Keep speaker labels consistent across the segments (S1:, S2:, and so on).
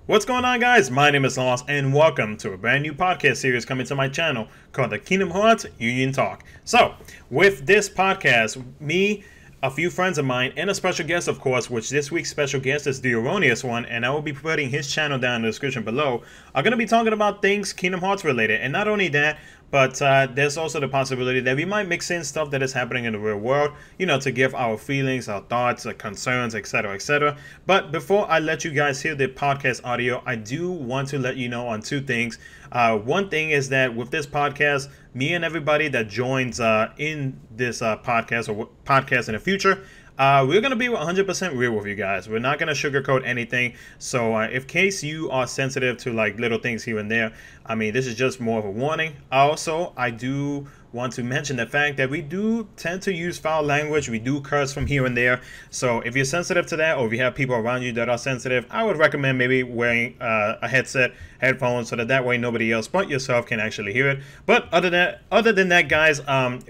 S1: What's going on, guys? My name is Lost, and welcome to a brand new podcast series coming to my channel called the Kingdom Hearts Union Talk. So, with this podcast, me, a few friends of mine, and a special guest, of course, which this week's special guest is TheAaroniousOne, and I will be putting his channel down in the description below, are going to be talking about things Kingdom Hearts related. And not only that, but there's also the possibility that we might mix in stuff that is happening in the real world, you know, to give our feelings, our thoughts, our concerns, etc., etc. But before I let you guys hear the podcast audio, I do want to let you know on two things. One thing is that with this podcast, me and everybody that joins in this podcast or podcast in the future, we're going to be 100% real with you guys. We're not going to sugarcoat anything. So if case you are sensitive to like little things here and there, I mean, this is just more of a warning. Also, I do want to mention the fact that we do tend to use foul language. We do curse from here and there. So if you're sensitive to that, or if you have people around you that are sensitive, I would recommend maybe wearing a headset, headphones, so that way nobody else but yourself can actually hear it. But other than that, guys,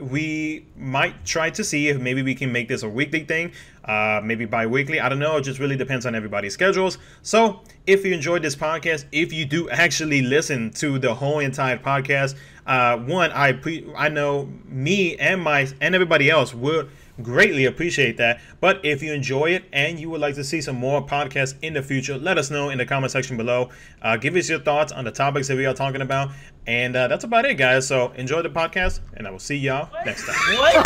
S1: we might try to see if maybe we can make this a weekly thing, maybe bi-weekly. I don't know. It just really depends on everybody's schedules. So if you enjoyed this podcast, if you do actually listen to the whole entire podcast, one, I know me and everybody else would greatly appreciate that. But if you enjoy it and you would like to see some more podcasts in the future, let us know in the comment section below. Give us your thoughts on the topics that we are talking about. And that's about it, guys. So enjoy the podcast, and I will see y'all next time.
S2: What?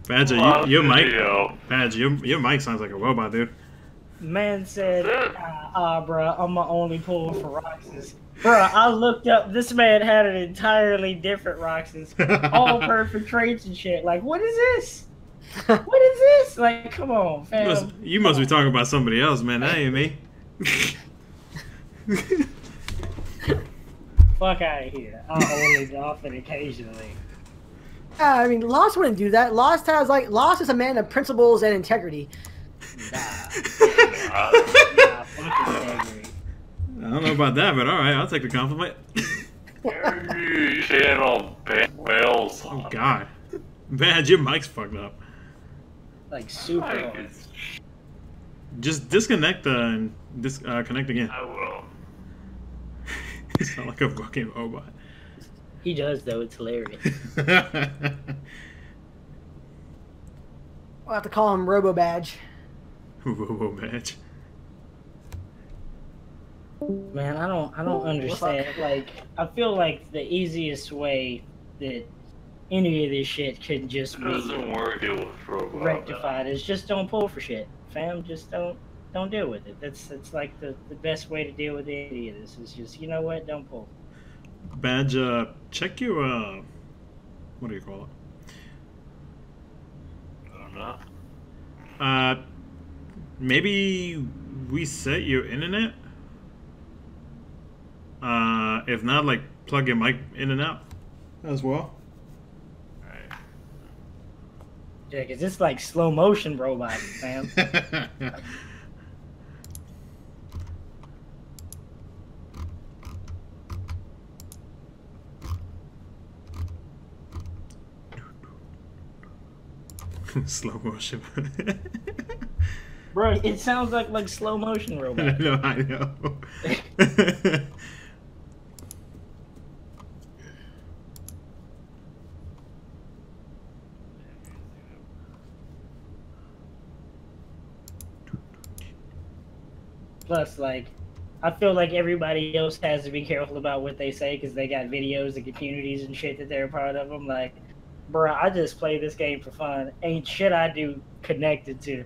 S1: Badger, your mic. Badger, your mic sounds like a robot, dude.
S2: Man said, bruh, I'm my only pull for Roxas. Bruh, I looked up, this man had an entirely different Roxas. All perfect traits and shit. Like, what is this? What is this? Like, come on, fam.
S1: You must be talking about somebody else, man. That ain't me.
S2: Fuck out of here. I'll only dolphin occasionally.
S3: I mean, Lost wouldn't do that. Lost is a man of principles and integrity.
S2: Nah, fuck integrity.
S1: I don't know about that, but alright, I'll take the compliment.
S4: You saying all bad whales.
S1: Oh god. Badge, your mic's fucked up.
S2: Like, super.
S1: Just disconnect and connect again.
S4: I will.
S1: You sound like a fucking robot.
S2: He does, though. It's hilarious.
S3: We'll have to call him Robo Badge.
S1: Robo Badge.
S2: Man, I don't understand. Like, I feel like the easiest way that any of this shit could just be rectified is just don't pull for shit, fam. Just don't deal with it. That's like the best way to deal with any of this. Is just, you know what, don't pull.
S1: Badge, check your what do you call it?
S4: I don't know.
S1: Maybe reset your internet. If not, like plug your mic in and out as well.
S4: Alright.
S2: Yeah, cause it's like slow motion robot, fam.
S1: Slow motion.
S2: Bro, it sounds like slow motion robot.
S1: No, I know.
S2: Plus, like, I feel like everybody else has to be careful about what they say because they got videos and communities and shit that they're a part of. I'm like, bro, I just play this game for fun. Ain't shit I do connected to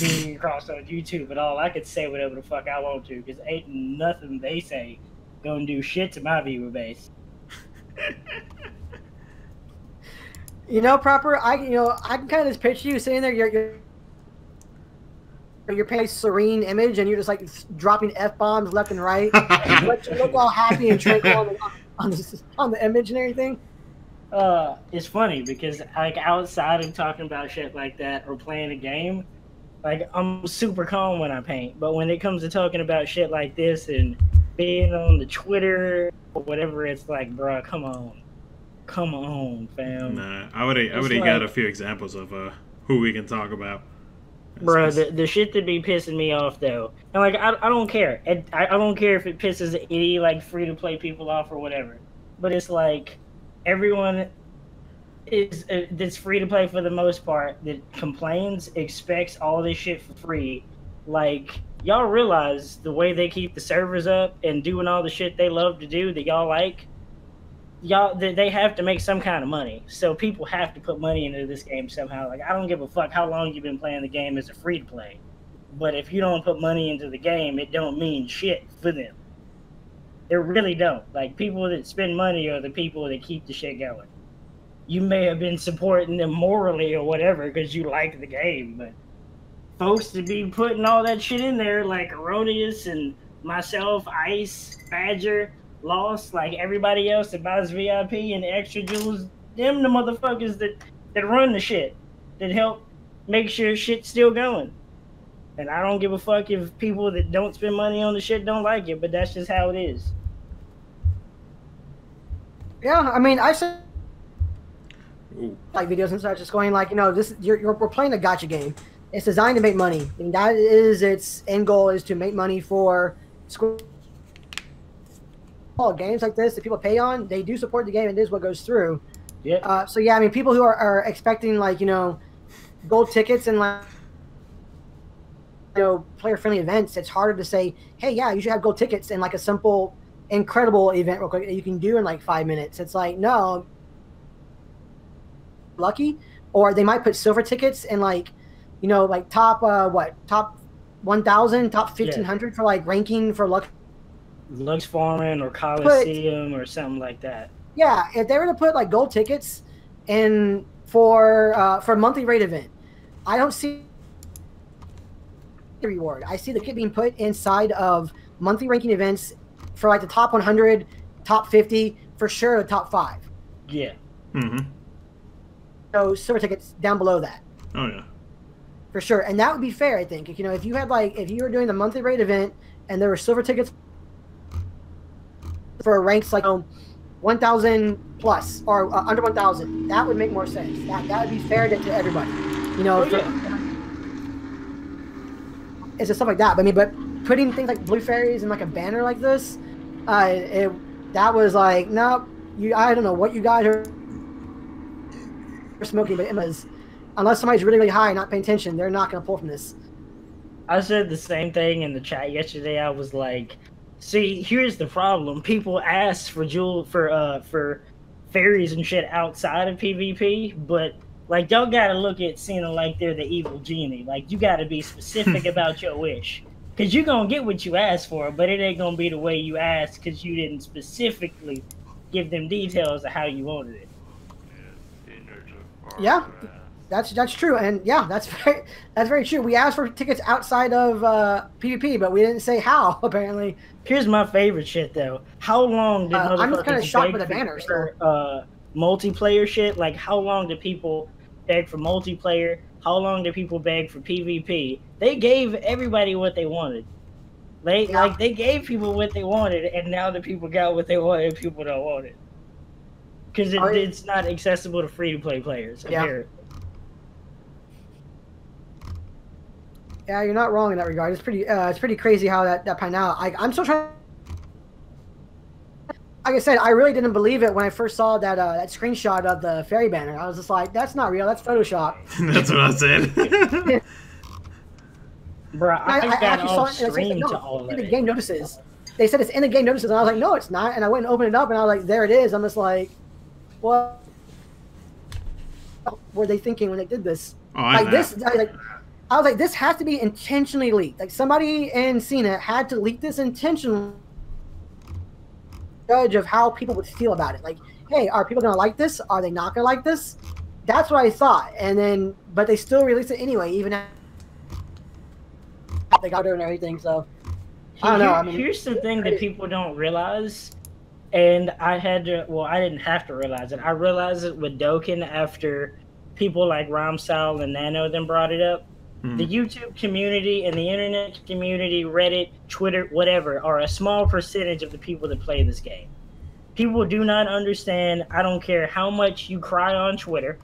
S2: being across on YouTube at all. I could say whatever the fuck I want to because ain't nothing they say gonna do shit to my viewer base.
S3: You know, I can kind of just picture you sitting there, you're painting a serene image, and you're just like dropping f-bombs left and right, but you look all happy and tranquil on the image and everything.
S2: It's funny because like outside of talking about shit like that or playing a game, like I'm super calm when I paint. But when it comes to talking about shit like this and being on the Twitter or whatever, it's like, bruh, come on, fam.
S1: Nah, I already got a few examples of who we can talk about.
S2: Bro, the shit that be pissing me off though, and like I don't care. I don't care if it pisses any like free to play people off or whatever. But it's like everyone is that's free to play for the most part that complains expects all this shit for free. Like y'all realize the way they keep the servers up and doing all the shit they love to do that y'all like. Y'all they have to make some kind of money, so people have to put money into this game somehow. Like I don't give a fuck how long you've been playing the game as a free to play, but if you don't put money into the game, it don't mean shit for them. It really don't. Like people that spend money are the people that keep the shit going. You may have been supporting them morally or whatever because you like the game, but folks to be putting all that shit in there, like Erroneous and myself, Ice, Badger, Lost, like everybody else that buys VIP and extra jewels, them the motherfuckers that run the shit, that help make sure shit's still going. And I don't give a fuck if people that don't spend money on the shit don't like it, but that's just how it is.
S3: Yeah, I mean, I said like videos and such, just going like, you know, this we're playing a gacha game. It's designed to make money, and that is its end goal, is to make money for school. Games like this that people pay on, they do support the game, and this is what goes through.
S2: Yeah.
S3: So yeah, I mean, people who are expecting like, you know, gold tickets and like, you know, player friendly events, it's harder to say, hey, yeah, you should have gold tickets and like a simple, incredible event real quick that you can do in like 5 minutes. It's like, no, lucky, or they might put silver tickets and like, you know, like top 1,000, top 1,500 for like ranking for luck.
S2: Lux Foreign or Coliseum or something like that.
S3: Yeah, if they were to put like gold tickets in for a monthly rate event, I don't see the reward. I see the kit being put inside of monthly ranking events for like the top 100, top 50, for sure the top 5.
S2: Yeah.
S1: Mm-hmm.
S3: So silver tickets down below that.
S1: Oh yeah.
S3: For sure, and that would be fair, I think. If, you know, if you had like, if you were doing the monthly rate event and there were silver tickets for ranks like 1,000 plus or under 1,000, that would make more sense. That would be fair to everybody, you know. It's just stuff like that. But I mean, but putting things like blue fairies in like a banner like this, that was like, no, I don't know what you guys are smoking, but it was, unless somebody's really, really high and not paying attention, they're not going to pull from this.
S2: I said the same thing in the chat yesterday. I was like, see, here's the problem. People ask for for fairies and shit outside of PvP, but like y'all gotta look at Cena like they're the evil genie. Like you gotta be specific about your wish, cause you're gonna get what you asked for, but it ain't gonna be the way you asked, cause you didn't specifically give them details of how you wanted it.
S3: Yeah. That's true, and yeah, that's very true. We asked for tickets outside of PvP, but we didn't say how. Apparently,
S2: here's my favorite shit though. How long did
S3: I'm just kind of shocked by the banners
S2: for multiplayer shit? Like, how long do people beg for multiplayer? How long do people beg for PvP? They gave everybody what they wanted. They gave people what they wanted, and now the people got what they wanted, and people don't want it because it's not accessible to free to play players.
S3: Yeah. Yeah, you're not wrong in that regard. It's pretty crazy how that panned out. I'm still trying. Like I said, I really didn't believe it when I first saw that screenshot of the fairy banner. I was just like, that's not real. That's Photoshop.
S1: That's what I said.
S2: Bro, I
S3: actually saw it. And in the game notices. They said it's in the game notices, and I was like, no, it's not. And I went and opened it up, and I was like, there it is. I'm just like, what were they thinking when they did this?
S1: Oh,
S3: I was like, this has to be intentionally leaked. Like, somebody in Cena had to leak this intentionally. Judge of how people would feel about it. Like, hey, are people going to like this? Are they not going to like this? That's what I thought. And then, but they still released it anyway, even after they got it and everything. So, I don't know. I mean,
S2: here's the thing that people don't realize. And I didn't have to realize it. I realized it with Dokkan after people like Ramsal and Nano then brought it up. The YouTube community and the internet community, Reddit, Twitter, whatever, are a small percentage of the people that play this game. People do not understand. I don't care how much you cry on Twitter.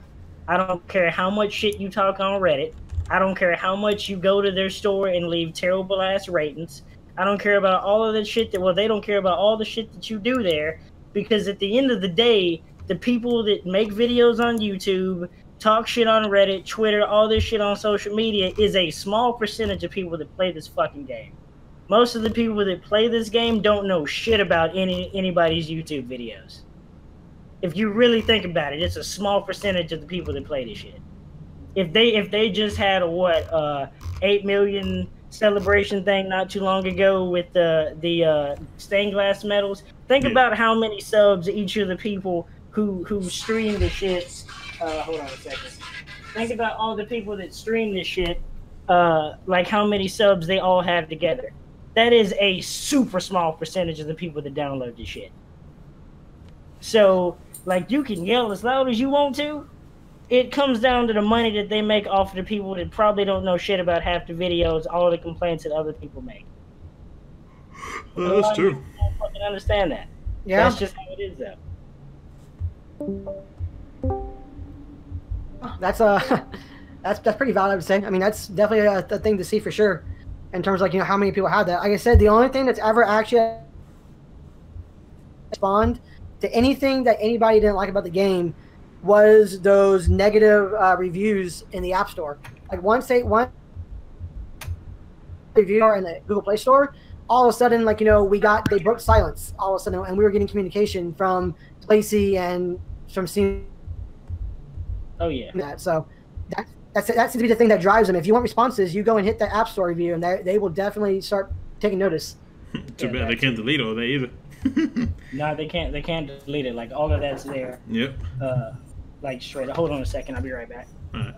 S2: I don't care how much shit you talk on Reddit. I don't care how much you go to their store and leave terrible ass ratings. I don't care about all of the shit that, well, they don't care about all the shit that you do there, because at the end of the day, the people that make videos on YouTube, talk shit on Reddit, Twitter, all this shit on social media is a small percentage of people that play this fucking game. Most of the people that play this game don't know shit about anybody's YouTube videos. If you really think about it, it's a small percentage of the people that play this shit. If they just had a 8 million celebration thing not too long ago with the stained glass medals, think about how many subs each of the people who stream the shit. Hold on a second. Think about all the people that stream this shit. Like how many subs they all have together. That is a super small percentage of the people that download this shit. So, like, you can yell as loud as you want to. It comes down to the money that they make off of the people that probably don't know shit about half the videos, all the complaints that other people make.
S1: Well, that's true.
S2: I don't fucking understand that.
S3: Yeah.
S2: That's just how it is, though.
S3: That's that's pretty valid, I would say. I mean, that's definitely a thing to see for sure, in terms of, like, you know, how many people have that. Like I said, the only thing that's ever actually respond to anything that anybody didn't like about the game was those negative reviews in the App Store. Like one review in the Google Play Store, all of a sudden, like, you know, they broke silence all of a sudden, and we were getting communication from Lacey and from seeing.
S2: Oh yeah.
S3: That so that seems to be the thing that drives them. If you want responses, you go and hit the App Store review, and they will definitely start taking notice.
S1: Too bad they can't delete all that either.
S2: No, they can't. They can't delete it. Like, all of that's there.
S1: Yep.
S2: Like, straight. Hold on a second. I'll be right back.
S1: All right.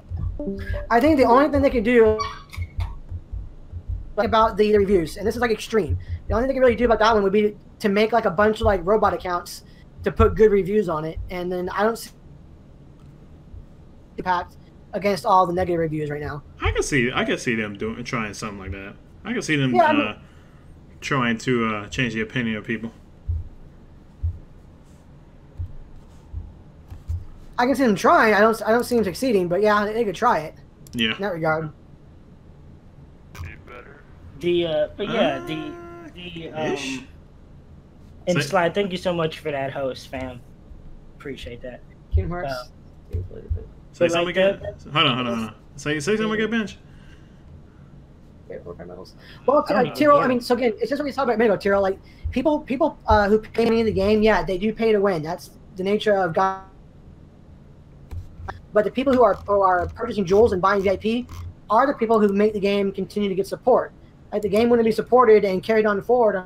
S3: I think the only thing they could do about the reviews, and this is like extreme, the only thing they can really do about that one would be to make like a bunch of like robot accounts to put good reviews on it, and then I don't see impact against all the negative reviews right now.
S1: I can see them trying something like that. I can see them trying to change the opinion of people.
S3: I can see them trying. I don't see them succeeding, but yeah, they could try it.
S1: Yeah.
S3: In that regard.
S2: And Slide, thank you so much for that host, fam. Appreciate that.
S3: Kingdom Hearts.
S1: Say something again. Hold on. Say something again, Bench.
S3: Well, Tyrell, I mean, so again, it's just what we talked about a minute ago, Tyrell. Like, people who pay money in the game, yeah, they do pay to win. That's the nature of God. But the people who are purchasing jewels and buying VIP are the people who make the game continue to get support. Like, the game wouldn't be supported and carried on forward. I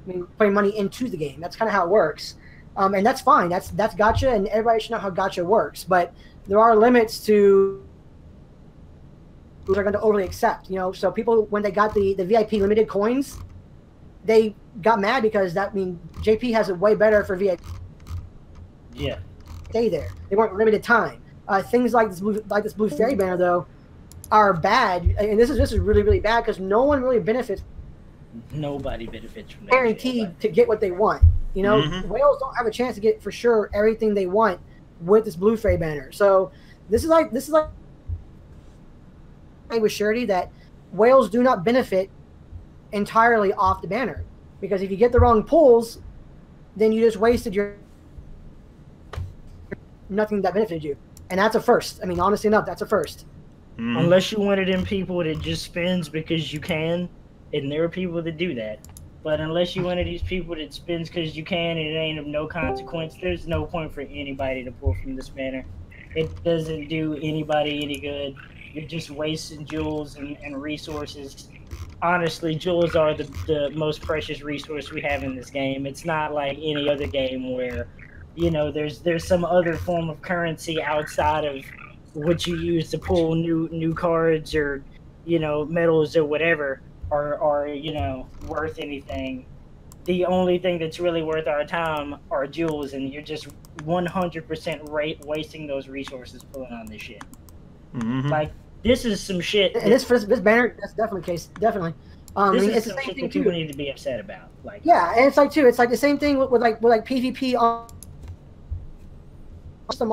S3: mean, putting money into the game. That's kind of how it works. And that's fine. That's gacha, and everybody should know how gacha works. But there are limits to who they're going to overly accept. You know, so people, when they got the VIP limited coins, they got mad because JP has it way better for VIP.
S2: Yeah.
S3: Stay there. They weren't limited time. Things like this blue fairy banner though are bad, and this is really, really bad because no one really benefits.
S2: Nobody benefits from that.
S3: Guaranteed to get what they want. You know, whales don't have a chance to get for sure everything they want with this blue fairy banner. So this is like with surety that whales do not benefit entirely off the banner, because if you get the wrong pulls, then you just wasted your nothing that benefited you, and that's a first. I mean, honestly enough, that's a first.
S2: Unless you're one of them people that just spins because you can, and there are people that do that. But unless you're one of these people that spins because you can and it ain't of no consequence, there's no point for anybody to pull from this banner. It doesn't do anybody any good. You're just wasting jewels and resources. Honestly, jewels are the most precious resource we have in this game. It's not like any other game where, you know, there's some other form of currency outside of what you use to pull new cards or, you know, medals or whatever are you know, worth anything. The only thing that's really worth our time are jewels, and you're just 100% wasting those resources pulling on this shit. Like, this is some shit.
S3: And this banner, that's definitely the case. Definitely.
S2: It's the same thing that people need to be upset about. Like,
S3: yeah, and it's like the same thing with PvP on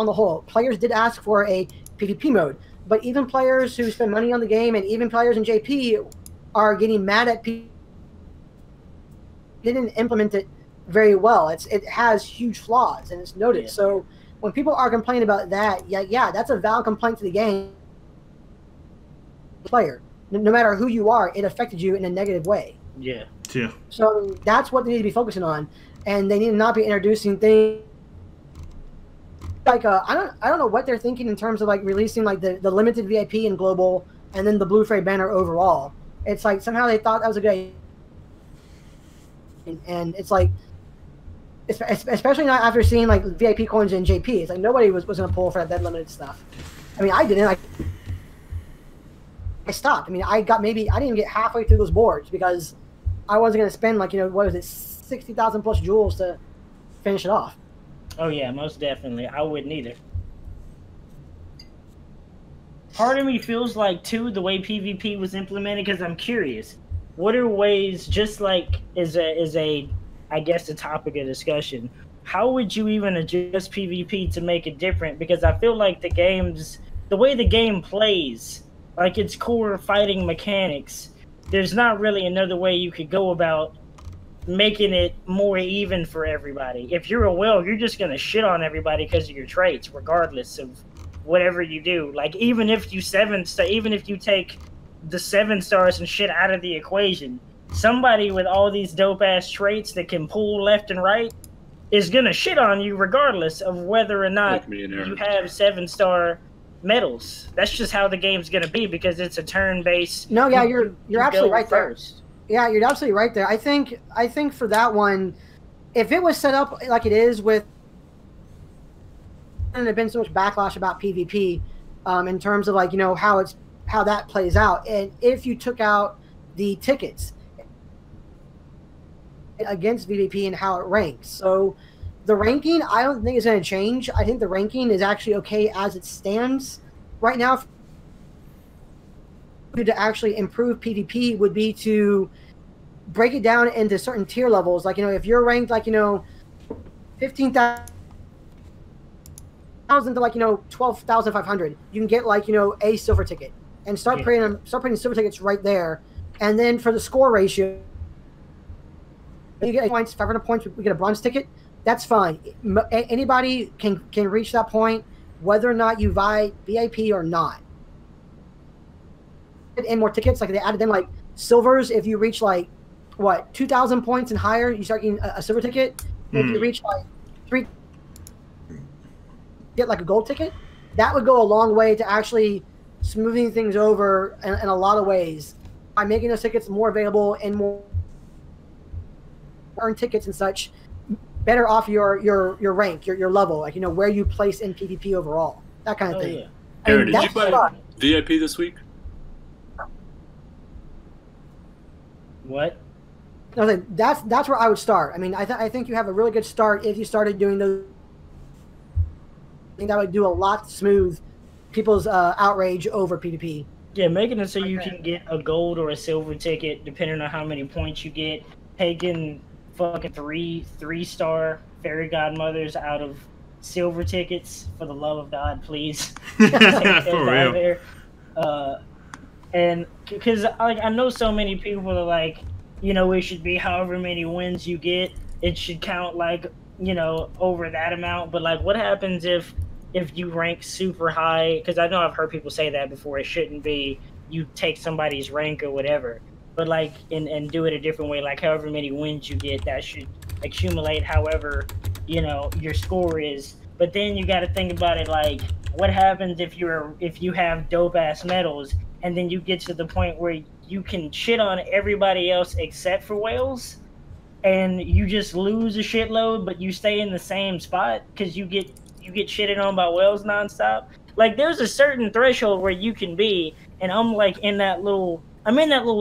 S3: the whole. Players did ask for a PvP mode. But even players who spend money on the game, and even players in JP, are getting mad at people. Didn't implement it very well. It has huge flaws, and it's noted.
S2: Yeah.
S3: So when people are complaining about that, yeah, that's a valid complaint to the game player. No matter who you are, it affected you in a negative way.
S2: Yeah.
S1: Yeah.
S3: So that's what they need to be focusing on, and they need to not be introducing things like I don't know what they're thinking in terms of like releasing like the limited VIP and global, and then the Blue Fray banner overall. It's like somehow they thought that was a good idea. And it's like, especially not after seeing like VIP coins in JP. It's like nobody was going to pull for that limited stuff. I mean, I didn't. I stopped. I mean, I didn't get halfway through those boards because I wasn't going to spend like, what was it, 60,000 plus jewels to finish it off.
S2: Oh yeah, most definitely. I wouldn't either. Part of me feels like too the way PvP was implemented, because I'm curious. What are ways, just like is a I guess a topic of discussion, how would you even adjust PvP to make it different? Because I feel like the way the game plays, like its core fighting mechanics, there's not really another way you could go about making it more even for everybody. If you're a whale, you're just gonna shit on everybody because of your traits, regardless of whatever you do. Like even if you take the 7 stars and shit out of the equation, somebody with all these dope ass traits that can pull left and right is gonna shit on you regardless of whether or not you have 7-star medals. That's just how the game's gonna be, because it's a turn-based.
S3: No, yeah, you're absolutely right
S2: first.
S3: Yeah, you're absolutely right there. I think for that one, if it was set up like it is with, and there'd been so much backlash about PvP, in terms of like how that plays out, and if you took out the tickets against PvP and how it ranks, so the ranking I don't think is going to change. I think the ranking is actually okay as it stands right now. To actually improve PvP would be to break it down into certain tier levels. Like, if you're ranked like, 15,000 to like, 12,500, you can get like, a silver ticket and start putting silver tickets right there. And then for the score ratio, you get points, 500 points, we get a bronze ticket. That's fine. Anybody can reach that point, whether or not you buy VIP or not. And more tickets, like they added in like silvers. If you reach like 2,000 points and higher, you start getting a silver ticket. If you reach like 3, get like a gold ticket. That would go a long way to actually smoothing things over in a lot of ways by making those tickets more available and more earn tickets and such, better off your rank, your level, like where you place in PvP overall, that kind of thing.
S2: Yeah.
S5: Aaron, did you buy VIP this week?
S2: What?
S3: No, that's where I would start. I mean, I think you have a really good start if you started doing those. I think that would do a lot to smooth people's outrage over PvP.
S2: Yeah, making it so you can get a gold or a silver ticket depending on how many points you get. Taking fucking 3-star fairy godmothers out of silver tickets, for the love of God, please.
S1: For real.
S2: There. And because like I know so many people are like, it should be however many wins you get, it should count like over that amount. But like, what happens if you rank super high? Because I know I've heard people say that before. It shouldn't be you take somebody's rank or whatever, but like and do it a different way. Like however many wins you get, that should accumulate however your score is. But then you got to think about it like, what happens if you have dope ass medals and then you get to the point where you can shit on everybody else except for whales, and you just lose a shitload, but you stay in the same spot because you get shitted on by whales nonstop. Like there's a certain threshold where you can be, and I'm like in that little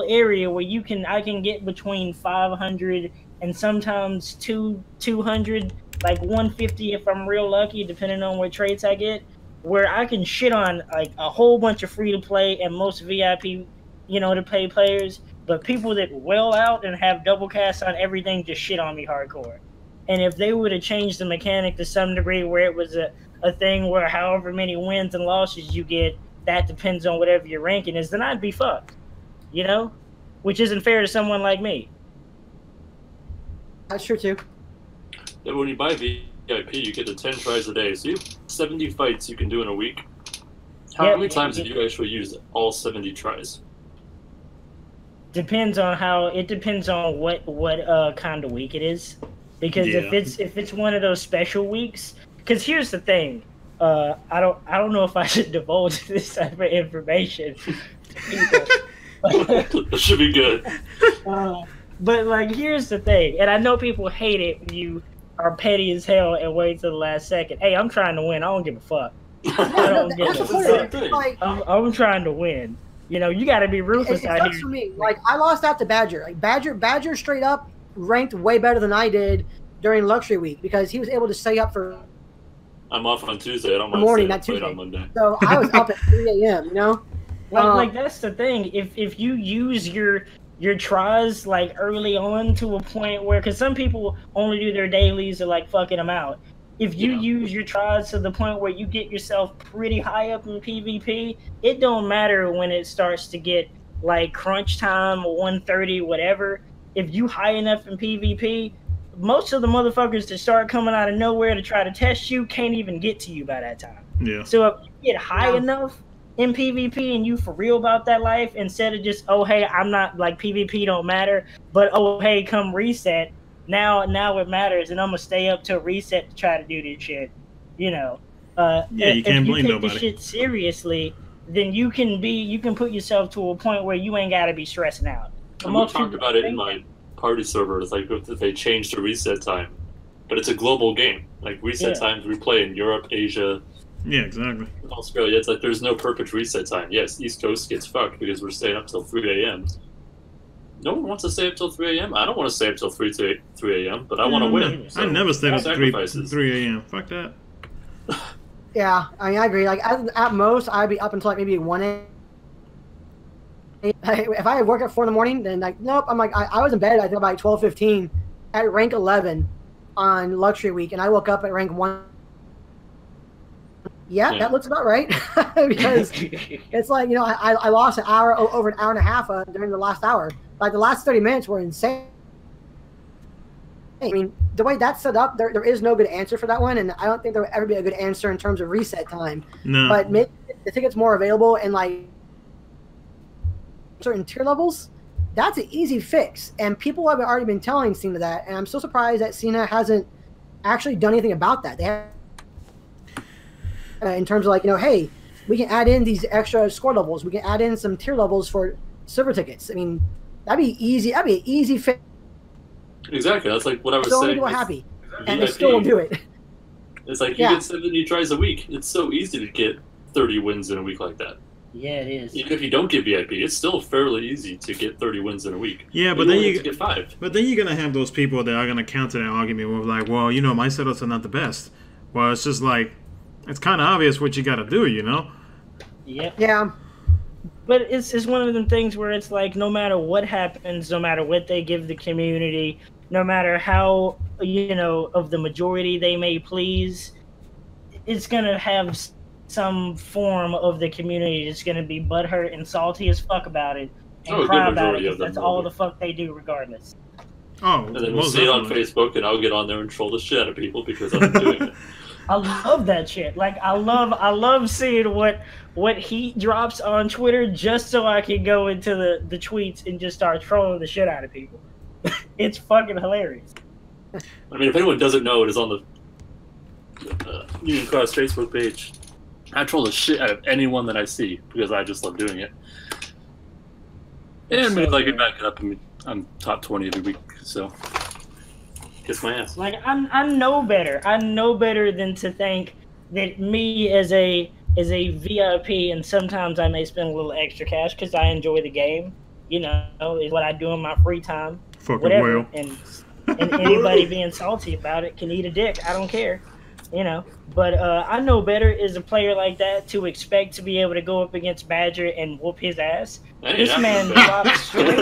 S2: area where I can get between 500 and sometimes 200, like 150 if I'm real lucky, depending on what traits I get, where I can shit on like a whole bunch of free to play and most VIP, to pay players, but people that whale out and have double casts on everything just shit on me hardcore. And if they would have changed the mechanic to some degree where it was a thing where however many wins and losses you get, that depends on whatever your ranking is, then I'd be fucked. You know? Which isn't fair to someone like me.
S3: That's true too.
S5: Yeah, when you buy VIP, you get the 10 tries a day. So you have 70 fights you can do in a week. How many times have you actually used all 70 tries?
S2: Depends on what kind of week it is. Because if it's one of those special weeks, because here's the thing, I don't know if I should divulge this type of information to people.
S5: That should be good.
S2: But like, here's the thing, and I know people hate it when you are petty as hell and wait till the last second. Hey, I'm trying to win. I don't give a fuck. I don't give a fuck.
S3: Like,
S2: I'm trying to win. You know, you got to be ruthless out here.
S3: For me, like I lost out to Badger. Like Badger straight up ranked way better than I did during Luxury Week because he was able to stay up for.
S5: I'm off on Tuesday. I don't mind
S3: morning,
S5: staying
S3: not
S5: up late
S3: Tuesday.
S5: on Monday.
S3: So I was up at 3 a.m. You know.
S2: Like that's the thing. If you use your tries like early on to a point where, because some people only do their dailies or like fucking them out. If you use your tries to the point where you get yourself pretty high up in PvP, it don't matter when it starts to get like crunch time, 130, whatever. If you high enough in PvP, most of the motherfuckers that start coming out of nowhere to try to test you can't even get to you by that time.
S1: Yeah.
S2: So if you get high enough in PvP and you for real about that life, instead of just, oh, hey, I'm not, like, PvP don't matter, but, oh, hey, come reset. Now it matters, and I'm going to stay up till reset to try to do this shit. You know.
S1: You can't blame nobody.
S2: If you take this shit seriously, then you can put yourself to a point where you ain't got to be stressing out.
S5: We talked about it in my party server. It's like if they changed the reset time. But it's a global game. Like, reset times we play in Europe, Asia,
S1: yeah, exactly.
S5: Australia. It's like there's no perfect reset time. Yes, East Coast gets fucked because we're staying up till 3 a.m. No one wants to stay up till 3 a.m. I don't want to stay up till 3 a.m., but I want to win.
S1: I never stayed up 3 a.m. Fuck that.
S3: Yeah, I mean, I agree. Like, at most, I'd be up until like maybe 1 a.m. If I had work at 4 in the morning, then like, nope. I'm like, I was in bed, I think, about 12:15 at rank 11 on Luxury Week, and I woke up at rank 1. Yeah, that looks about right. Because it's like, you know, I lost an hour, over an hour and a half during the last hour. Like, the last 30 minutes were insane. I mean, the way that's set up, there is no good answer for that one, and I don't think there will ever be a good answer in terms of reset time.
S1: No.
S3: But maybe I think it's more available in, like, certain tier levels. That's an easy fix, and people have already been telling Cena that, and I'm so surprised that Cena hasn't actually done anything about that. They have, in terms of, like, you know, hey, we can add in these extra score levels. We can add in some tier levels for silver tickets. I mean, that'd be easy. That'd be an easy fix.
S5: Exactly. That's like what I was
S3: so
S5: saying.
S3: People are happy, and they still won't do it.
S5: It's like you get 70 tries a week. It's so easy to get 30 wins in a week like that.
S2: Yeah, it is.
S5: Even if you don't get VIP, it's still fairly easy to get 30 wins in a week.
S1: Yeah, but then you
S5: get 5.
S1: But then you're gonna have those people that are gonna counter that argument with like, well, you know, my setups are not the best. Well, it's just like, it's kind of obvious what you got to do, you know.
S2: Yep.
S3: Yeah.
S2: But it's one of them things where it's like, no matter what happens, no matter what they give the community, no matter how, you know, of the majority they may please, it's gonna have some form of the community that's gonna be butthurt and salty as fuck about it and cry about it, because that's all the fuck they do regardless.
S1: Oh,
S5: and then we'll see it on Facebook, and I'll get on there and troll the shit out of people because I'm doing it.
S2: I love that shit. Like, I love seeing what heat drops on Twitter just so I can go into the tweets and just start trolling the shit out of people. It's fucking hilarious.
S5: I mean, if anyone doesn't know, it is on the Union Cross Facebook page. I troll the shit out of anyone that I see because I just love doing it. And maybe I get back it up, and I'm top 20 every week, so kiss my ass.
S2: Like, I know better. I know better than to think that me as a VIP, and sometimes I may spend a little extra cash because I enjoy the game. You know, is what I do in my free time.
S1: Fucking
S2: whatever.
S1: whale.
S2: And anybody being salty about it can eat a dick. I don't care. You know, but I know better as a player like that to expect to be able to go up against Badger and whoop his ass. This man drops straight.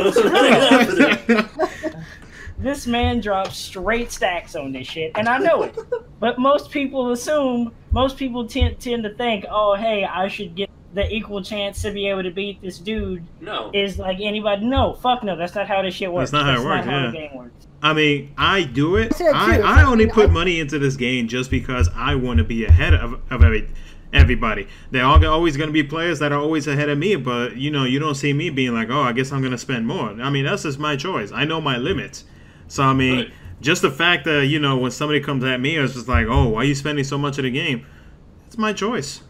S2: This man drops straight stacks on this shit, and I know it. But most people tend to think, oh, hey, I should get the equal chance to be able to beat this dude.
S5: No.
S2: Is like anybody. No, fuck no. That's not how this shit works.
S1: That's not how it works,
S2: Not how
S1: yeah.
S2: the game works.
S1: I mean, I do it.
S3: I said too,
S1: I only put
S3: I-
S1: money into this game just because I want to be ahead of everybody. There are always going to be players that are always ahead of me, but you know, you don't see me being like, oh, I guess I'm going to spend more. I mean, that's just my choice. I know my limits. So I mean,
S5: Right.
S1: just the fact that, you know, when somebody comes at me, it's just like, oh, why are you spending so much of the game? It's my choice.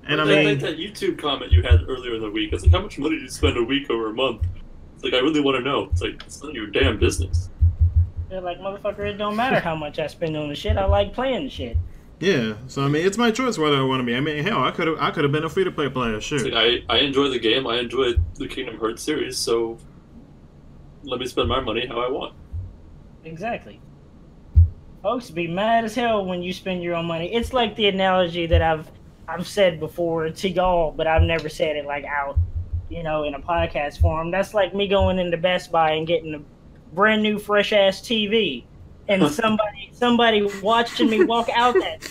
S1: And I mean,
S5: that YouTube comment you had earlier in the week, it's like, how much money do you spend a week or a month? It's like, I really want to know. It's like, it's none of your damn business.
S2: They're like, motherfucker, it don't matter how much I spend on the shit. I like playing the shit.
S1: yeah. So I mean, it's my choice whether I want to be. I mean, hell, I could have been a free to play player, sure.
S5: It's like, I enjoy the game. I enjoy the Kingdom Hearts series, so let me spend my money how I want.
S2: Exactly. Folks be mad as hell when you spend your own money. It's like the analogy that I've said before to y'all, but I've never said it like out, you know, in a podcast form. That's like me going into Best Buy and getting a brand new fresh ass TV, and somebody watching me walk out that.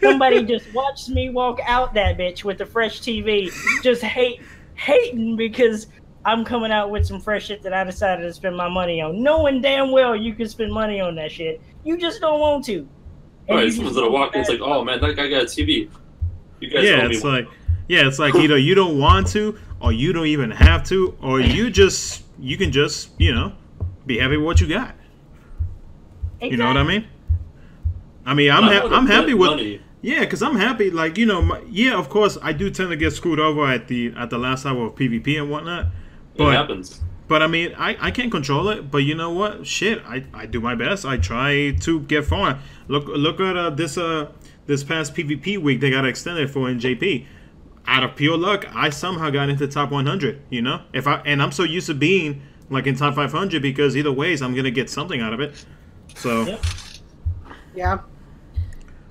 S2: Somebody just watched me walk out that bitch with a fresh TV, just hating because I'm coming out with some fresh shit that I decided to spend my money on, knowing damn well you can spend money on that shit. You just don't want to. And
S5: Right,
S2: you
S5: someone's
S2: just
S5: gonna walk in,
S2: don't
S5: it's like, oh man, that guy got a TV. You guys
S1: Yeah,
S5: owe me
S1: it's
S5: one.
S1: like, it's like either you don't want to, or you don't even have to, or you can just, you know, be happy with what you got. You know what I mean? I mean, I'm happy with
S5: money.
S1: yeah, because I'm happy. Like, you know, of course, I do tend to get screwed over at the last level of PvP and whatnot.
S5: It happens.
S1: But I mean, I can't control it. But you know what? Shit, I do my best. I try to get far. Look at this past PvP week they got extended for in JP. Out of pure luck, I somehow got into top 100. You know, and I'm so used to being like in top 500 because either ways I'm gonna get something out of it. So
S2: Yep.
S3: Yeah.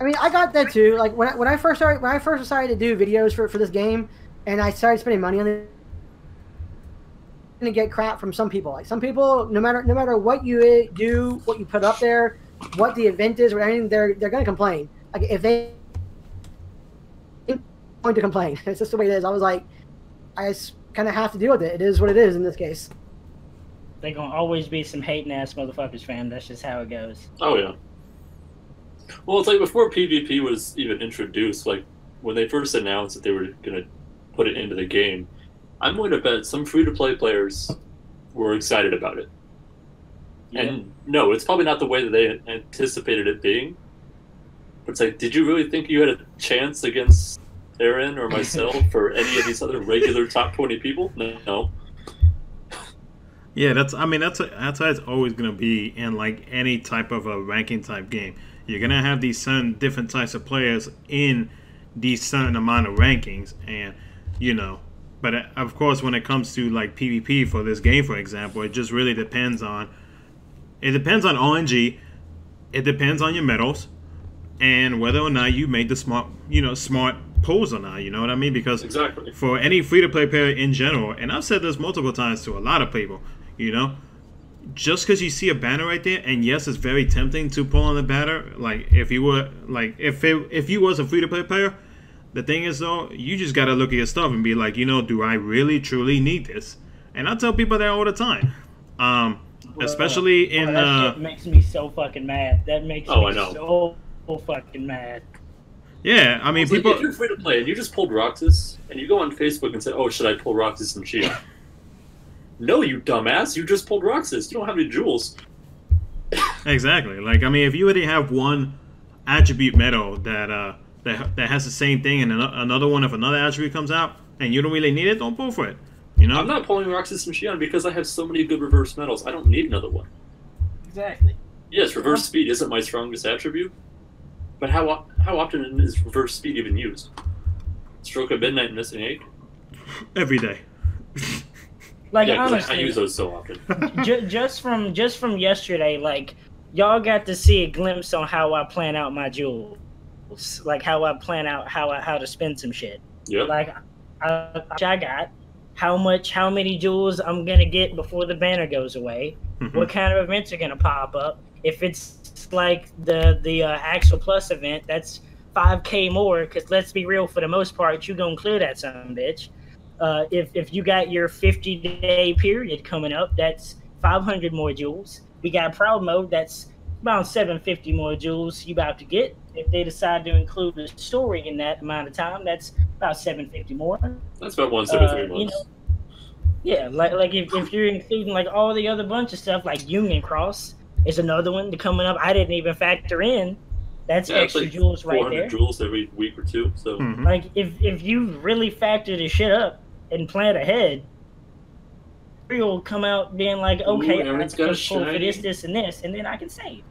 S3: I mean, I got that too. Like when I first decided to do videos for this game, and I started spending money on it, to get crap from some people. Like some people, no matter what you do, what you put up there, what the event is, or anything, they're gonna complain. Like if they going to complain, it's just the way it is. I was like, I just kind of have to deal with it. It is what it is in this case.
S2: They gonna always be some hating ass motherfuckers, fam. That's just how it goes.
S5: Oh yeah. Well, it's like before PvP was even introduced, like when they first announced that they were gonna put it into the game, I'm going to bet some free-to-play players were excited about it. And no, it's probably not the way that they anticipated it being. But it's like, did you really think you had a chance against Aaron or myself or any of these other regular top 20 people? No.
S1: yeah, that's how it's always gonna be in like any type of a ranking type game. You're gonna have these certain different types of players in these certain amount of rankings, and you know. But of course, when it comes to like PvP for this game, for example, it just really depends on. It depends on RNG. It depends on your medals, and whether or not you made the smart pulls or not. You know what I mean? Because
S5: Exactly.
S1: for any free-to-play player in general, and I've said this multiple times to a lot of people, you know, just because you see a banner right there, and yes, it's very tempting to pull on the banner. Like if you were like if you was a free-to-play player. The thing is, though, you just got to look at your stuff and be like, you know, do I really, truly need this? And I tell people that all the time. Especially in...
S2: that shit makes me so fucking mad. That makes me
S5: I know.
S2: so fucking mad.
S1: Yeah, I mean,
S5: It's like,
S1: people...
S5: if you're free to play and you just pulled Roxas, and you go on Facebook and say, oh, should I pull Roxas and Chia? No, you dumbass. You just pulled Roxas. You don't have any jewels.
S1: Exactly. Like, I mean, if you already have one attribute medal that has the same thing, and another one, if another attribute comes out, and you don't really need it, don't pull for it. You know?
S5: I'm not pulling Roxas and Shion because I have so many good reverse medals. I don't need another one.
S2: Exactly.
S5: Yes, reverse speed isn't my strongest attribute, but how often is reverse speed even used? Stroke of Midnight and Missing 8?
S1: Every day.
S2: Like,
S5: Yeah, 'cause
S2: honestly,
S5: I use those so often.
S2: just from yesterday, like, y'all got to see a glimpse on how I plan out my jewels. Like, how I plan out how to spend some shit.
S5: Yep.
S2: Like, I got how many jewels I'm gonna get before the banner goes away. what kind of events are going to pop up. If it's like the Axel Plus event, that's 5K more, because let's be real, for the most part, you're going to clear that son of a bitch. If you got your 50-day period coming up, that's 500 more jewels. We got Proud Mode, that's about 750 more jewels you about to get. If they decide to include the story in that amount of time, that's about 750 more.
S5: That's about 173 months.
S2: You know, yeah, like if you're including like all the other bunch of stuff, like Union Cross is another one to coming up. I didn't even factor in. That's extra
S5: like
S2: jewels right
S5: 400
S2: there.
S5: jewels every week or two. So
S2: like if you really factor this shit up and plan ahead, you'll come out being like, okay, I can pull for this, and this, and then I can save.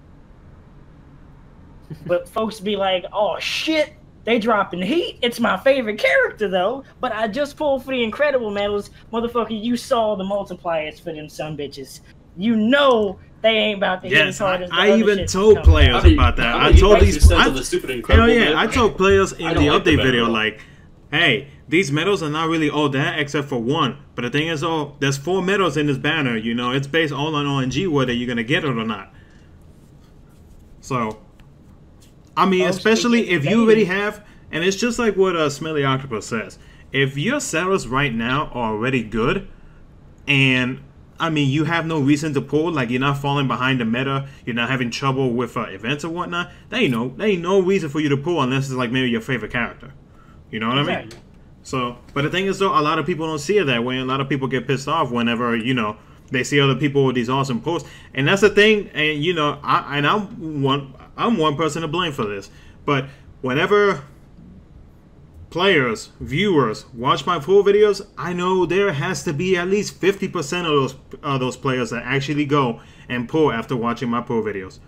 S2: But folks be like, oh shit, they dropping heat. It's my favorite character though, but I just pulled for the incredible medals. Motherfucker, you saw the multipliers for them some bitches. You know they ain't about to hit as hard as the
S1: I
S2: other
S1: even
S2: shit
S1: told players about that. I told these hell yeah, I told players in the update video, like, hey, these medals are not really all that except for one. But the thing is, there's 4 medals in this banner. You know, it's based all on RNG whether you're gonna get it or not. So, I mean, especially if you already have, and it's just like what Smelly Octopus says. If your sellers right now are already good, and I mean, you have no reason to pull, like you're not falling behind the meta, you're not having trouble with events or whatnot, there ain't no reason for you to pull unless it's like maybe your favorite character. You know what I mean? So, but the thing is though, a lot of people don't see it that way, and a lot of people get pissed off whenever, you know, they see other people with these awesome posts. And that's the thing, and you know, I'm one person to blame for this. But whenever players, viewers watch my pull videos, I know there has to be at least 50% of those players that actually go and pull after watching my pull videos.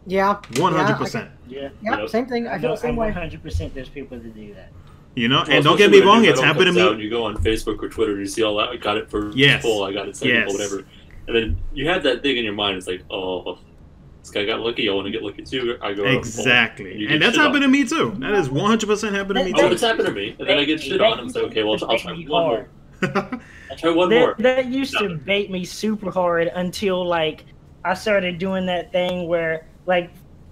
S3: Yeah.
S1: 100%.
S2: Yeah.
S3: Yeah, same thing. I feel the same way.
S2: 100% there's people that do that.
S1: You know, and don't get me wrong, it's happened to me.
S5: Out, you go on Facebook or Twitter, you see all that. I got it for full. I got it second, whatever. And then you have that thing in your mind. It's like, oh, this guy got lucky. I want to get lucky too. I go
S1: exactly, and that's happened to me too. That is 100% happened to me too.
S5: Oh, it's happened to me, and then I get shit on. I'm like, okay, well, I'll try one more. I'll try one more.
S2: That used to bait me super hard until like I started doing that thing where like.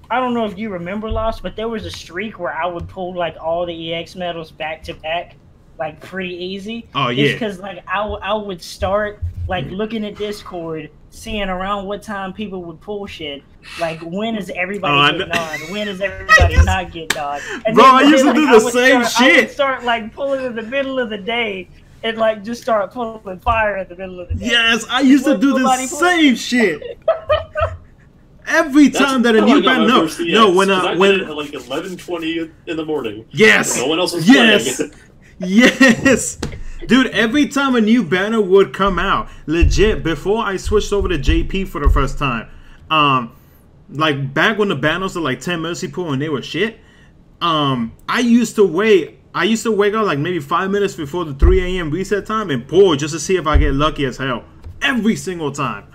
S2: I don't know if you remember Lost, but there was a streak where I would pull like all the EX medals back to back, like pretty easy.
S1: Oh yeah.
S2: Just because like I would start like looking at Discord, seeing around what time people would pull shit. Like when is everybody getting on? When is everybody not getting on? And
S1: bro, I used to do the same shit.
S2: I would start like pulling in the middle of the day. And like just start pulling fire in the middle of the day.
S1: Yes, I used to do the same shit. Every time that a new banner, when
S5: I did it at like 11:20 in the morning.
S1: Yes,
S5: no one else was playing.
S1: Yes, dude. Every time a new banner would come out, legit. Before I switched over to JP for the first time, like back when the banners were like 10 mercy pool and they were shit. I used to wait. I used to wake up like maybe 5 minutes before the 3 a.m. reset time and pull just to see if I get lucky as hell. Every single time.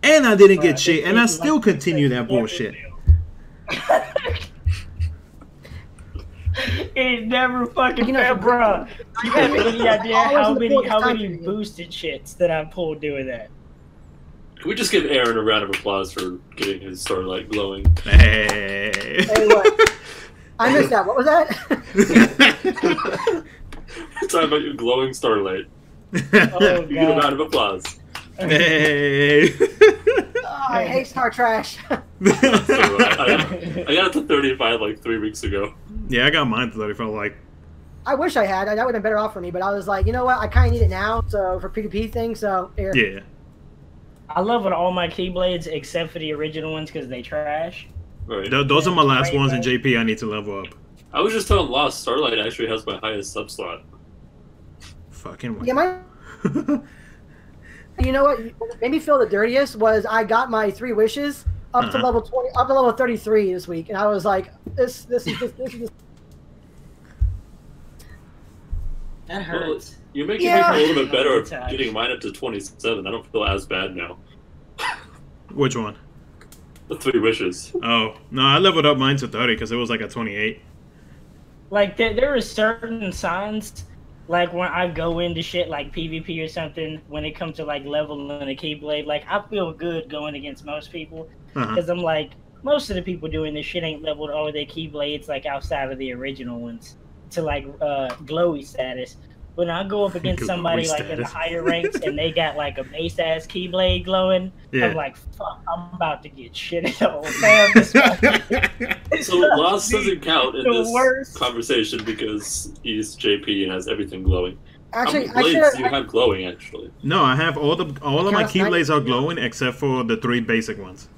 S1: And I didn't get shit, and I still continue that bullshit.
S2: It never fucking bro. You have any idea how many boosted shits that I pulled doing that?
S5: Can we just give Aaron a round of applause for getting his Starlight glowing?
S1: Hey.
S3: Hey, what? I missed that. What was that?
S5: Talking about your glowing Starlight.
S2: Oh,
S5: you get a round of applause.
S1: Hey.
S3: I hate Star Trash.
S5: I got it to 35 like 3 weeks ago.
S1: Yeah, I got mine to 35 like.
S3: I wish I had. That would have been better off for me, but I was like, you know what? I kind of need it now, so for PvP things, so here.
S1: Yeah.
S2: I love it, all my Keyblades except for the original ones because they trash.
S5: Right.
S1: Those are my last ones in JP I need to level up.
S5: I was just telling Lost, Starlight actually has my highest sub slot.
S1: Fucking way.
S3: Yeah, you know what made me feel the dirtiest was I got my 3 wishes up to level 20, up to level 33 this week, and I was like, this is.
S2: That hurts.
S5: Well, you're making me feel a little bit better of getting mine up to 27. I don't feel as bad now.
S1: Which one?
S5: The 3 wishes.
S1: Oh no, I leveled up mine to 30 because it was like a 28.
S2: Like there are certain signs. like when I go into shit like PvP or something, when it comes to like leveling a Keyblade, like I feel good going against most people because I'm like, most of the people doing this shit ain't leveled all their Keyblades like outside of the original ones to like glowy status. When I go up against somebody like in the higher ranks and they got like a base ass Keyblade glowing, I'm like, fuck, I'm about to get shitted on.
S5: So Lost doesn't count in this conversation because he's JP and has everything glowing.
S3: Actually,
S5: how many blades do you have glowing actually?
S1: No, I have all of my Keyblades are glowing except for the 3 basic ones.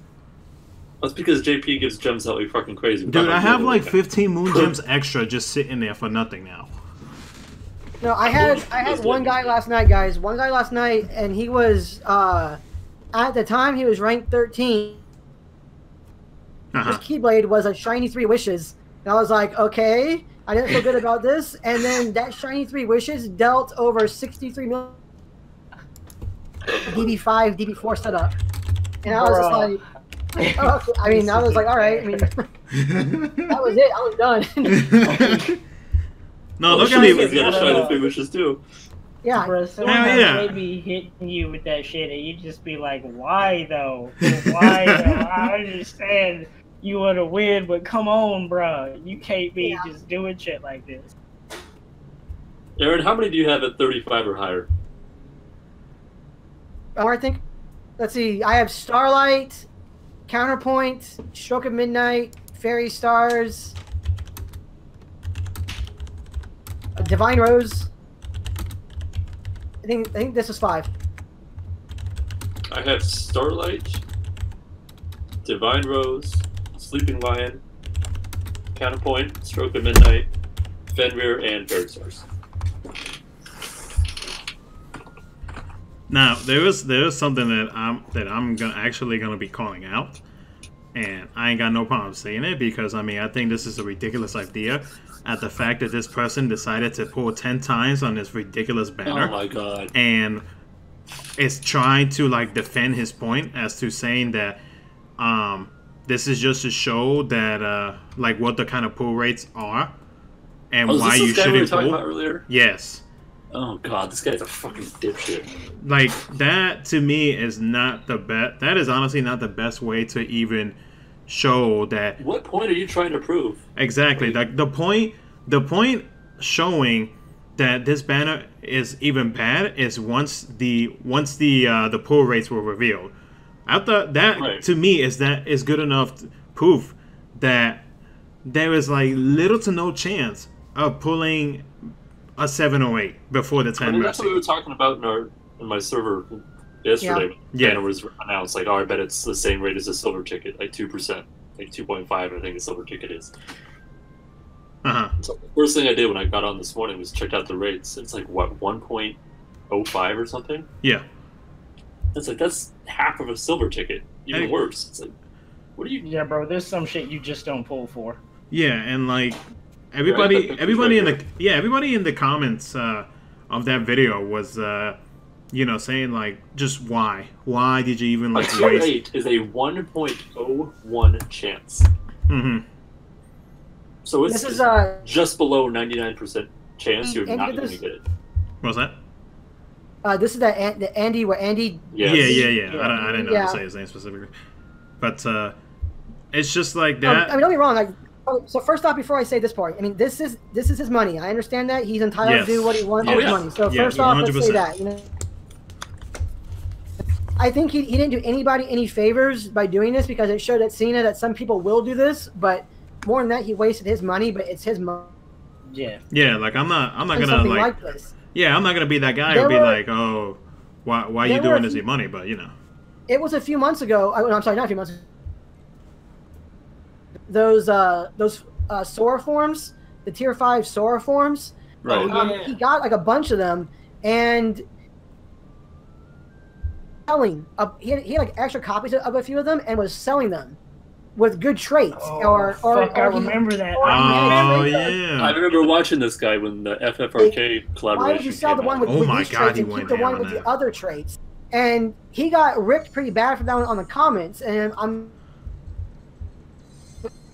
S5: That's because JP gives gems out like fucking crazy.
S1: Dude, I have like 15 moon gems extra just sitting there for nothing now.
S3: No, I had one guy last night, guys. One guy last night, and he was at the time he was ranked 13. His Keyblade was a shiny 3 wishes, and I was like, okay, I didn't feel good about this. And then that shiny 3 wishes dealt over 63 million DB5, DB4 setup, and I was just like, oh, okay. I mean, I was like, all right. I mean, that was it. I was done.
S1: No, look at me.
S5: He's got a shiny 3 wishes too.
S3: Yeah.
S2: Bro, someone may be hitting you with that shit, and you just be like, why though? Why though? I understand you want to win, but come on, bro. You can't be just doing shit like this.
S5: Aaron, how many do you have at 35 or higher?
S3: Oh, I think, let's see, I have Starlight, Counterpoint, Stroke of Midnight, Fairy Stars, Divine Rose. I think this is 5.
S5: I have Starlight, Divine Rose, Sleeping Lion, Counterpoint, Stroke of Midnight, Fenrir, and Fairy Stars.
S1: Now there is something that I'm actually gonna be calling out, and I ain't got no problem saying it because I mean I think this is a ridiculous idea. At the fact that this person decided to pull 10 times on this ridiculous banner.
S5: Oh my god!
S1: And is trying to like defend his point as to saying that this is just to show that like what the kind of pull rates are and why you shouldn't pull.
S5: About earlier?
S1: Yes.
S5: Oh god, this guy's a fucking dipshit.
S1: Like that to me is not the best. That is honestly not the best way to even show that.
S5: What point are you trying to prove?
S1: Exactly. Like the point showing that this banner is even bad is once the pull rates were revealed. After that, to me, is good enough proof that there is like little to no chance of pulling a 7 or 8 before the 10.
S5: I mean, that's what we were talking about in my server yesterday.
S1: Yeah.
S5: And it was announced like, oh, I bet it's the same rate as a silver ticket, like 2%, like 2.5. I think the silver ticket is. So the first thing I did when I got on this morning was check out the rates. It's like what 1.05 or something.
S1: Yeah.
S5: It's like that's half of a silver ticket. Even worse. It's like, what are you?
S2: Yeah, bro. There's some shit you just don't pull for.
S1: Yeah, and like everybody in the comments of that video was you know saying like just why did you even like
S5: a waste? Rate is a 1.01 chance. So it's just below 99% chance you're not going to get it.
S1: What's that?
S3: This is the Andy where Andy.
S1: Yes. Yeah. I didn't know how to say his name specifically, but it's just like that.
S3: I mean, don't be wrong. Like, so first off, before I say this part, I mean, this is his money. I understand that he's entitled to do what he wants with his money. So first off, let's say that. You know, I think he didn't do anybody any favors by doing this because it showed at Cena that some people will do this, but more than that, he wasted his money. But it's his money.
S1: Yeah. Yeah, like I'm not gonna like this. Yeah, I'm not gonna be that guy who'll be like, oh, why are you doing this with money? But you know, it
S3: was a few months ago. I'm sorry, not a few months ago. Those Sora forms, the tier 5 Sora forms.
S1: Right.
S3: He got like a bunch of them, and selling. He had like extra copies of a few of them, and was selling them with good traits.
S2: I remember that.
S1: Oh yeah.
S5: I remember watching this guy when the FFRK collaboration.
S3: Why would you sell the one with these traits and keep the one with the other traits? And he got ripped pretty bad for that one on the comments, and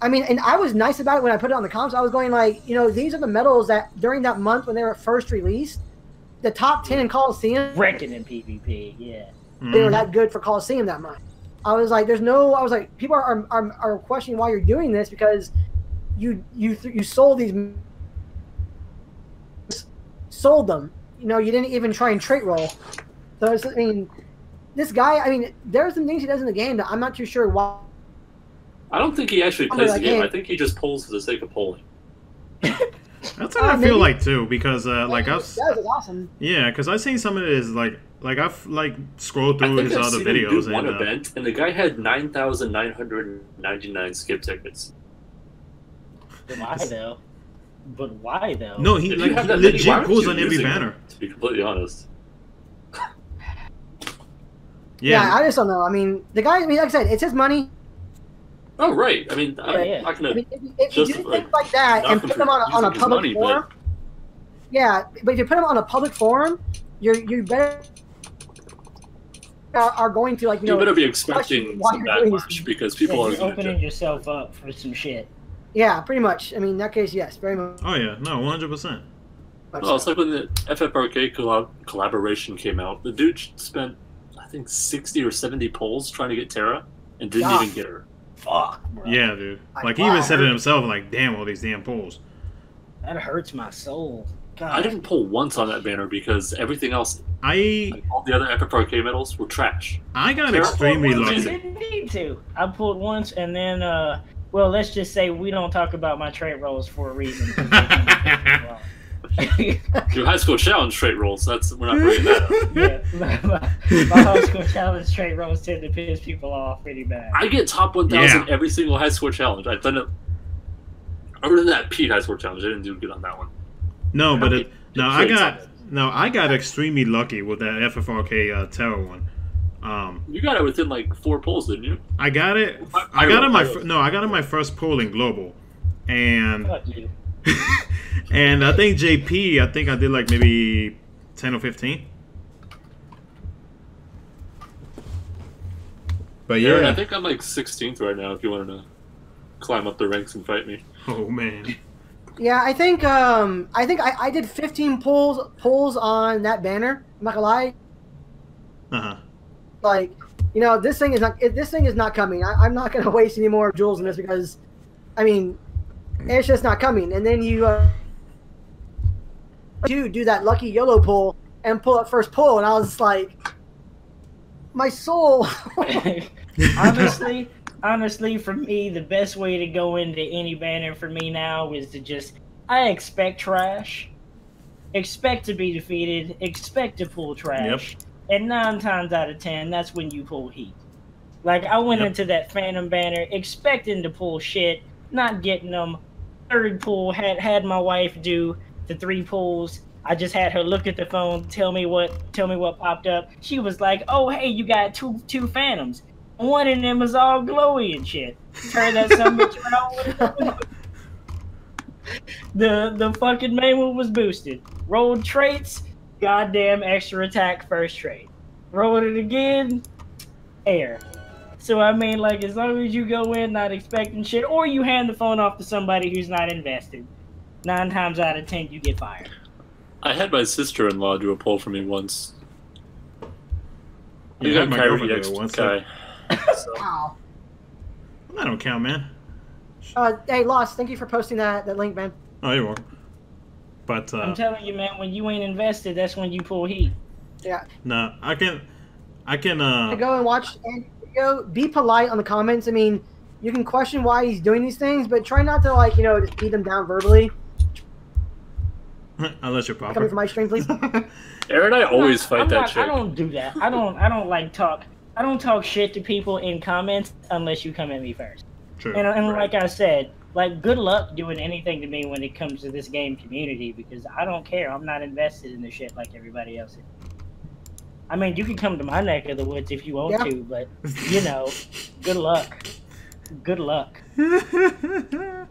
S3: I mean, and I was nice about it when I put it on the comments. I was going like, you know, these are the medals that during that month when they were first released, the top 10 in Coliseum,
S2: Wrecking in PvP, yeah.
S3: they were that good for Coliseum that month. I was like, people are questioning why you're doing this because you sold them. You know, you didn't even try and trait roll. So I mean, this guy. I mean, there's some things he does in the game that I'm not too sure why.
S5: I don't think he actually plays the game. I think he just polls for the sake of polling.
S1: That's what I feel like too, because like
S3: that was awesome.
S1: Yeah, because I've seen some of his like I've like scrolled through his other videos
S5: and one event, and the guy had 9,999 skip tickets.
S2: Why though? But why though?
S1: No, he like he legit pulls on every banner.
S5: To be completely honest.
S3: Yeah, I just don't know. I mean, the guy. I mean, like I said, it's his money.
S5: Oh right. I mean, I'm not gonna.
S3: I mean, if you do things like that and put them on a public forum, yeah. But if you put them on a public forum, you better are going to like you
S5: better be expecting some backlash because people are
S2: opening yourself up for some shit.
S3: Yeah, pretty much. I mean, in that case, yes, very much.
S1: Oh yeah, no, 100%.
S5: Well, it's like when the FFRK collaboration came out. The dude spent, I think, 60 or 70 polls trying to get Terra and didn't even get her.
S2: Fuck, bro.
S1: Yeah, dude. Like, he even said it himself, like, damn, all these damn polls.
S2: That hurts my soul. God.
S5: I didn't pull once on that banner because everything else,
S1: like,
S5: all the other FFRK medals were trash.
S1: I got extremely lucky.
S2: I didn't need to. I pulled once, and then, well, let's just say we don't talk about my trait rolls for a reason.
S5: Your high school challenge trait rolls, we're not bringing that up.
S2: Yeah, my high school challenge trait rolls tend to piss people off pretty bad.
S5: I get top 1,000 every single high school challenge. I've done it. Other than that Pete high school challenge, I didn't do good on that one.
S1: No, but I got extremely lucky with that FFRK Terror one.
S5: You got it within like 4 polls, didn't you?
S1: I got it. I got it my first poll in global, and and I think JP. I think I did like maybe 10 or 15. But yeah,
S5: I think I'm like 16th right now. If you wanted to climb up the ranks and fight me.
S1: Oh man.
S3: Yeah, I think I did 15 polls on that banner. I'm not gonna lie. Like, you know, this thing is not coming. I'm not gonna waste any more jewels in this because, I mean, it's just not coming. And then you do that lucky YOLO pull and pull up first pull, and I was just like, my soul.
S2: Honestly, for me, the best way to go into any banner for me now is to just, I expect trash, expect to be defeated, expect to pull trash, and 9 times out of 10, that's when you pull heat. Like, I went into that Phantom banner expecting to pull shit, not getting them. Third pull, had my wife do the 3 pulls. I just had her look at the phone, tell me what popped up. She was like, "Oh, hey, you got two Phantoms. One of them is all glowy and shit." Turn that some bitch around. The fucking main one was boosted. Rolled traits, goddamn extra attack first trait. Rolled it again, air. So I mean, like, as long as you go in not expecting shit, or you hand the phone off to somebody who's not invested, 9 times out of 10 you get fired.
S5: I had my sister-in-law do a poll for me once.
S1: You had my girlfriend do it once.
S5: Guy.
S3: So. Wow.
S1: That don't count, man.
S3: Hey, Lost, thank you for posting that link, man.
S1: Oh, you're welcome. But
S2: I'm telling you, man, when you ain't invested, that's when you pull heat.
S3: Yeah.
S1: No, I can.
S3: Go and watch and go. Be polite on the comments. I mean, you can question why he's doing these things, but try not to, like, you know, just beat them down verbally.
S1: Unless you're proper.
S3: Coming from my stream, please.
S5: Aaron, I always fight that chick.
S2: I don't do that. I don't like talk. I don't talk shit to people in comments unless you come at me first.
S1: True.
S2: And like I said, like, good luck doing anything to me when it comes to this game community, because I don't care. I'm not invested in this shit like everybody else is. I mean, you can come to my neck of the woods if you want to, but, you know, good luck. Good luck.
S1: Oh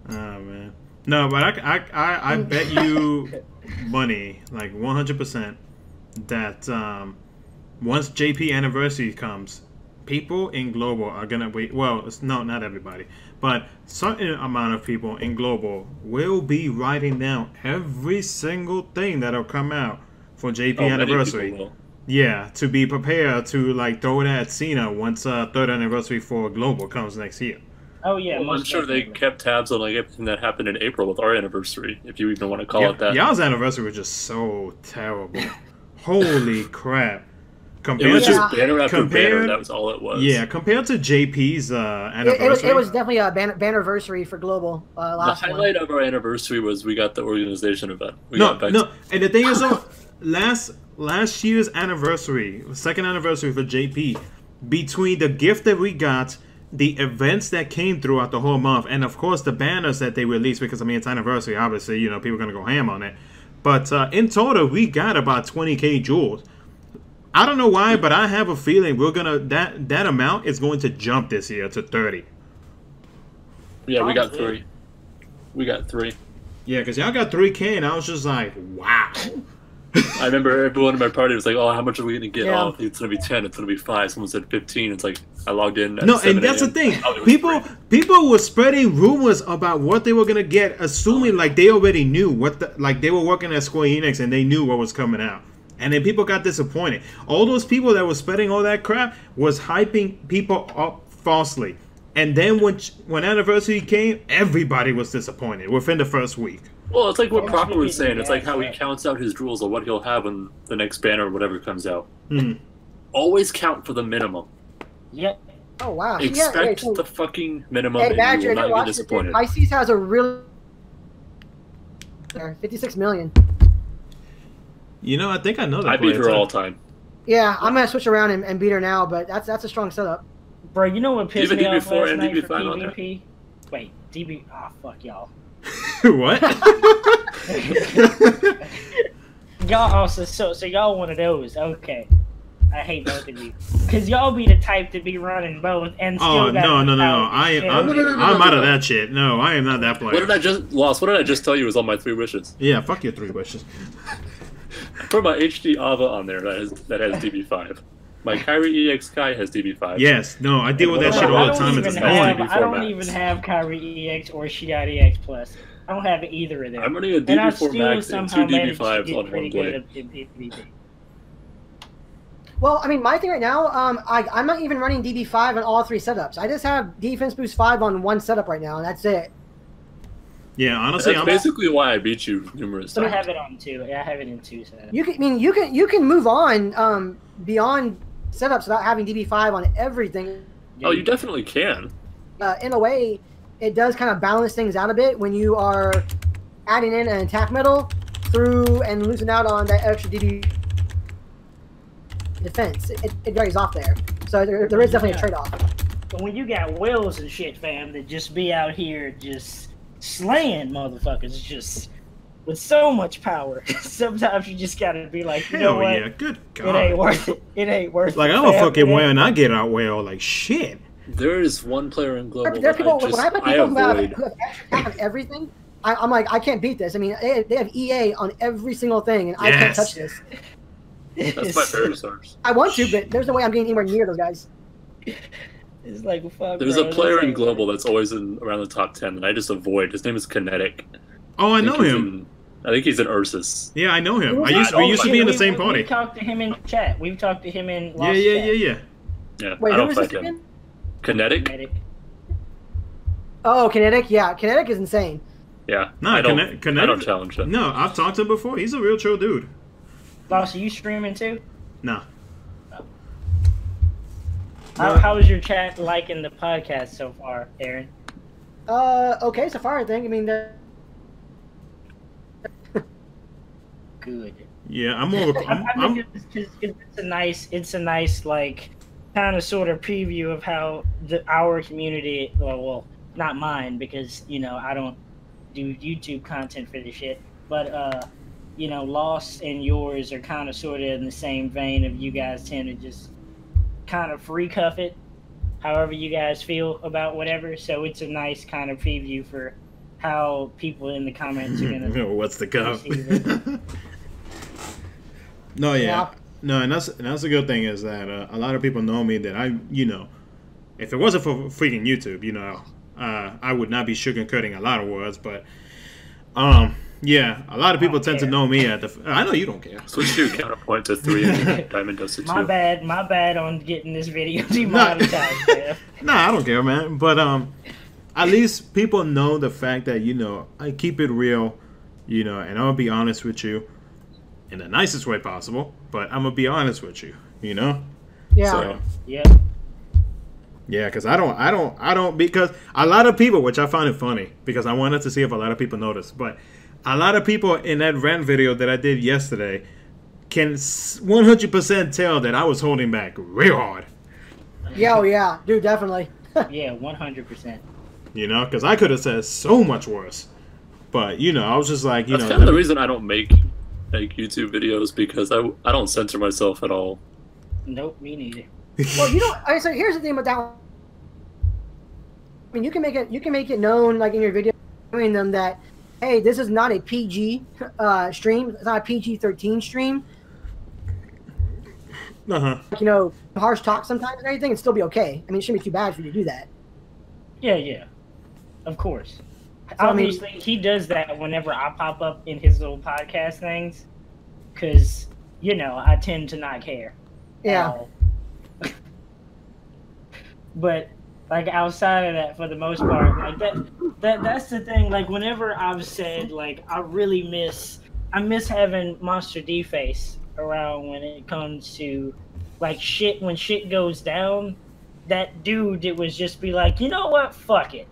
S1: man. No, but I bet you money, like 100%, that once JP anniversary comes, people in global are gonna wait. Well, no, not everybody, but certain amount of people in global will be writing down every single thing that'll come out for JP anniversary. Yeah, to be prepared to like throw it at Cena once third anniversary for global comes next year.
S2: Oh yeah,
S5: well, I'm sure they kept tabs on like everything that happened in April with our anniversary, if you even want to call it that.
S1: Y'all's anniversary was just so terrible. Holy crap!
S5: It was just banner after banner. That was all it was.
S1: Yeah, compared to JP's anniversary,
S3: it was definitely a bannerversary for global. Last
S5: the highlight of our anniversary was we got the organization event.
S1: No, and the thing is, last year's anniversary, second anniversary for JP, between the gift that we got, the events that came throughout the whole month, and of course the banners that they released, because I mean it's anniversary, obviously, you know, people are gonna go ham on it. But in total, we got about 20K jewels. I don't know why, but I have a feeling we're gonna that amount is going to jump this year to 30.
S5: Yeah, we got 3. We got 3.
S1: Yeah, because y'all got 3K, and I was just like, wow.
S5: I remember everyone in my party was like, "Oh, how much are we gonna get? Oh, it's gonna be 10. It's gonna be 5." Someone said 15. It's like I logged in. At 7
S1: and that's the thing.
S5: Oh,
S1: people were spreading rumors about what they were gonna get, assuming like they already knew like they were working at Square Enix and they knew what was coming out. And then people got disappointed. All those people that were spreading all that crap was hyping people up falsely. And then when anniversary came, everybody was disappointed within the first week.
S5: Well, it's like what Proper was saying. It's like how he counts out his rules of what he'll have when the next banner or whatever comes out. Always count for the minimum.
S2: Yep.
S3: Oh, wow.
S5: Expect the fucking minimum,
S3: hey,
S5: and
S3: Badger,
S5: you will not get disappointed.
S3: Pisces has a really... 56 million.
S1: You know, I think I know that.
S5: I beat her all time.
S3: Yeah, I'm going to switch around and beat her now, but that's a strong setup.
S2: Bro, you know what pissed me off last night for
S5: DB5
S2: PvP? Wait, DB... Oh, fuck y'all.
S1: What?
S2: Y'all also... So y'all one of those. Okay. I hate both of you. Because y'all be the type to be running both and still
S1: I'm out of that shit. No, I am not that player.
S5: What did I just tell you was all my 3 wishes?
S1: Yeah, fuck your 3 wishes.
S5: I put my HD Ava on there that has DB5. My Kyrie EX Kai has DB5.
S1: Yes, no, I deal with that shit all the time. It's annoying.
S2: I don't even have Kyrie EX or Shiite EX Plus. I don't have either of them.
S5: I'm running a DB4 Max and 2 DB5s on one blade.
S3: Well, I mean, my thing right now, I'm not even running DB5 on all 3 setups. I just have Defense Boost 5 on 1 setup right now, and that's it.
S1: Yeah, honestly,
S5: that's basically why I beat you numerous times.
S2: I have it on 2. Yeah, I have it in 2 setups.
S3: You can move on beyond setups without having DB5 on everything.
S5: Oh, you definitely can.
S3: In a way, it does kind of balance things out a bit when you are adding in an attack medal through and losing out on that extra DB defense. It varies off there. So there is definitely a trade-off.
S2: But when you got Wills and shit, fam, that just be out here just slaying motherfuckers just with so much power, sometimes you just gotta be like, you know what?
S1: Yeah, good God.
S2: It ain't worth it. It ain't worth it.
S1: Like, I'm a fucking whale and I get out whale like shit.
S5: There is one player in global
S3: there are people,
S5: that
S3: when I put people who
S5: avoid.
S3: have extra attack on everything, I'm like, I can't beat this. I mean, they have EA on every single thing, and I can't touch this.
S5: That's my favorite stars.
S3: I want to, but there's no way I'm getting anywhere near those guys.
S2: It's like, fuck,
S5: There's a player in global that's always around the top 10, and I just avoid. His name is Kinetic.
S1: Oh, I know him.
S5: I think he's an Ursus.
S1: Yeah, I know him. We used to be in the same party.
S2: We talked to him in chat. We've talked to him in Lost
S1: Yeah.
S5: Yeah,
S3: wait,
S5: I don't
S3: who
S5: fight
S3: is this
S5: him.
S3: again?
S5: Kinetic?
S3: Oh, Kinetic? Yeah, Kinetic is insane.
S5: Yeah.
S1: No,
S5: I don't
S1: Kinetic,
S5: challenge him.
S1: No, I've talked to him before. He's a real chill dude.
S2: Boss, are you streaming too?
S1: No.
S2: How is your chat liking the podcast so far, Aaron?
S3: Okay, so far I think. I mean,
S2: good.
S1: Yeah, I'm more.
S2: It's a nice like kind of sort of preview of how our community. Well, not mine because I don't do YouTube content for this shit. But Lost and yours are kind of sort of in the same vein of you guys tend to just kind of free cuff it however you guys feel about whatever, so it's a nice kind of preview for how people in the comments are gonna
S1: what's the cuff? No, yeah. No, and that's the good thing is that a lot of people know me that I, if it wasn't for freaking YouTube, I would not be sugarcoating a lot of words. But, yeah, a lot of people tend to know me at the. I know you don't care.
S5: Switch your counterpoint to 3 and Diamond does it too.
S2: My bad on getting this video demonetized, man.
S1: Nah, I don't care, man. But at least people know the fact that I keep it real, and I'll be honest with you, in the nicest way possible. But I'm gonna be honest with you,
S3: Yeah.
S1: So,
S2: Yeah.
S1: yeah, because I don't because a lot of people, which I find it funny because I wanted to see if a lot of people noticed, but a lot of people in that rant video that I did yesterday can 100% tell that I was holding back real hard.
S3: Yeah, oh yeah, dude, definitely.
S2: Yeah, 100%.
S1: Because I could have said so much worse. But, I was just like,
S5: That's kind of the reason I don't make YouTube videos, because I don't censor myself at all.
S2: Nope, me neither.
S3: Well, I say here's the thing about that. I mean, you can make it known, like in your video, showing them that, hey, this is not a PG stream. It's not a PG-13 stream.
S1: Uh-huh.
S3: Harsh talk sometimes and everything, and still be okay. I mean, it shouldn't be too bad for you to do that.
S2: Yeah. Of course.
S3: So,
S2: Obviously, he does that whenever I pop up in his little podcast things, because, I tend to not care.
S3: Yeah.
S2: But, like, outside of that, for the most part, like, that's the thing. Like, whenever I've said, like, I miss having Monster D face around when it comes to, like, shit, when shit goes down, that dude, it was just be like, you know what, fuck it.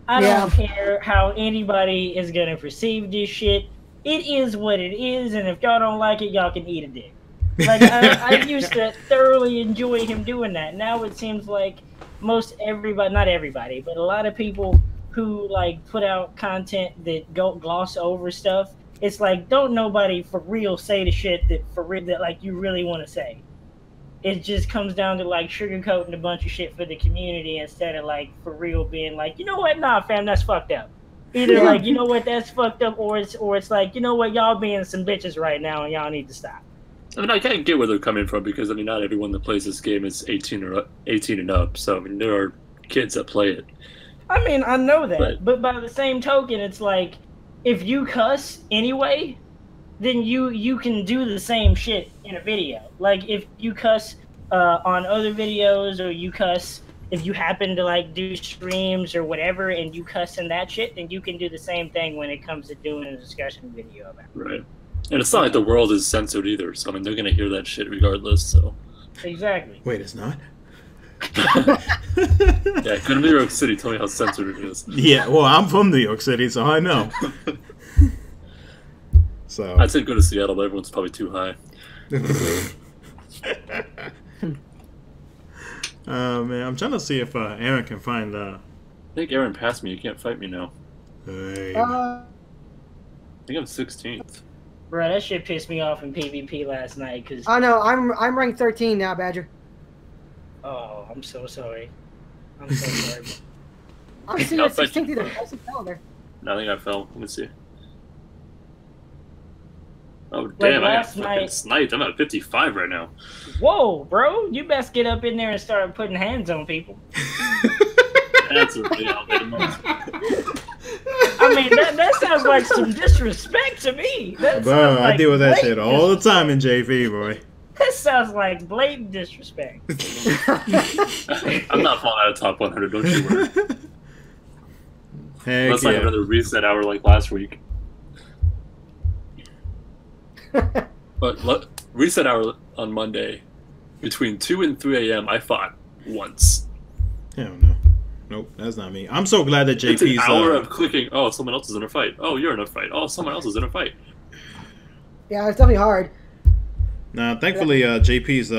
S2: I don't care how anybody is gonna perceive this shit. It is what it is, and if y'all don't like it, y'all can eat a dick. Like, I used to thoroughly enjoy him doing that. Now it seems like most everybody, not everybody, but a lot of people who, like, put out content that gloss over stuff, it's like, don't nobody for real say the shit that like, you really want to say. It just comes down to, like, sugarcoating a bunch of shit for the community instead of, like, for real being like, you know what, nah, fam, that's fucked up. Either like, you know what, that's fucked up, or it's like, you know what, y'all being some bitches right now and y'all need to stop.
S5: I mean, I can't get where they're coming from, because, I mean, not everyone that plays this game is 18 and up, so, I mean, there are kids that play it.
S2: I mean, I know that, but by the same token, it's like, if you cuss anyway, then you can do the same shit in a video. Like, if you cuss on other videos, or you cuss if you happen to, like, do streams or whatever, and you cuss in that shit, then you can do the same thing when it comes to doing a discussion video about it.
S5: Right. And it's not like the world is censored either, so, I mean, they're going to hear that shit regardless, so.
S2: Exactly.
S1: Wait, it's not?
S5: Yeah, go to New York City, tell me how censored it is.
S1: Yeah, well, I'm from New York City, so I know. So
S5: I'd say go to Seattle, but everyone's probably too high.
S1: Man, I'm trying to see if Aaron can find
S5: I think Aaron passed me. You can't fight me now.
S3: Uh,
S5: I think I'm 16th.
S2: Bro, that shit pissed me off in PvP last night, because...
S3: I know, I'm ranked 13 now, Badger.
S2: Oh, I'm so sorry. I'm so sorry.
S3: I'm seeing at 16th either. I see calendar.
S5: No, I think I fell. Let me see. Oh, damn, I got fucking sniped. I'm at 55 right now.
S2: Whoa, bro. You best get up in there and start putting hands on people.
S5: That's a big outfit.
S2: I mean, that sounds like some disrespect to me.
S1: Bro, I deal with that shit all the time in JV, boy.
S2: That sounds like blatant disrespect.
S5: I'm not falling out of top 100, don't you worry.
S1: Heck
S5: Unless I have another reset hour like last week. But reset hour on Monday, between 2 and 3 a.m., I fought once.
S1: Hell no. Nope, that's not me. I'm so glad that JP's...
S5: It's an hour of clicking, oh, someone else is in a fight. Oh, you're in a fight. Oh, someone else is in a fight.
S3: Yeah, it's definitely hard.
S1: Nah, thankfully, JP's,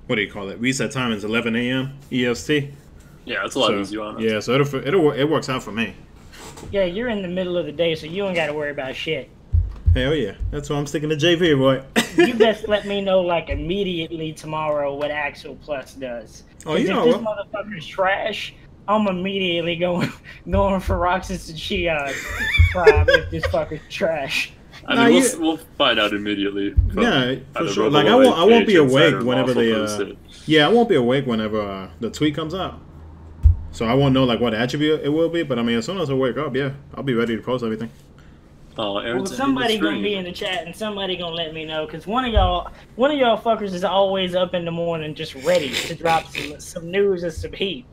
S1: what do you call it? Reset time is 11 a.m. EST.
S5: Yeah, it's a lot easier on us.
S1: Yeah, so it works out for me.
S2: Yeah, you're in the middle of the day, so you don't got to worry about shit.
S1: Hell yeah. That's why I'm sticking to JP, boy.
S2: You best let me know, like, immediately tomorrow what Axel Plus does.
S1: Oh, you know
S2: if this motherfucker's trash, I'm immediately going for Roxas and Shion if this fucker's trash.
S5: I
S1: Nah,
S5: mean,
S1: you-
S5: we'll find out immediately.
S1: Yeah, for
S5: either
S1: sure.
S5: Robo
S1: Like I
S5: Lloyd,
S1: won't be
S5: PH
S1: awake
S5: Insider,
S1: whenever
S5: also
S1: they.
S5: post it.
S1: Yeah, I won't be awake whenever the tweet comes out. So I won't know like what attribute it will be. But I mean, as soon as I wake up, yeah, I'll be ready to post everything.
S5: Oh,
S2: Well,
S5: Aaron's
S2: somebody
S5: in the
S2: gonna be
S5: stream.
S2: in the chat and somebody gonna let me know because one of y'all fuckers is always up in the morning just ready to drop some news and some heat.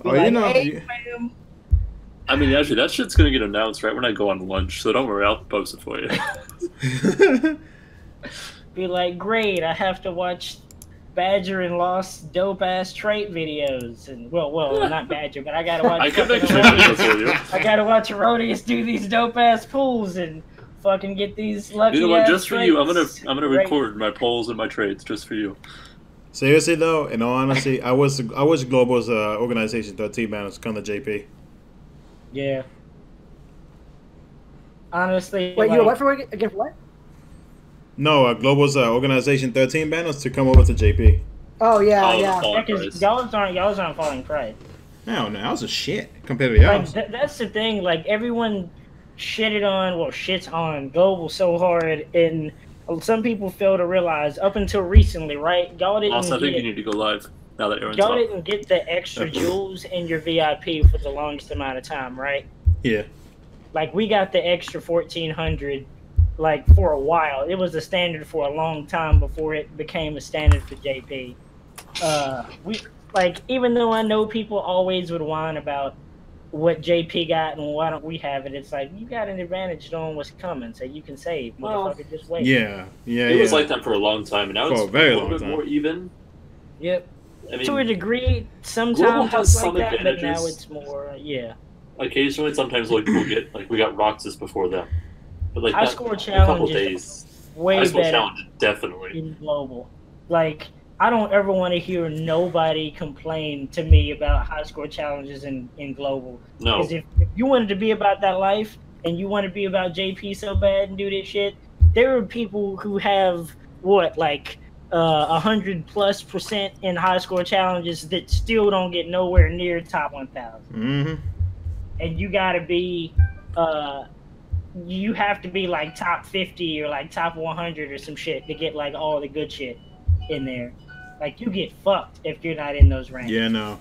S2: Be
S1: Oh, you know,
S2: hey,
S1: you-
S2: fam.
S5: I mean, actually, that shit's gonna get announced right when I go on lunch, so don't worry, I'll post it for you.
S2: Be like, great, I have to watch Badger and Lost dope ass trait videos, and well, not Badger, but I gotta watch.
S5: I can
S2: fucking
S5: make sure
S2: Erroneous-
S5: for you.
S2: I gotta watch Erroneous do these dope ass pulls and fucking get these lucky.
S5: You know what?
S2: ass
S5: Just for you, I'm
S2: traits.
S5: gonna
S2: Great.
S5: record my polls and my trades just for you.
S1: Seriously though, in all honesty, I wish Global's organization 13 man was come to JP.
S2: Yeah. Honestly,
S3: Wait,
S2: like,
S3: you what for again? For what?
S1: No, Global's organization 13 banners to come over to JP.
S3: Oh yeah,
S5: Oh,
S3: yeah.
S5: the fall
S2: because
S5: price.
S2: y'all's aren't falling pride.
S1: Hell no, that was a shit compared to
S2: Like
S1: yours.
S2: that's the thing. Like everyone shits on Global so hard, and some people fail to realize up until recently, right? Y'all didn't
S5: Also, I think you
S2: get
S5: need to go live now that Aaron's
S2: y'all
S5: off.
S2: didn't get the extra jewels in your VIP for the longest amount of time, right?
S1: Yeah.
S2: Like we got the extra 1400 like for a while. It was a standard for a long time before it became a standard for JP. We like even though I know people always would whine about what JP got and why don't we have it, it's like you got an advantage knowing what's coming, so you can save.
S3: Well,
S2: Motherfucker, just wait.
S1: Yeah. Yeah.
S5: It was
S1: yeah.
S5: like that for a long time, and now
S1: For
S5: it's
S1: a very
S5: a little
S1: long
S5: bit
S1: time.
S5: more even.
S2: Yep.
S5: I mean,
S2: To a degree,
S5: Global
S2: sometimes
S5: has
S2: it's like
S5: some
S2: that, but now
S5: advantages.
S2: it's more yeah.
S5: occasionally, sometimes like we'll get like we got Roxas before them, but like
S2: High
S5: that,
S2: score
S5: a couple
S2: challenge is
S5: days.
S2: way
S5: High school
S2: better
S5: challenge definitely.
S2: in Global. Like I don't ever want to hear nobody complain to me about high score challenges in Global.
S5: No,
S2: Because if you wanted to be about that life and you want to be about JP so bad and do this shit, there are people who have what like 100+% in high score challenges that still don't get nowhere near top 1,000.
S1: Mm-hmm.
S2: And you gotta be you have to be like top 50 or like top 100 or some shit to get like all the good shit in there. Like you get fucked if you're not in those ranks.
S1: Yeah. No.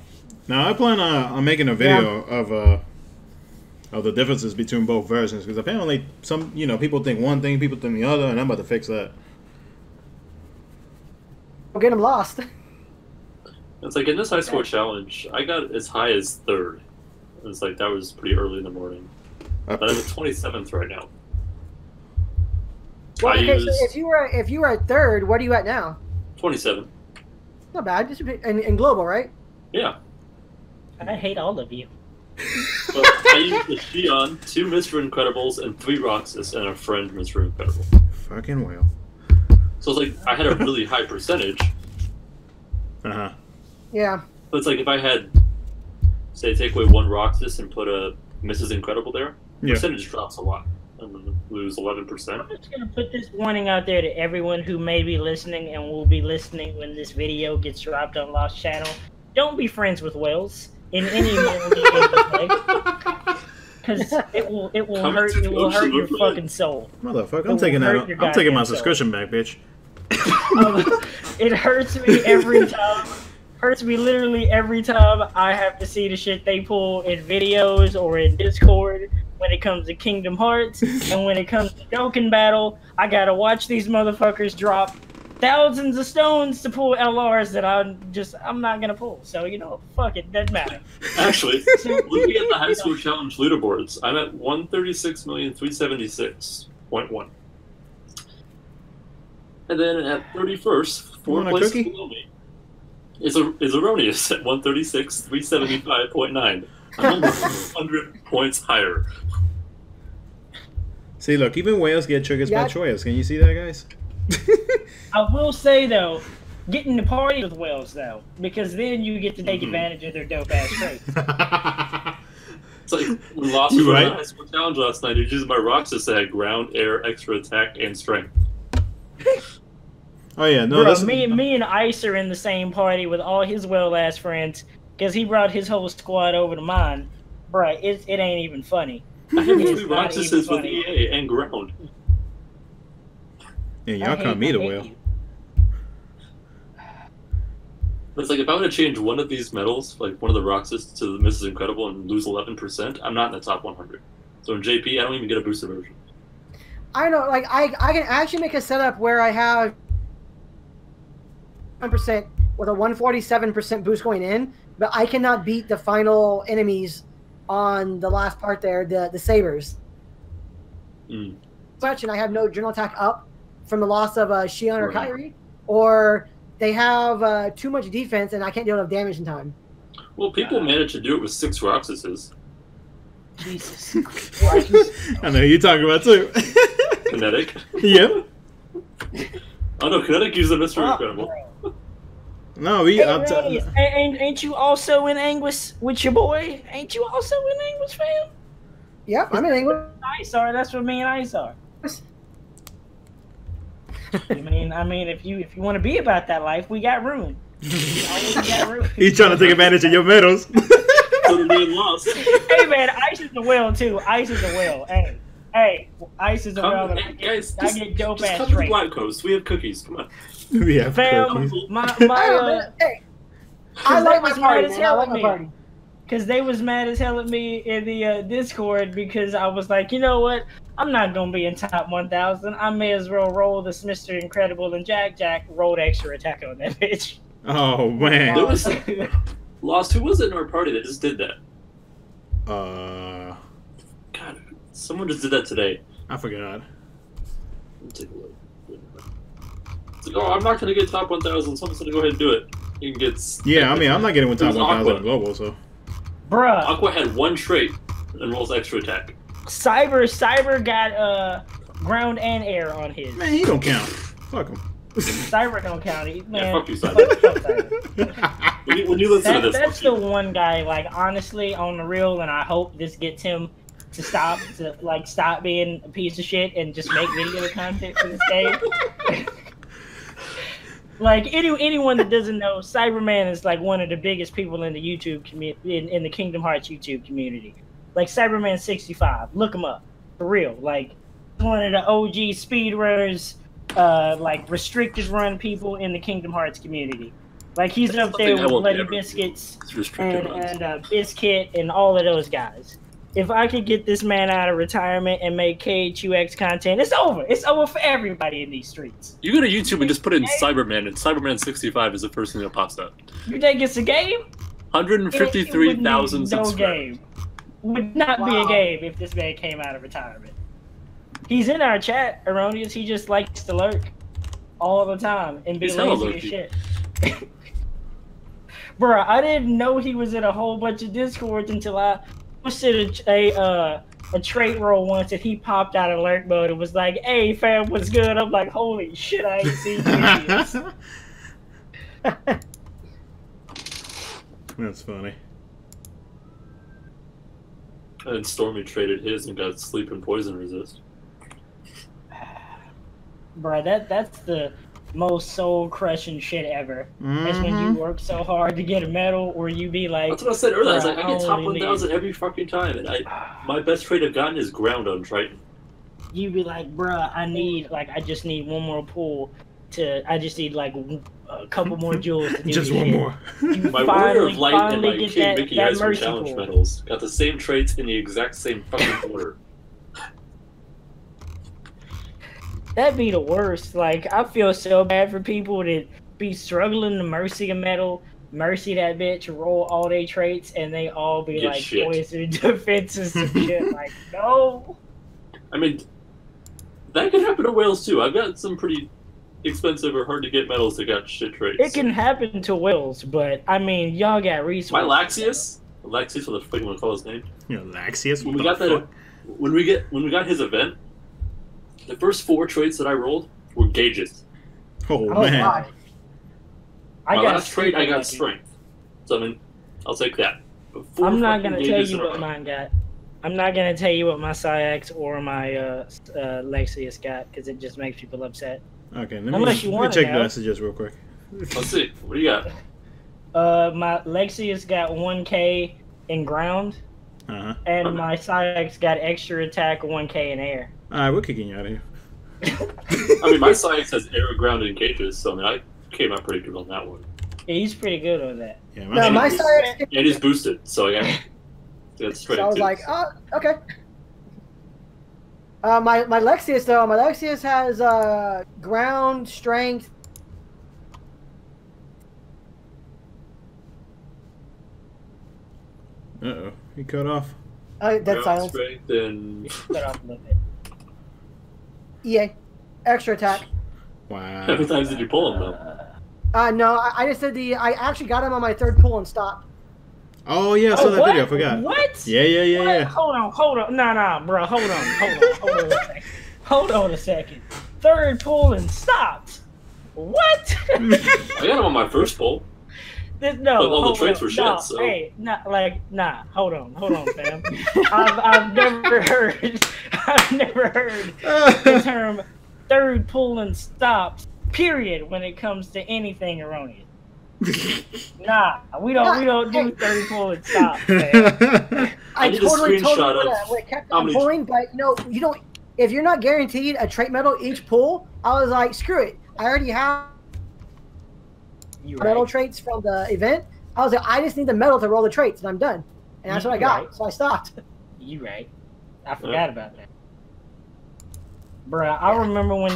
S1: Now I plan on making a video of the differences between both versions because apparently some people think one thing, people think the other, and I'm about to fix that.
S3: We'll get him lost.
S5: it's like in this high score challenge, I got as high as third. It's like that was pretty early in the morning, but I'm at 27th right now.
S3: Well,
S5: I
S3: okay,
S5: used
S3: so if you were at third, what are you at now?
S5: 27.
S3: Not bad. Just in global, right?
S5: Yeah.
S2: I hate all of you.
S5: But I used the Shion, 2 Mr. Incredibles, and 3 Roxas, and a friend Mr. Incredible.
S1: Fucking well.
S5: So it's like I had a really high percentage,
S1: Uh-huh.
S3: Yeah.
S5: but it's like if I had, say, take away 1 Roxas and put a Mrs. Incredible there,
S1: Yeah.
S5: percentage drops a lot. I'm gonna lose 11%.
S2: I'm just gonna put this warning out there to everyone who may be listening and will be listening when this video gets dropped on Lost Channel. Don't be friends with whales in any way, because it will
S5: Come
S2: hurt
S5: to
S2: your
S5: absolutely.
S2: fucking soul.
S1: Motherfucker,
S2: It
S1: I'm taking
S2: will
S1: that.
S2: hurt your
S1: I'm taking my
S2: goddamn soul.
S1: subscription back, bitch.
S2: It hurts me every time. Hurts me literally every time I have to see the shit they pull in videos or in Discord when it comes to Kingdom Hearts and when it comes to Dokkan Battle. I gotta watch these motherfuckers drop thousands of stones to pull LRs that I'm not gonna pull. So fuck it, doesn't matter.
S5: Actually, looking at the high school challenge leaderboards, I'm at 136,376.1. And then at 31st, 4
S1: Want a
S5: places
S1: cookie?
S5: below me, is Erroneous at 136,375.9. I'm almost 100 points higher.
S1: See, look, even whales get triggers
S3: Yeah.
S1: by choice. Can you see that, guys?
S2: I will say though, getting to party with whales though, because then you get to take advantage of their dope ass traits.
S5: It's like when Lost
S1: You
S5: for
S1: right?
S5: the high school challenge last night, I used my Roxas that had ground, air, extra attack, and strength.
S1: Oh yeah, no,
S2: Bro,
S1: that's
S2: me and Ice are in the same party with all his well ass friends because he brought his whole squad over to mine. Bro, it ain't even funny.
S5: I have
S2: It's
S5: 3
S2: not even
S5: Roxases with
S2: funny.
S5: EA and ground.
S1: And y'all call me the whale.
S2: you.
S5: It's like if I were to change one of these medals, like one of the Roxas to the Mrs. Incredible and lose 11%, I'm not in the top 100. So in JP, I don't even get a boosted version.
S3: I don't know, like I can actually make a setup where I have 1% with a 147% boost going in, but I cannot beat the final enemies on the last part there, the sabers. Such, and I have no general attack up from the loss of Shion or Kairi, or they have too much defense and I can't deal enough damage in time.
S5: Well, people manage to do it with 6 Roxases.
S2: Jesus.
S1: I know who you're talking about too.
S5: Kinetic.
S1: Yep.
S5: Oh no, Kinetic used the Mr. Incredible.
S1: No, we.
S2: Hey, ain't you also in anguish with your boy? Ain't you also in anguish, fam?
S3: Yep, I'm in England.
S2: Ice are. That's what me and Ice are. I mean, if you want to be about that life, we got room. We always got room.
S1: He's trying to take advantage of your medals.
S5: So being lost.
S2: Hey man, Ice is the whale too. Ice is the whale. Hey, Ice is the whale.
S5: Guys,
S2: I get dope
S5: just
S2: ass
S5: come to the
S2: straight.
S5: Black Coast. We have cookies. Come on.
S1: We have
S2: Fam,
S1: cookies.
S2: my
S3: Hey, I like my
S2: was
S3: party,
S2: mad as
S3: man. I
S2: hell
S3: like
S2: at
S3: my
S2: me.
S3: party.
S2: Because they was mad as hell at me in the Discord because I was like, you know what? I'm not going to be in top 1,000. I may as well roll this Mr. Incredible and Jack rolled extra attack on that bitch.
S1: Oh man.
S5: There was Lost. Who was it in our party that just did that? God, someone just did that today.
S1: I forgot.
S5: Let me take a look. It's like, oh, I'm not going to get top 1,000. Someone's going to go ahead and do it. You can get.
S1: Yeah, I mean, I'm not getting with
S5: It
S1: top
S5: was
S1: 1,000
S5: Aqua.
S1: global, so.
S2: Bruh,
S5: Aqua had 1 trait and rolls extra attack.
S2: Cyber got ground and air on his.
S1: Man, he don't count. Fuck him.
S2: Cyber don't count. Man,
S5: Yeah, fuck you,
S2: fuck Cyber.
S5: When you listen to this,
S2: That's
S5: fuck
S2: the
S5: you.
S2: one guy, like, honestly, on the real, and I hope this gets him to stop being a piece of shit and just make video content for this game. Like, anyone that doesn't know, Cyberman is, like, one of the biggest people in the YouTube community, in the Kingdom Hearts YouTube community. Like, Cyberman65, look him up. For real. Like, one of the OG speedrunners, like, restricted run people in the Kingdom Hearts community. Like, he's
S5: That's
S2: up there
S5: something I
S2: with
S5: will
S2: Bloody
S5: never do.
S2: Biscuits
S5: It's restricted runs.
S2: and Biscuit and all of those guys. If I could get this man out of retirement and make KHUX content, it's over. It's over for everybody in these streets.
S5: You go to YouTube and just put in Cyberman, and Cyberman65 is the first thing that pops up.
S2: You think it's a game?
S5: 153,000
S2: No
S5: subscribers.
S2: game. Would not be a game if this man came out of retirement. He's in our chat, Erroneous. He just likes to lurk all the time and be
S5: He's hella
S2: lazy as
S5: lurky.
S2: shit. Bruh, I didn't know he was in a whole bunch of Discords until I posted a trait roll once and he popped out of alert mode and was like, "Hey fam, what's good?" I'm like, "Holy shit, I ain't seen you."
S1: That's funny.
S5: And then Stormy traded his and got sleep and poison resist.
S2: Bruh, that's the most soul crushing shit ever. Is when you work so hard to get a medal, or you be like,
S5: That's what I said earlier. I was
S2: bruh,
S5: like, I get top
S2: only
S5: 1,000 every fucking time, and my best trade I've gotten is ground on Triton.
S2: you be like, bruh, I just need one more pull I just need like a couple more jewels to do
S1: Just
S2: this
S1: one
S2: shit.
S1: more.
S2: You
S5: My Warrior of Light and
S2: finally
S5: my
S2: get
S5: King
S2: that
S5: Mickey Iceberg
S2: mercy
S5: Challenge
S2: pull.
S5: medals got the same traits in the exact same fucking order.
S2: That'd be the worst. Like, I feel so bad for people that be struggling to mercy a medal, mercy that bitch, roll all their traits, and they all be
S5: Get
S2: like
S5: shit.
S2: poison defenses and shit. Like, no.
S5: I mean, that can happen to whales too. I've got some pretty expensive or hard to get medals that got shit traits.
S2: It can happen to Wills, but I mean, y'all got resources.
S5: My Laxius, what the fuck you want to call his name?
S1: You know, Laxius?
S5: When
S1: What
S5: we
S1: the
S5: got that,
S1: fuck?
S5: when we got his event, the first 4 traits that I rolled were gauges.
S1: Oh,
S3: Oh
S1: man.
S3: God.
S2: I
S5: My
S2: got
S5: last trait, I got
S2: lucky.
S5: strength. So I mean, I'll take that. But 4
S2: I'm not
S5: fucking
S2: gonna tell
S5: gauges
S2: you
S5: in a
S2: what
S5: row.
S2: mine got. I'm not gonna tell you what my Syax or my Lexius got because it just makes people upset.
S1: Okay,
S2: Unless you
S1: let me
S2: wanna
S1: check
S2: know.
S1: the messages real quick.
S5: Let's see. What do you got?
S2: My Lexius got 1K in ground, and my Psyx got extra attack, 1K in air.
S1: All right, we're kicking you out of here.
S5: I mean, my Psyx has air, ground, and cages, so I mean, I came out pretty good on that one.
S2: Yeah, he's pretty good on that.
S1: Yeah,
S3: No, my Psyx.
S5: And he's boosted, so yeah. That's
S3: So I was like, oh, okay. My Lexius though, my Lexius has ground, strength.
S1: Uh-oh, he cut off.
S3: Dead silence.
S5: Strength and
S2: Cut off a little bit.
S3: EA, extra attack.
S1: Wow.
S5: how many times did you pull him though?
S3: No, I just did I actually got him on my third pull and stopped.
S1: Oh yeah, I saw that
S2: what?
S1: video. I forgot.
S2: What?
S1: Yeah.
S2: What? Hold on. Nah, bro. Hold on a second. Hold on a second. Third pull and stopped. What?
S5: I got him on my first pull.
S2: No,
S5: But all the
S2: hold
S5: traits
S2: on.
S5: were shit,
S2: No,
S5: so.
S2: hey, nah. Hold on, fam. I've never heard the term third pull and stops. Period. When it comes to anything erroneous. Nah, we don't do third pull and stop, man.
S3: I
S5: need a
S3: totally
S5: screenshot
S3: would have kept
S5: how
S3: on
S5: many-
S3: pulling, but you don't. If you're not guaranteed a trait medal each pull, I was like, screw it. I already have medal traits from the event. I was like, I just need the medal to roll the traits, and I'm done. And that's what I got.
S2: Right.
S3: So I stopped.
S2: You right. I forgot about that. Bruh, I remember when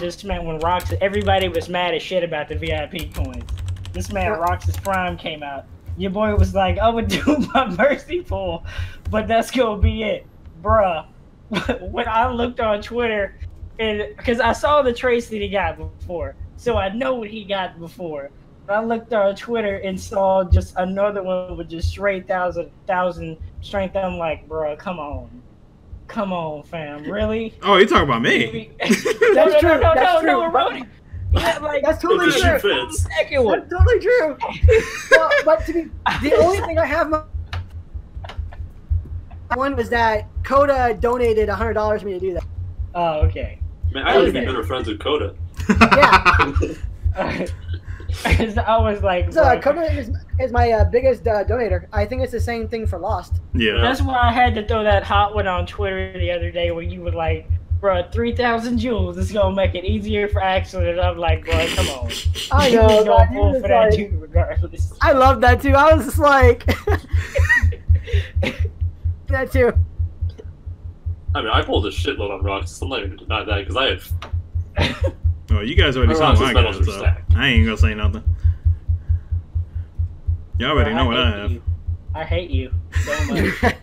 S2: everybody was mad as shit about the VIP coins. This man Roxas Prime came out. Your boy was like, I'm gonna do my mercy pull, but that's gonna be it. Bruh, when I looked on Twitter, and because I saw the traits that he got before, so I know what he got before. But I looked on Twitter and saw just another one with just straight thousand strength. I'm like, bruh, come on, fam, really?
S1: Oh, you talking about me?
S3: That's true. That's true.
S2: Rony. Yeah, like,
S3: That's totally
S5: If the
S3: true.
S5: shoe fits.
S2: second one.
S3: That's totally true. No, but to be the only thing I have one was that Coda donated $100 for me to do that.
S2: Oh, okay.
S5: Man, I would be better friends with Coda.
S3: Yeah.
S2: I was like,
S3: So,
S2: bro,
S3: Coda is my biggest donator. I think it's the same thing for Lost.
S1: Yeah.
S2: that's why I had to throw that hot one on Twitter the other day where you were like, bro, 3,000 jewels is gonna make it easier for Axel, and I'm like, bro, come on.
S3: I
S2: He
S3: know.
S2: was gonna
S3: He
S2: pull
S3: was
S2: for that
S3: like-
S2: dude regardless.
S3: I love that too. I was just like, that too.
S5: I mean, I pulled a shitload on Roxas. I'm not even gonna deny that because I had.
S1: Well, you guys already
S5: My
S1: saw
S5: Roxas
S1: what I
S5: medals
S1: got,
S5: are
S1: so
S5: stacked.
S1: I ain't gonna say nothing. You already
S2: Bro,
S1: know what I
S2: hate
S1: have.
S2: you. I hate you so much.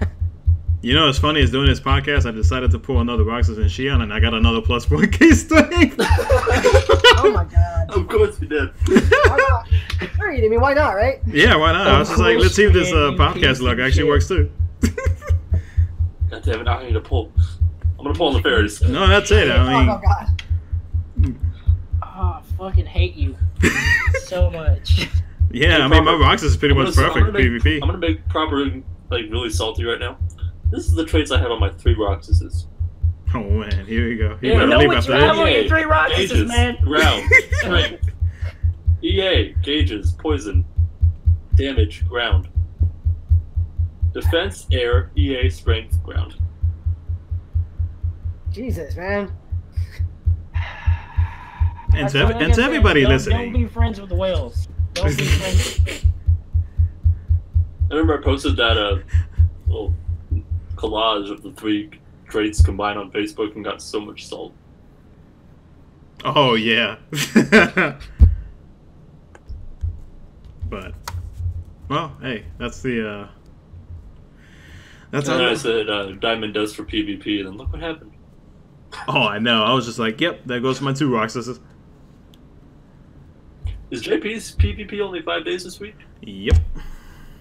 S1: You know what's funny is doing this podcast, I decided to pull another Roxas and Shion, and I got another plus 4K strength.
S3: Oh my god.
S5: Of course you did.
S3: Why not? Great. I mean, why not, right?
S1: Yeah, why not? I was just like, let's see if this podcast luck actually works too.
S5: God damn it! Now I need to pull. I'm gonna pull on the fairies.
S1: No, that's it. I
S3: Oh
S1: mean,
S3: god.
S2: Oh, I fucking hate you so much.
S1: yeah, I mean, my Roxas is pretty much perfect for PvP.
S5: I'm gonna make proper, like, really salty right now. This is the traits I have on my 3 Roxases.
S1: Oh man, here we go.
S5: Yeah,
S1: You better
S2: know
S1: leave
S2: what
S1: after
S2: you have
S1: this.
S2: on your 3 Roxases,
S5: Gauges,
S2: man.
S5: Ground, strength, EA, gauges, poison, damage, ground, defense, air, EA, strength, ground.
S3: Jesus, man.
S1: And
S2: Like
S1: to,
S2: I
S1: and to
S2: said,
S1: everybody
S2: don't
S1: listening,
S2: be friends with the whales. Don't be friends with
S5: I remember I posted that little collage of the 3 traits combined on Facebook and got so much salt.
S1: oh yeah. But, well, hey, that's the, that's
S5: And then I
S1: all.
S5: said Diamond does for PvP, and then look what happened.
S1: Oh, I know. I was just like, yep, there goes my 2 Roxases.
S5: Is JP's PvP only 5 days this week?
S1: Yep.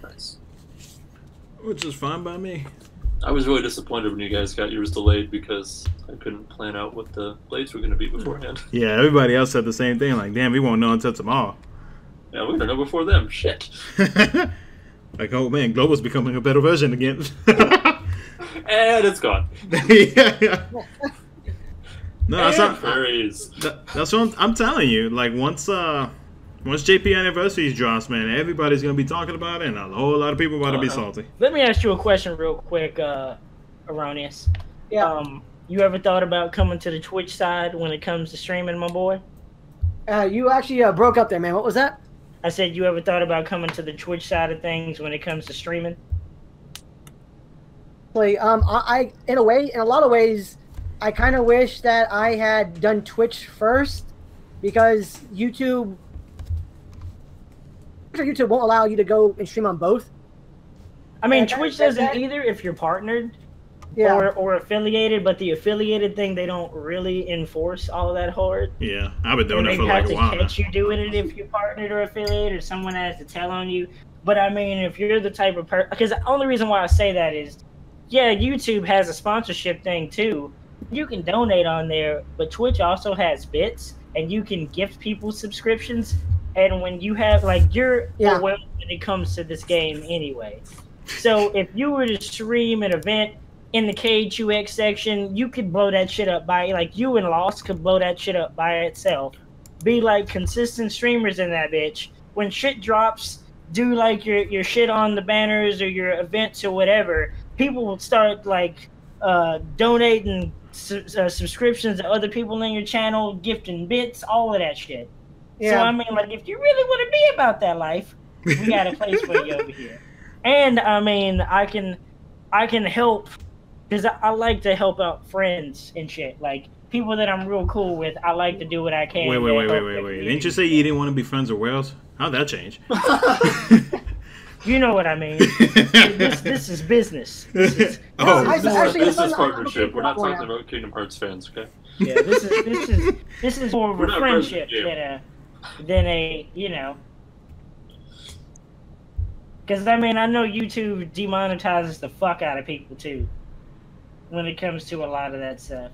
S5: Nice.
S1: Which is fine by me.
S5: I was really disappointed when you guys got yours delayed because I couldn't plan out what the blades were going to be beforehand.
S1: Yeah, everybody else said the same thing. Like, damn, we won't know until tomorrow.
S5: Yeah, we're going to know before them. Shit.
S1: Like, oh man, Global's becoming a better version again.
S5: And it's gone.
S1: yeah. No, that's
S5: And
S1: not.
S5: fairies.
S1: That's what I'm telling you. Like once Once JP Anniversaries drops, man, everybody's gonna be talking about it, and a whole lot of people about to be salty.
S2: Let me ask you a question real quick, Erroneous.
S3: Yeah.
S2: You ever thought about coming to the Twitch side when it comes to streaming, my boy?
S3: You actually broke up there, man. What was that?
S2: I said you ever thought about coming to the Twitch side of things when it comes to streaming?
S3: I in a lot of ways, I kind of wish that I had done Twitch first, because YouTube won't allow you to go and stream on both.
S2: I mean, Twitch doesn't either if you're partnered or affiliated, but the affiliated thing, they don't really enforce all that hard.
S1: Yeah, I've been doing it for like a while.
S2: They have to catch you doing it if you're partnered or affiliated, or someone has to tell on you. But I mean, if you're the type of person, because the only reason why I say that is, yeah, YouTube has a sponsorship thing too. You can donate on there, but Twitch also has bits, and you can gift people subscriptions. And when you have, like, you're aware when it comes to this game anyway. So if you were to stream an event in the KHUX section, you could blow that shit up by, like, you and Lost could blow that shit up by itself. Be like consistent streamers in that bitch. When shit drops, do like your shit on the banners or your events or whatever. People will start like donating subscriptions to other people in your channel, gifting bits, all of that shit. Yeah. So I mean, like, if you really want to be about that life, we got a place for you over here. And I mean, I can help, because I like to help out friends and shit. Like, people that I'm real cool with, I like to do what I can.
S1: Wait. Didn't you say you didn't want to be friends with whales? How'd that change?
S2: You know what I mean. This is business. This is
S5: partnership. We're not talking about Kingdom Hearts fans, okay?
S2: Yeah, this is more of a friendship than a you know. Because I mean, I know YouTube demonetizes the fuck out of people too when it comes to a lot of that stuff.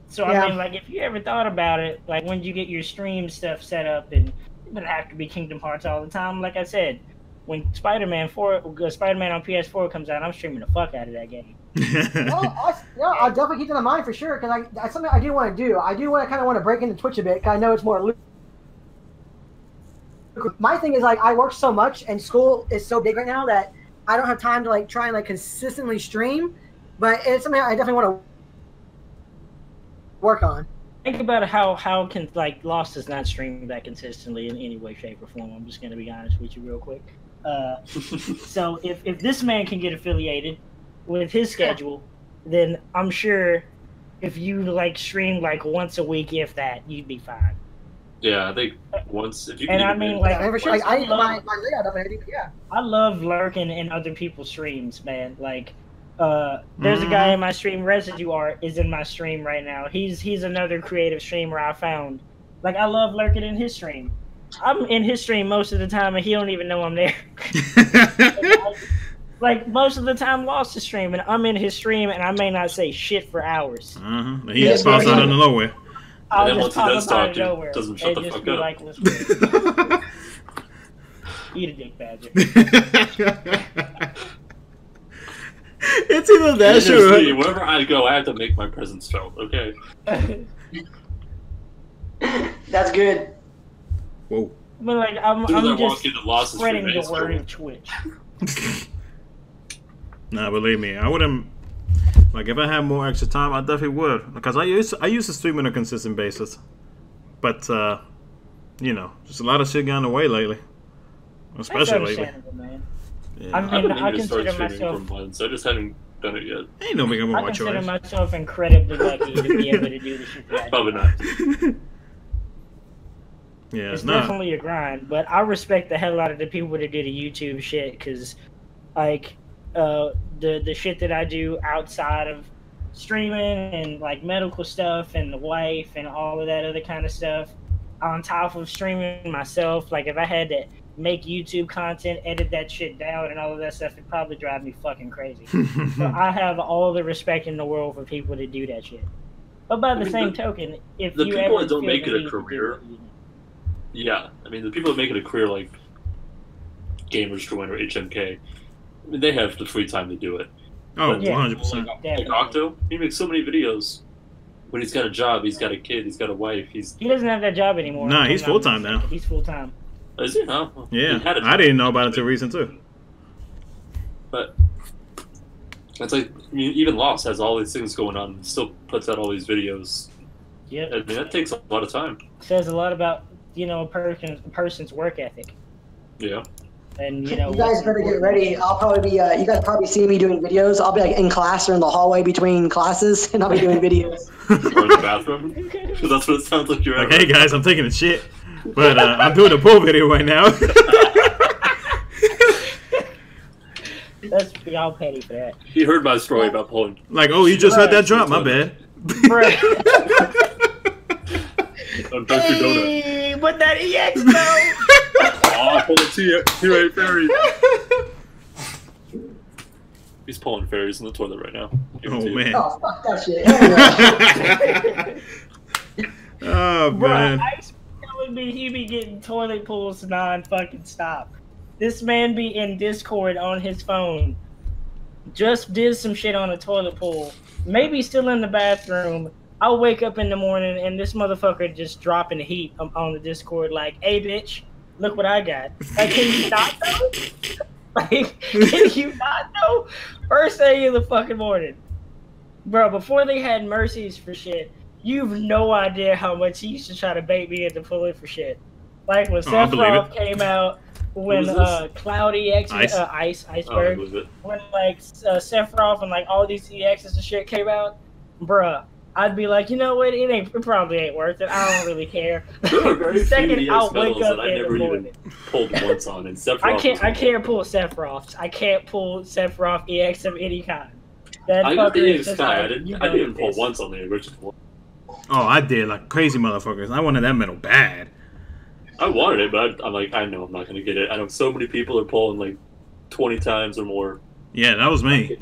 S2: So I mean, like, if you ever thought about it, like when you get your stream stuff set up, and it doesn't have to be Kingdom Hearts all the time. Like I said, when Spider-Man on PS4 comes out, I'm streaming the fuck out of that game.
S3: I'll definitely keep that in mind for sure, because that's something I do want to do. I do kind of want to break into Twitch a bit, because I know it's more. My thing is, like, I work so much and school is so big right now that I don't have time to like try and like consistently stream. But it's something I definitely want to work on.
S2: Think about how can, like, Lost is not streaming that consistently in any way, shape, or form. I'm just gonna be honest with you real quick. So if this man can get affiliated with his schedule, then I'm sure if you like stream like once a week, if that, you'd be fine.
S5: Yeah, I think once if you.
S2: And I mean, like,
S3: for sure, I love my layout of it. Yeah,
S2: I love lurking in other people's streams, man. Like, there's a guy in my stream, Residue Art is in my stream right now. He's another creative streamer I found. Like, I love lurking in his stream. I'm in his stream most of the time, and he don't even know I'm there. Like, most of the time, Lost the stream, and I'm in his stream, and I may not say shit for hours.
S1: He just pops out of nowhere.
S2: I'll
S5: and then
S2: just
S5: once he
S2: pop
S5: does
S2: him out
S5: talk,
S2: of nowhere.
S5: doesn't shut the
S2: just
S5: fuck
S2: be
S5: up.
S2: like, what's good? Eat a dick, badger.
S1: It's either that shit.
S5: Wherever I go, I have to make my presence felt. Okay.
S3: That's good.
S1: Whoa.
S2: But like, I'm just spreading the word
S5: in
S2: of Twitch.
S1: Nah, believe me, I wouldn't. Like, if I had more extra time, I definitely would. Because I used to stream on a consistent basis, but you know, just a lot of shit got in the way lately, especially lately.
S2: Man.
S1: Yeah.
S2: I mean, I consider myself.
S5: For months. I just haven't done it yet.
S1: Ain't no big I'm gonna watch
S2: I consider myself incredibly lucky to be able to do the shit that I do.
S5: Probably not.
S1: Yeah,
S2: it's definitely a grind, but I respect the hell out of the people that do the YouTube shit, because, like, the shit that I do outside of streaming and like medical stuff and the wife and all of that other kind of stuff, on top of streaming myself, like, if I had to make YouTube content, edit that shit down and all of that stuff, it'd probably drive me fucking crazy. So I have all the respect in the world for people that do that shit. But by the same token, if
S5: the
S2: you
S5: people
S2: ever
S5: that don't
S2: feel
S5: make
S2: the
S5: it a
S2: need to do
S5: career, yeah, I mean, the people that make it a career, like Gamers Join or HMK, I mean, they have the free time to do it.
S1: Oh,
S5: but,
S1: 100%.
S5: Like Octo, he makes so many videos, when he's got a job, he's got a kid, he's got a wife.
S2: He doesn't have that job anymore.
S1: Nah, he's full time now.
S2: He's full time.
S5: Is he? Oh,
S1: yeah, I didn't know about it until recent too.
S5: But it's like, I mean, even Lost has all these things going on, and still puts out all these videos.
S2: Yep.
S5: I mean, that takes a lot of time.
S2: Says a lot about a person's work ethic.
S5: Yeah.
S2: And
S3: you guys better get ready. I'll probably be. You guys probably see me doing videos. I'll be like in class or in the hallway between classes, and I'll be doing videos.
S5: Or in the bathroom, because that's what it sounds like you're at.
S1: Like, hey guys, I'm taking a shit, but I'm doing a pool video right now.
S2: That's y'all petty for that.
S5: He heard my story about pulling.
S1: Like, oh, you just heard that drop? My bad.
S5: I'm Dr. Donut.
S2: Hey, but that EX though.
S5: Oh, pull a T8 fairy. He's pulling fairies in the toilet right now.
S1: Oh man.
S3: Oh fuck that shit.
S1: Oh man.
S2: Ice telling me he be getting toilet pulls non-fucking stop. This man be in Discord on his phone. Just did some shit on a toilet pool. Maybe still in the bathroom. I'll wake up in the morning and this motherfucker just dropping heat on the Discord like, hey bitch, look what I got. Like, can you not know? Like, can you not know? First thing in the fucking morning. Bro, before they had mercies for shit, you've no idea how much he used to try to bait me into pulling for shit. Like when Sephiroth came out, when Cloudy Iceberg, when like Sephiroth and like all these EXs and shit came out, bruh, I'd be like, you know what, it probably ain't worth it. I don't really care. The second I'll wake up in the morning,
S5: pulled once on, and Sephiroth
S2: I can't pull Sephiroths. I can't pull Sephiroth EX of any kind. That
S5: I got the EX
S2: just
S5: Sky.
S2: like,
S5: I didn't pull once on the original one.
S1: Oh, I did, like crazy motherfuckers. I wanted that medal bad.
S5: I wanted it, but I'm like, I know I'm not gonna get it. I know so many people are pulling like 20 times or more.
S1: Yeah, that was me.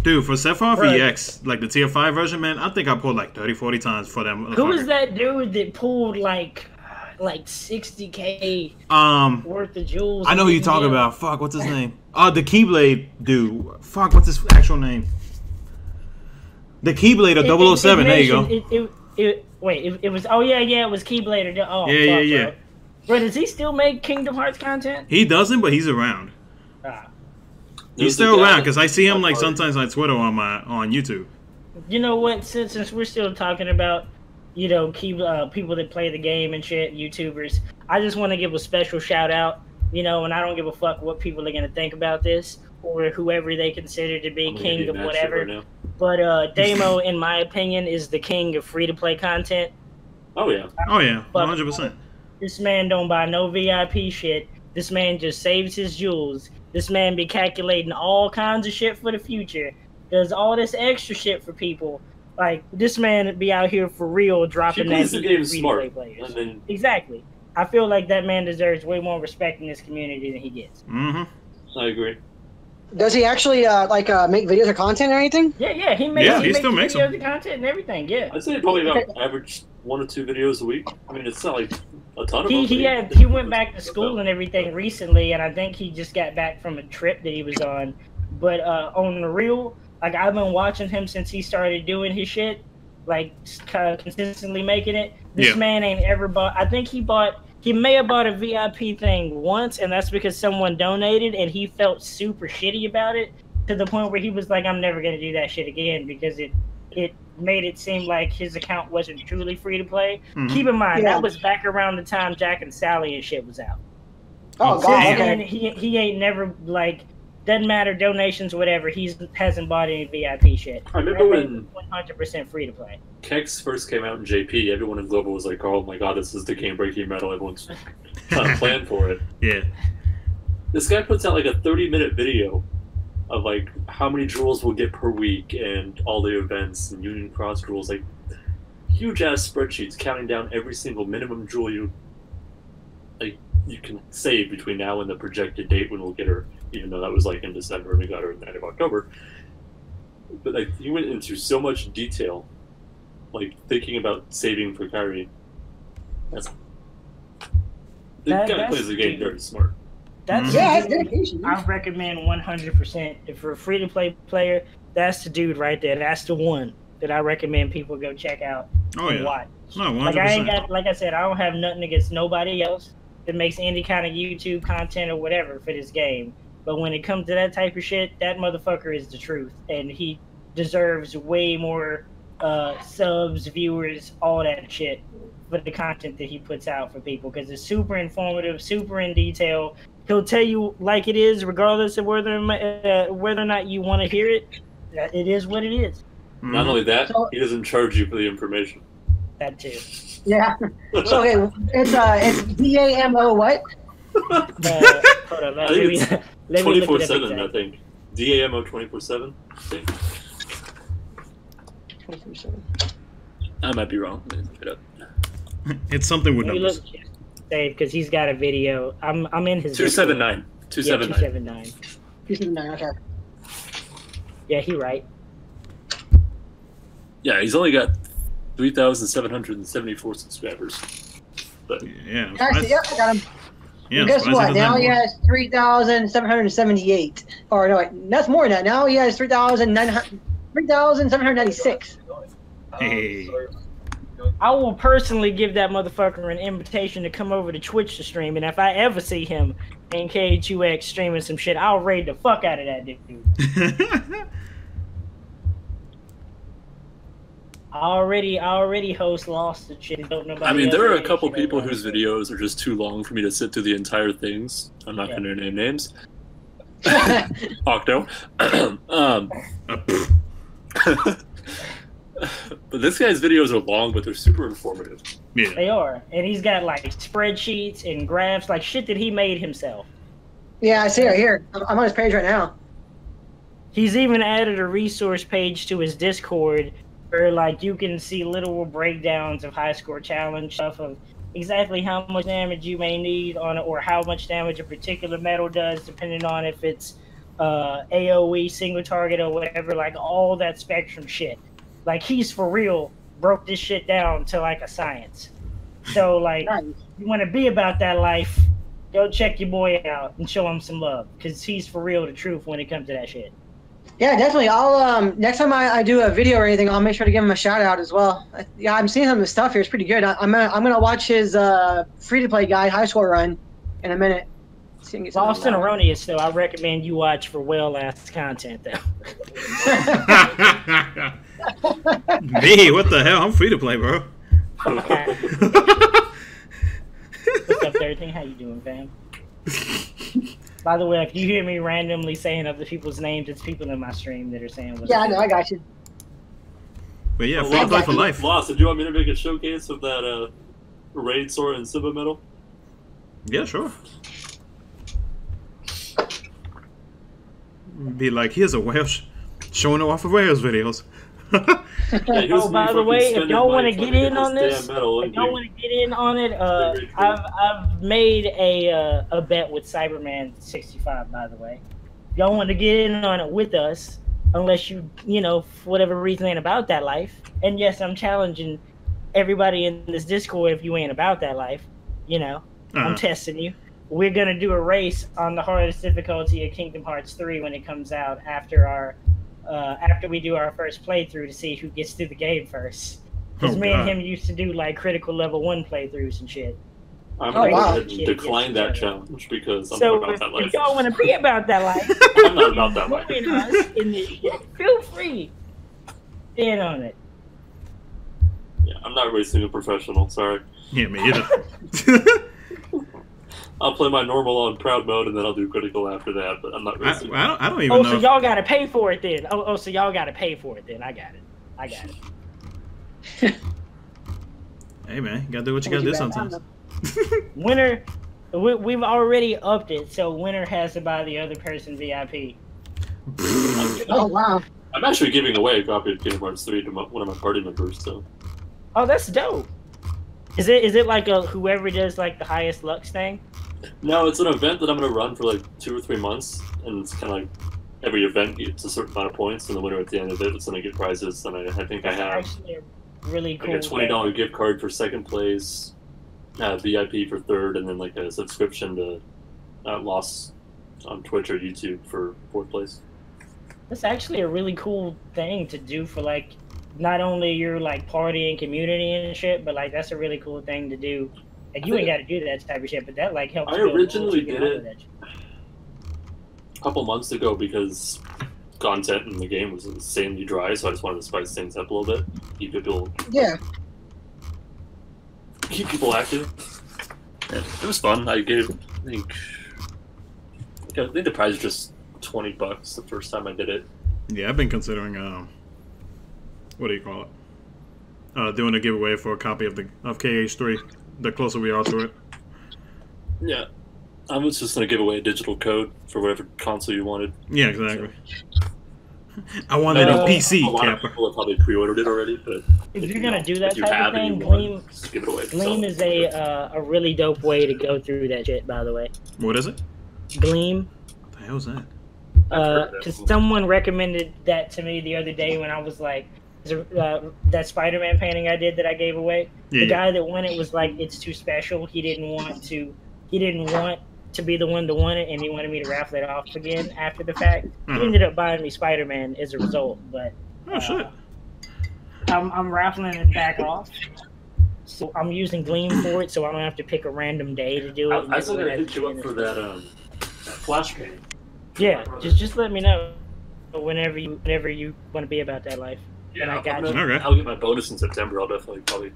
S1: Dude, for Sephiroth
S2: Right.
S1: EX, like the tier 5 version, man, I think I pulled like 30, 40 times for them.
S2: Who was that dude that pulled like 60K worth of jewels?
S1: I know who you're talking about. Fuck, what's his name? The Keyblade dude. Fuck, what's his actual name? The Keyblade of 007. There you go.
S2: It was. Oh yeah, it was Keyblade. Oh
S1: Yeah.
S2: Bro, does he still make Kingdom Hearts content?
S1: He doesn't, but he's around. He's still around because I see him like sometimes on Twitter on YouTube.
S2: You know what? Since we're still talking about, people that play the game and shit, YouTubers, I just want to give a special shout out. And I don't give a fuck what people are gonna think about this or whoever they consider to be king of whatever. Right, but Damo, in my opinion, is the king of free to play content.
S5: Oh yeah.
S1: 100%.
S2: This man don't buy no VIP shit. This man just saves his jewels. This man be calculating all kinds of shit for the future. Does all this extra shit for people. Like, this man be out here for real dropping that
S5: the game smart.
S2: Players. Exactly. I feel like that man deserves way more respect in this community than he gets.
S1: Mm-hmm.
S5: I agree.
S3: Does he actually make videos or content or anything?
S2: Yeah, he makes
S1: he still makes
S2: videos and content and everything. Yeah,
S5: I'd say probably about average 1 or 2 videos a week. I mean, it's not like a ton of them.
S2: He went back to school and everything recently, and I think he just got back from a trip that he was on. But on the real, like, I've been watching him since he started doing his shit, like consistently making it. This man ain't ever bought. I think he may have bought a VIP thing once, and that's because someone donated, and he felt super shitty about it to the point where he was like, I'm never going to do that shit again because it made it seem like his account wasn't truly free to play. Mm-hmm. Keep in mind, that was back around the time Jack and Sally and shit was out.
S3: Oh, God.
S2: And he ain't never, like, doesn't matter, donations, whatever, he hasn't bought any VIP shit.
S5: I remember when
S2: 100% free to play.
S5: khux first came out in JP, everyone in Global was like, oh my god, this is the game-breaking medal, everyone's trying to plan for it.
S1: Yeah.
S5: This guy puts out like a 30-minute video of like how many jewels we'll get per week and all the events and Union Cross rules, like huge-ass spreadsheets counting down every single minimum jewel you can save between now and the projected date when we'll get her, even though that was like in December and we got her in the end of October. But like, he went into so much detail, like thinking about saving for Kyrie. The guy plays the game very smart.
S2: That's
S3: dedication.
S2: I recommend 100%. If for a free-to-play player, that's the dude right there. That's the one. that I recommend people go check out
S1: Oh
S2: and
S1: yeah.
S2: watch.
S1: No, 100%.
S2: Like I ain't got, like I said, I don't have nothing against nobody else that makes any kind of YouTube content or whatever for this game. But when it comes to that type of shit, that motherfucker is the truth, and he deserves way more subs, viewers, all that shit for the content that he puts out for people, because it's super informative, super in detail. He'll tell you like it is, regardless of whether or not you want to hear it. It is what it is.
S5: Not only that, he doesn't charge you for the information.
S2: That too.
S3: Yeah. So okay, it's DAMO what?
S2: Hold on, let me look it up
S5: 24/7,
S2: exactly.
S5: I think. DAMO 24/7.
S3: 24/7.
S5: I might be wrong. Let me look it up.
S1: It's something with
S2: Let me
S1: numbers.
S2: look, Dave, because he's got a video. I'm in his
S5: 279. 279.
S2: 279.
S3: 279. Okay.
S2: Yeah, he right.
S5: Yeah, he's only got 3,774 subscribers. But
S1: Yeah.
S3: Actually, yep, I got him.
S1: Yeah,
S3: And guess
S1: surprised
S3: what?
S1: he doesn't
S3: Now
S1: have
S3: he
S1: more.
S3: has 3,778. Or no, wait, that's more than that. Now he has 3,796.
S1: Hey.
S2: I will personally give that motherfucker an invitation to come over to Twitch to stream, and if I ever see him in KHUX streaming some shit, I'll raid the fuck out of that dude. I already host Lost and shit. Don't nobody
S5: I mean, there are a
S2: else
S5: couple
S2: shit
S5: people
S2: about
S5: whose
S2: it.
S5: videos are just too long for me to sit through the entire things. I'm not
S2: Yeah.
S5: going to name names. Octo. But this guy's videos are long, but they're super informative.
S1: Yeah.
S2: They are, and he's got like spreadsheets and graphs, like shit that he made himself.
S3: Yeah, I see it here. I'm on his page right now.
S2: He's even added a resource page to his Discord where like you can see literal breakdowns of high score challenge stuff of exactly how much damage you may need on it, or how much damage a particular metal does, depending on if it's AoE single target or whatever, like all that spectrum shit. Like he's for real broke this shit down to like a science. So like
S3: Nice.
S2: you want to be about that life, go check your boy out and show him some love, because he's for real the truth when it comes to that shit.
S3: Yeah, definitely. I'll next time I do a video or anything, I'll make sure to give him a shout out as well. Yeah, I'm seeing some of the stuff here. It's pretty good. I'm gonna watch his free to play guide high score run in a minute. See if I can get something
S2: Lost and
S3: out.
S2: Erroneous, though, I recommend you watch for well-ass content, though.
S1: Me, what the hell? I'm free to play, bro.
S2: What's up, everything? How you doing, fam? By the way, if you hear me randomly saying other people's names, it's people in my stream that are saying what's
S3: Yeah, I
S2: up.
S3: know. I got you.
S1: But yeah,
S5: Oh,
S1: free to play for
S3: Lost-
S1: life.
S5: Lost, did you want me to make a showcase of that Raid Sword and Simba medal?
S1: Yeah, sure. Be like, here's a whale showing off of whales videos.
S5: Yeah, here's
S2: Oh,
S5: me
S2: by the
S5: fucking
S2: way, if
S5: spending
S2: y'all
S5: my
S2: want to
S5: fucking
S2: get in on
S5: damn
S2: this,
S5: medal,
S2: if
S5: and
S2: y'all
S5: you-
S2: want to get in on it,
S5: Very cool.
S2: I've made a bet with Cyberman 65. By the way, if y'all want to get in on it with us, unless you for whatever reason ain't about that life. And yes, I'm challenging everybody in this Discord. If you ain't about that life, I'm testing you. We're gonna do a race on the hardest difficulty of Kingdom Hearts 3 when it comes out after we do our first playthrough to see who gets through the game first. Because
S1: Oh,
S2: me and
S1: God.
S2: him used to do like critical level 1 playthroughs and shit.
S5: I'm
S3: Oh,
S5: going to go
S3: wow.
S5: ahead and decline that challenge because I'm
S2: So
S5: not
S2: if,
S5: about that life.
S2: if y'all want to be about that life,
S5: I'm not about that life.
S2: join us in this shit. Feel free. In on it.
S5: Yeah, I'm not racing a professional, sorry.
S1: Yeah, me either.
S5: I'll play my normal on proud mode and then I'll do critical after that, but I'm not racing.
S1: I don't even
S2: Oh,
S1: know.
S2: so y'all gotta pay for it then. Oh, so y'all gotta pay for it then. I got it.
S1: Hey, man, you gotta do what you gotta do sometimes.
S2: Winner, we've already upped it, so winner has to buy the other person VIP.
S3: Oh wow.
S5: I'm actually giving away a copy of Kingdom Hearts 3 to one of my party members, so.
S2: Oh, that's dope. Is it like a whoever does like the highest lux thing?
S5: No, it's an event that I'm going to run for like 2 or 3 months, and it's kind of like every event gets a certain amount of points, and the winner at the end of it is going to get prizes. And I think I have
S2: Actually, a really cool.
S5: like a $20 gift card for second place, VIP for third, and then like a subscription to Lost on Twitch or YouTube for fourth place.
S2: That's actually a really cool thing to do for like not only your like party and community and shit, but like that's a really cool thing to do. Like you ain't got to do that type of shit, but that like helps.
S5: I originally did it a couple months ago because content in the game was insanely dry, so I just wanted to spice things up a little bit, keep people active. Yeah, it was fun. I think the price was just $20 the first time I did it.
S1: Yeah, I've been considering what do you call it? Doing a giveaway for a copy of KH3. The closer we are to it.
S5: Yeah, I was just gonna give away a digital code for whatever console you wanted.
S1: Yeah, exactly. So. I wanted a PC.
S5: A lot of people have probably pre-ordered it already, but
S2: if you're gonna do that type of thing, Gleam is a really dope way to go through that shit. By the way,
S1: what is it?
S2: Gleam.
S1: What the hell is that?
S2: Because someone recommended that to me the other day when I was like, that Spider-Man painting I did that I gave away. The guy that won it was like, it's too special. He didn't want to be the one to win it, and he wanted me to raffle it off again after the fact. He ended up buying me Spider-Man as a result, but
S1: shit.
S2: I'm raffling it back off. So I'm using Gleam for it, so I don't have to pick a random day to do it.
S5: I still gotta hit you up for that flash painting.
S2: Yeah, just let me know whenever you want to be about that life.
S5: Yeah,
S2: and I got you.
S1: Okay.
S5: I'll get my bonus in September. I'll definitely probably.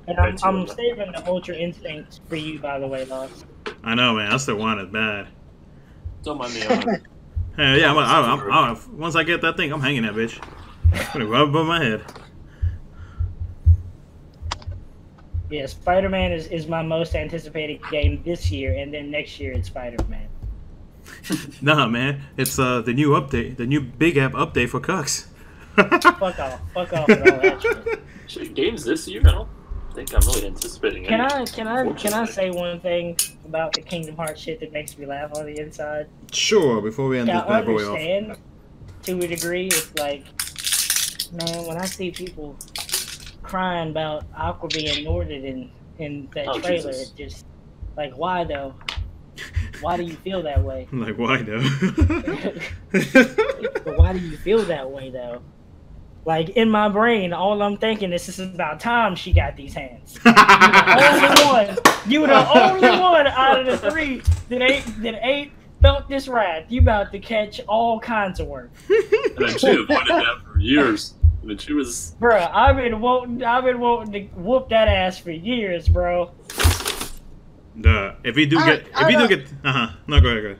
S2: And I'm saving the Ultra Instinct for you, by the way, Lost.
S1: I know, man. I still want it bad.
S5: Don't mind me.
S1: Hey, yeah, I'm once I get that thing, I'm hanging that bitch. I'm gonna rub above my head.
S2: Yeah, Spider-Man is my most anticipated game this year, and then next year it's Spider-Man.
S1: Nah, man, it's the new update, the new big app update for khux.
S2: Fuck off with all that shit.
S5: Games this year? I don't think I'm really anticipating.
S2: Can I say one thing about the Kingdom Hearts shit that makes me laugh on the inside?
S1: Sure. Before we end this bad boy off.
S2: I understand to a degree. It's like, man, when I see people crying about Aqua being Norded in that trailer,
S5: Jesus.
S2: it just like, why though? Why do you feel that way?
S1: Like, why though?
S2: But why do you feel that way though? Like, in my brain, all I'm thinking is this is about time she got these hands. You were the only one out of the three that ain't felt this right. You about to catch all kinds of work.
S5: And then she avoided that for years. I mean, she was.
S2: Bruh, I've been wanting to whoop that ass for years, bro.
S1: If we do get, no, go ahead.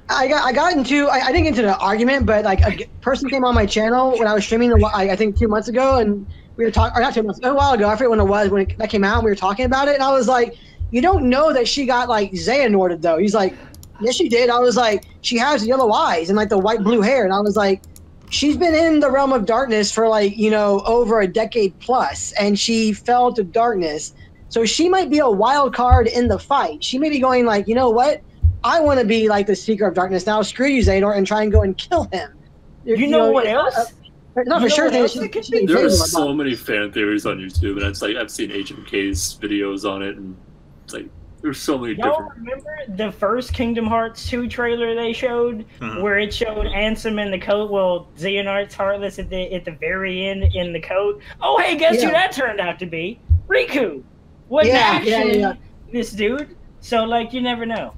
S3: I didn't get into the argument, but like a person came on my channel when I was streaming, I think 2 months ago, and we were talking, or not 2 months, a while ago, I forget when it was, when that came out, and we were talking about it, and I was like, you don't know that she got like Xehanorted though. He's like, yes, she did. I was like, she has yellow eyes and like the white blue hair, and I was like, she's been in the realm of darkness for like, over a decade plus, and she fell to darkness. So she might be a wild card in the fight. She may be going like, you know what? I want to be like the Seeker of Darkness now. Screw you, Xehanort, and try and go and kill him.
S2: You know what else?
S3: No, for sure.
S5: There are so many fan theories on YouTube, and it's like I've seen HMK's videos on it, and it's like there's so many
S2: Y'all
S5: different.
S2: remember the first Kingdom Hearts 2 trailer they showed, where it showed Ansem in the coat? Well, Xehanort's Heartless at the very end in the coat. Oh, hey, guess who that turned out to be? Riku. Wasn't actually this dude. So like, you never know.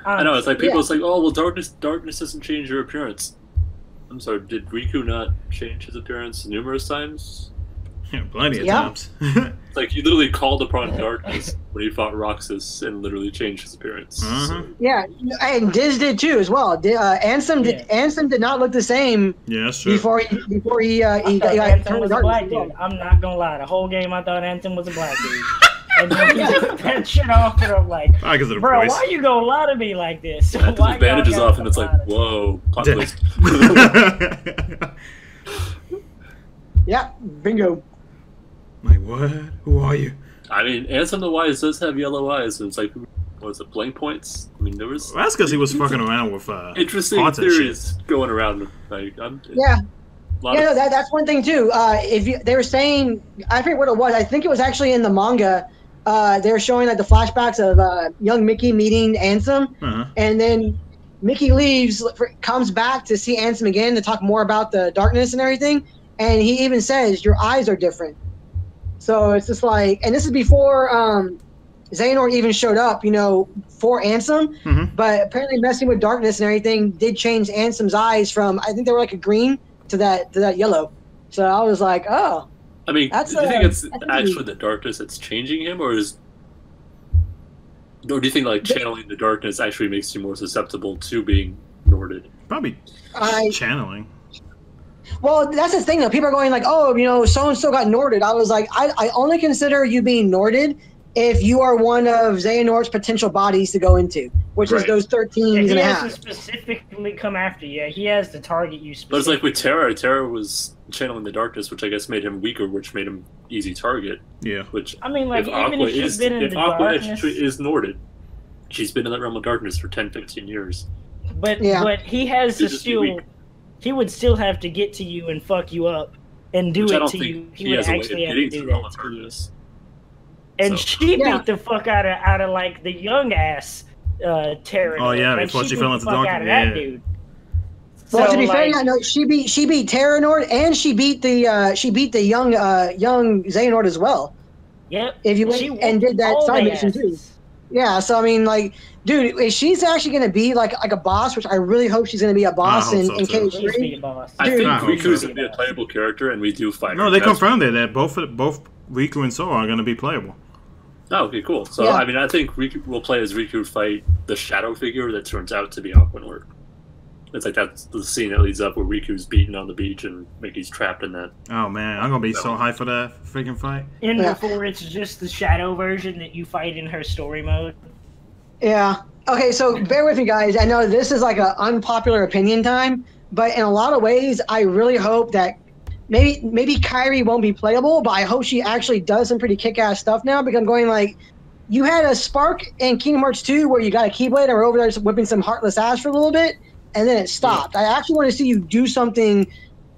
S5: I know, it's like people. It's like, oh well, darkness doesn't change your appearance. I'm sorry, did Riku not change his appearance numerous times?
S1: Yeah, plenty of times.
S5: It's like he literally called upon darkness when he fought Roxas and literally changed his appearance. So.
S3: Yeah, and Diz did too as well. Ansem did not look the same.
S1: Yeah, that's true.
S3: Before he got
S2: Ansem was a black dude. I'm not gonna lie. The whole game I thought Ansem was a black dude. And then he took that shit off, and I'm like, bro, why you gonna lie to me like this?
S5: Yeah, took his bandages off, and it's like, whoa, plot twist.
S3: Yeah, bingo.
S1: Like, what? Who are you?
S5: I mean, Ansem the Wise does have yellow eyes, and it's like, what was it, blank points? I mean, there was.
S1: Well, that's because he was fucking around with
S5: interesting theories going around. Like,
S3: that's one thing too. They were saying, I forget what it was. I think it was actually in the manga. They were showing like the flashbacks of young Mickey meeting Ansem, and then Mickey leaves, comes back to see Ansem again to talk more about the darkness and everything. and he even says your eyes are different. So it's just like, and this is before Xehanort even showed up, you know, for Ansem.
S1: Mm-hmm.
S3: But apparently, messing with darkness and everything did change Ansem's eyes from, I think they were like a green to that yellow. So I was like, oh.
S5: I mean,
S3: That's,
S5: do you think it's
S3: that's
S5: actually the darkness that's changing him, or do you think like channeling the darkness actually makes you more susceptible to being Norded?
S1: Probably channeling.
S3: Well, that's the thing though. People are going like, oh, you know, so and so got Norded. I was like, I only consider you being Norded if you are one of Xehanort's potential bodies to go into, which is those 13 and a half.
S2: He hasn't specifically come after you. He has to target you specifically.
S5: But it's like with Terra. Terra was channeling the darkness, which I guess made him weaker, which made him easy target.
S1: Yeah.
S5: Which
S2: I mean, like, even if she's been in the darkness,
S5: is Norded, she's been in that realm of darkness for 10, 15 years.
S2: But he has to still. He would still have to get to you and fuck you up and do it to you. He would actually have to do that to you. And she beat the fuck out of like the young ass Terra.
S1: Oh yeah,
S2: like,
S1: before she fell into the
S2: darkness. That dude.
S3: Well, to be fair, yeah, no, she beat Terranord and she beat the young Xehanort as well.
S2: Yep.
S3: If you went and did that side mission too. Yeah, so I mean, like, dude, if she's actually gonna be like a boss, which I really hope she's gonna be a boss in KH3.
S5: I think Riku's gonna be a playable character, and we do fight.
S1: No, they confirmed it that both Riku and Sora are gonna be playable.
S5: Oh, okay, cool. So I mean, I think Riku will play as Riku fight the shadow figure that turns out to be Aquanort. It's like that's the scene that leads up where Riku's beaten on the beach and Mickey's trapped in that.
S1: Oh man, I'm gonna be so hyped for that freaking fight.
S2: And before it's just the shadow version that you fight in her story mode.
S3: Yeah. Okay, so bear with me, guys. I know this is like an unpopular opinion time, but in a lot of ways, I really hope that maybe Kairi won't be playable, but I hope she actually does some pretty kick-ass stuff now, because I'm going like, you had a spark in Kingdom Hearts 2 where you got a Keyblade and were over there whipping some heartless ass for a little bit, and then it stopped. I actually want to see you do something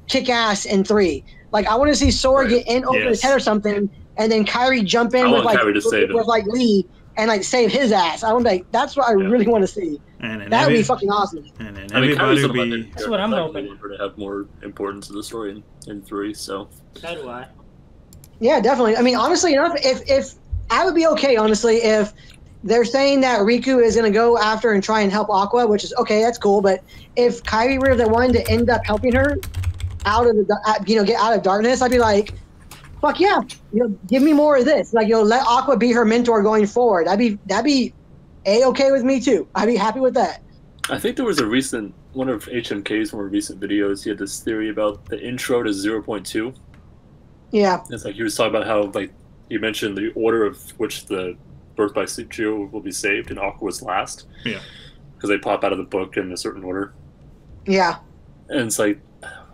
S3: kick-ass in 3. Like, I want to see Sora get in over his head or something, and then Kairi jump in with like Lee and like save his ass. I want to like, that's what I really want to see. That would be fucking awesome.
S1: And then
S5: everybody would
S2: be. That's what I'm hoping.
S5: For to have more importance to the story in 3. So
S2: do I.
S3: Yeah, definitely. I mean, honestly enough, if I would be okay, honestly, if they're saying that Riku is going to go after and try and help Aqua, which is okay, that's cool. But if Kairi were the one to end up helping her out of the, get out of darkness, I'd be like, fuck yeah, give me more of this. Like, let Aqua be her mentor going forward. That'd be A-okay with me too. I'd be happy with that.
S5: I think there was one of HMK's more recent videos, he had this theory about the intro to 0.2.
S3: Yeah.
S5: It's like he was talking about how, like, you mentioned the order of which the Birth by Sleep trio will be saved, and Aqua was last.
S1: Yeah.
S5: Because they pop out of the book in a certain order.
S3: Yeah.
S5: And it's like,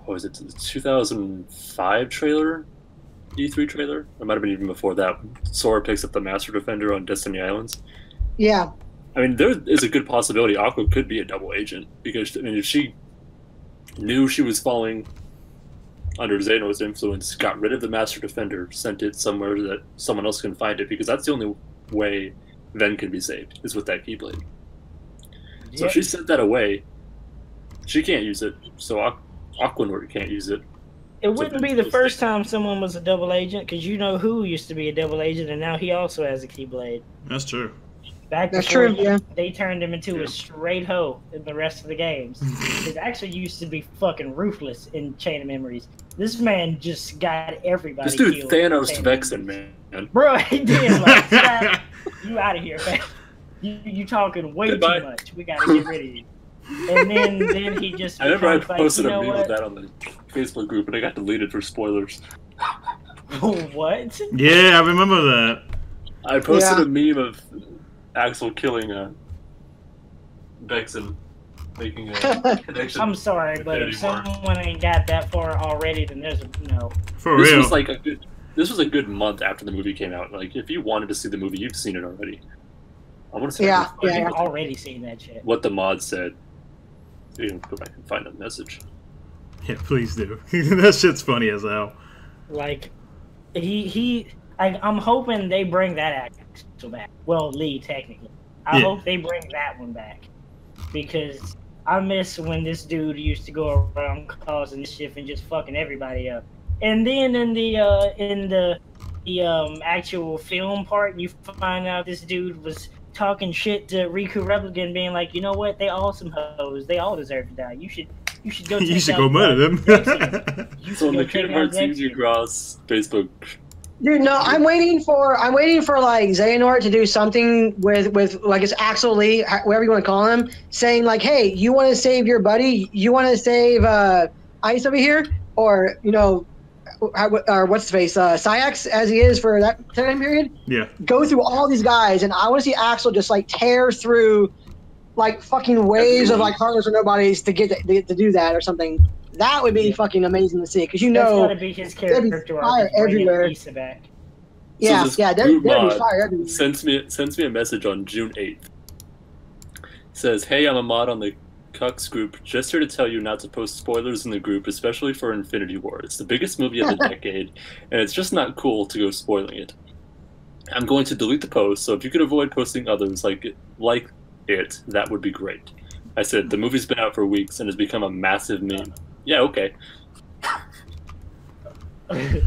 S5: what was it, the 2005 trailer? E3 trailer? It might have been even before that. Sora picks up the Master Defender on Destiny Islands.
S3: Yeah.
S5: I mean, there is a good possibility Aqua could be a double agent, because I mean, if she knew she was falling under Xehanort's influence, got rid of the Master Defender, sent it somewhere that someone else can find it, because that's the only way Ven can be saved, is with that Keyblade. Yep. So if she sent that away, she can't use it, so Aquanort can't use it.
S2: It wouldn't be the first time someone was a double agent, because you know who used to be a double agent, and now he also has a Keyblade.
S1: That's true.
S3: That's true, yeah.
S2: They turned him into a straight hoe in the rest of the games. It actually used to be fucking ruthless in Chain of Memories. This man just got everybody
S5: This dude
S2: killed.
S5: Thanos Vexen, man.
S2: Bro, he did. Like, you out of here, man. You talking way too much. We gotta get rid of you. And then he just.
S5: I remember I posted a meme of that on the Facebook group, and I got deleted for spoilers.
S2: What?
S1: Yeah, I remember that.
S5: I posted a meme of Axel killing Vexen, making a connection.
S2: I'm sorry, but if someone ain't got that far already, then there's no.
S1: For real.
S5: This was a good month after the movie came out. Like, if you wanted to see the movie, you've seen it already. I want to see.
S3: I've
S2: already seen that shit.
S5: What the mod said. You can go back and find the message.
S1: Yeah, please do. That shit's funny as hell.
S2: Like, I'm hoping they bring that actor back. Well, Lee, technically. I hope they bring that one back. Because I miss when this dude used to go around causing mischief and just fucking everybody up. And then in the actual film part, you find out this dude was talking shit to Riku Replicant, being like, you know what? They all some hoes. They all deserve to die. You should go.
S1: You should go murder them.
S5: So on the Kingdom Hearts Easy Cross Facebook.
S3: Dude, no, I'm waiting for like Xehanort to do something with like it's Axel Lee, whatever you want to call him, saying like, hey, you want to save your buddy? You want to save Ice over here, or or what's his face, Syax, as he is for that time period?
S1: Yeah.
S3: Go through all these guys, and I want to see Axel just like tear through like fucking waves of like Heartless or Nobodies to get to do that or something. That would be fucking amazing to see, because
S2: that's gotta be his character
S3: fire everywhere.
S2: Back.
S3: Yeah,
S5: so
S3: that'd be fire everywhere.
S5: Sends me a message on June 8th. Says, hey, I'm a mod on the khux group. Just here to tell you not to post spoilers in the group, especially for Infinity War. It's the biggest movie of the decade, and it's just not cool to go spoiling it. I'm going to delete the post, so if you could avoid posting others like it, that would be great. I said, the movie's been out for weeks and has become a massive meme. Yeah, okay.
S1: I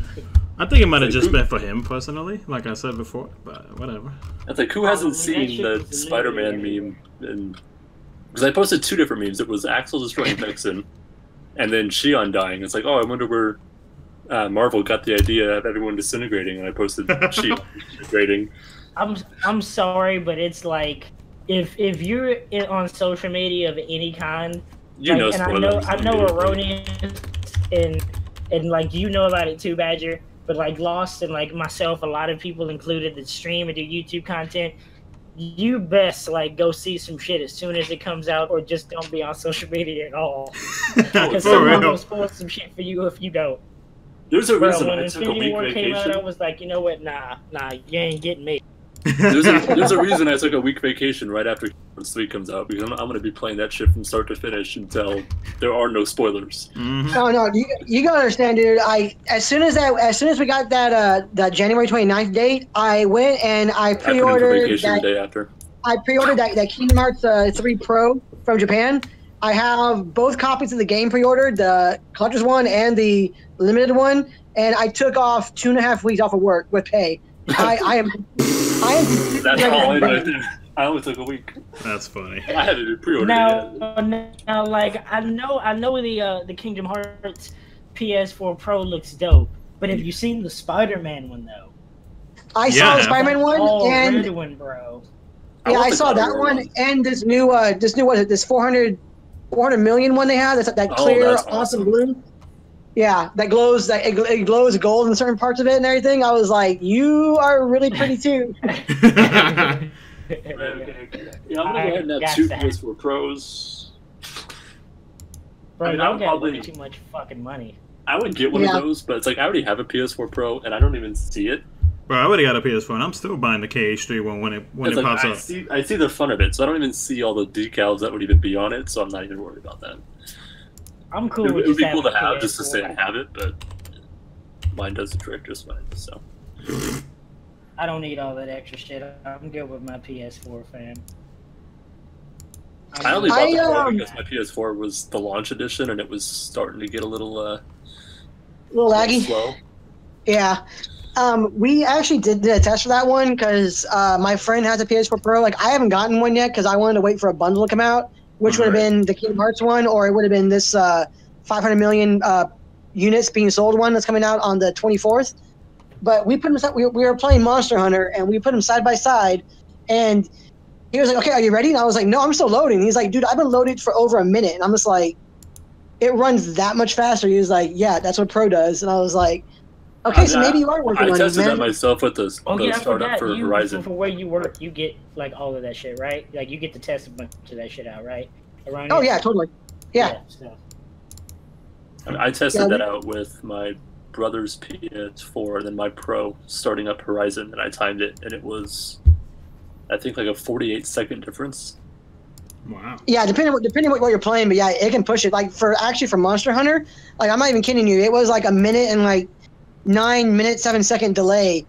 S1: think it might have just been for him personally, like I said before, but whatever.
S5: I was like, who hasn't seen the Spider-Man meme? Because I posted 2 different memes. It was Axel destroying Vixen, and then Shion dying. It's like, oh, I wonder where Marvel got the idea of everyone disintegrating, and I posted Shion disintegrating.
S2: I'm sorry, but it's like, if you're on social media of any kind,
S5: you know,
S2: and I know Erroneous and like you know about it too, Badger. But like Lost and like myself, a lot of people included that stream and do YouTube content. You best like go see some shit as soon as it comes out, or just don't be on social media at all. Because someone will spoil some shit for you if you don't.
S5: There's a reason
S2: when
S5: I took a
S2: Infinity
S5: week
S2: War
S5: vacation.
S2: came out, I was like, you know what? Nah, you ain't getting me.
S5: There's a reason I took a week vacation right after 3 comes out, because I'm going to be playing that shit from start to finish until there are no spoilers.
S1: Mm-hmm.
S3: No, you gotta understand, dude. As soon as we got that January 29th date, I went and I pre-ordered
S5: the day after.
S3: I pre-ordered that Kingdom Hearts 3 Pro from Japan. I have both copies of the game pre-ordered, the collector's one and the limited one, and I took off 2.5 weeks off of work with pay. I am.
S5: That's all I did. I only took a week.
S1: That's funny.
S5: I had to do pre-order.
S2: Now, like I know the Kingdom Hearts PS4 Pro looks dope, but have you seen the Spider-Man one though?
S3: I saw the Spider-Man one, and
S2: red one, bro.
S3: Yeah, I saw that one, and this new what is it? This 400 million one they have. That's that clear, awesome blue. Yeah, that glows. That it glows gold in certain parts of it and everything. I was like, you are really pretty too.
S5: Yeah, I'm gonna go ahead and have 2 PS4 Pros.
S2: Bro, I'm probably too much fucking money.
S5: I would get one of those, but it's like I already have a PS4 Pro and I don't even see it.
S1: Bro, I already got a PS4 and I'm still buying the KH3 one when it pops up.
S5: I see the fun of it, so I don't even see all the decals that would even be on it, so I'm not even worried about that.
S2: I'm cool.
S5: It
S2: with
S5: would be cool to
S2: PS4
S5: have, just to say I have it, but mine does the trick just fine. So
S2: I don't need all that extra shit. I'm good with my PS4, fam.
S5: I only bought the Pro because my PS4 was the launch edition, and it was starting to get a little
S3: laggy.
S5: Slow.
S3: Yeah. We actually did a test for that one because my friend has a PS4 Pro. Like, I haven't gotten one yet because I wanted to wait for a bundle to come out, which would have been the Kingdom Hearts one, or it would have been this 500 million units being sold one that's coming out on the 24th. But we put them. We were playing Monster Hunter, and we put them side by side, and he was like, "Okay, are you ready?" And I was like, "No, I'm still loading." He's like, "Dude, I've been loaded for over a minute," and I'm just like, "It runs that much faster." He was like, "Yeah, that's what Pro does," and I was like, "Okay, so maybe you are working on it, man."
S5: I tested that myself with the startup for Horizon.
S2: For where you work, you get like all of that shit, right? Like you get to test a bunch of that shit out, right?
S3: Oh yeah, totally. Yeah.
S2: So.
S5: I tested that out with my brother's PS4 and then my Pro starting up Horizon, and I timed it, and it was, I think, like a 48-second difference.
S1: Wow.
S3: Yeah, depending what you're playing, but yeah, it can push it. Like for Monster Hunter, like I'm not even kidding you, it was like a minute and like 9-minute 7-second delay.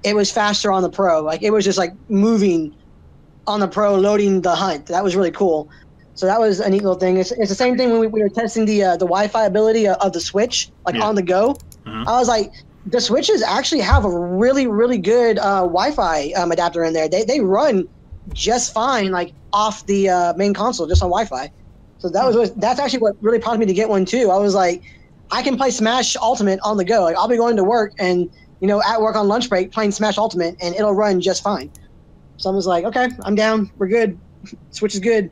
S3: It was faster on the Pro. Like it was just like moving on the Pro, loading the hunt. That was really cool. So that was a neat little thing. It's the same thing when we were testing the Wi-Fi ability of the Switch, like on the go.
S1: Uh-huh.
S3: I was like, the Switches actually have a really, really good Wi-Fi adapter in there. They run just fine, like off the main console, just on Wi-Fi. So that's actually what really prompted me to get one too. I was like, I can play Smash Ultimate on the go. Like I'll be going to work and at work on lunch break playing Smash Ultimate, and it'll run just fine. So I was like, okay, I'm down. We're good. Switch is good.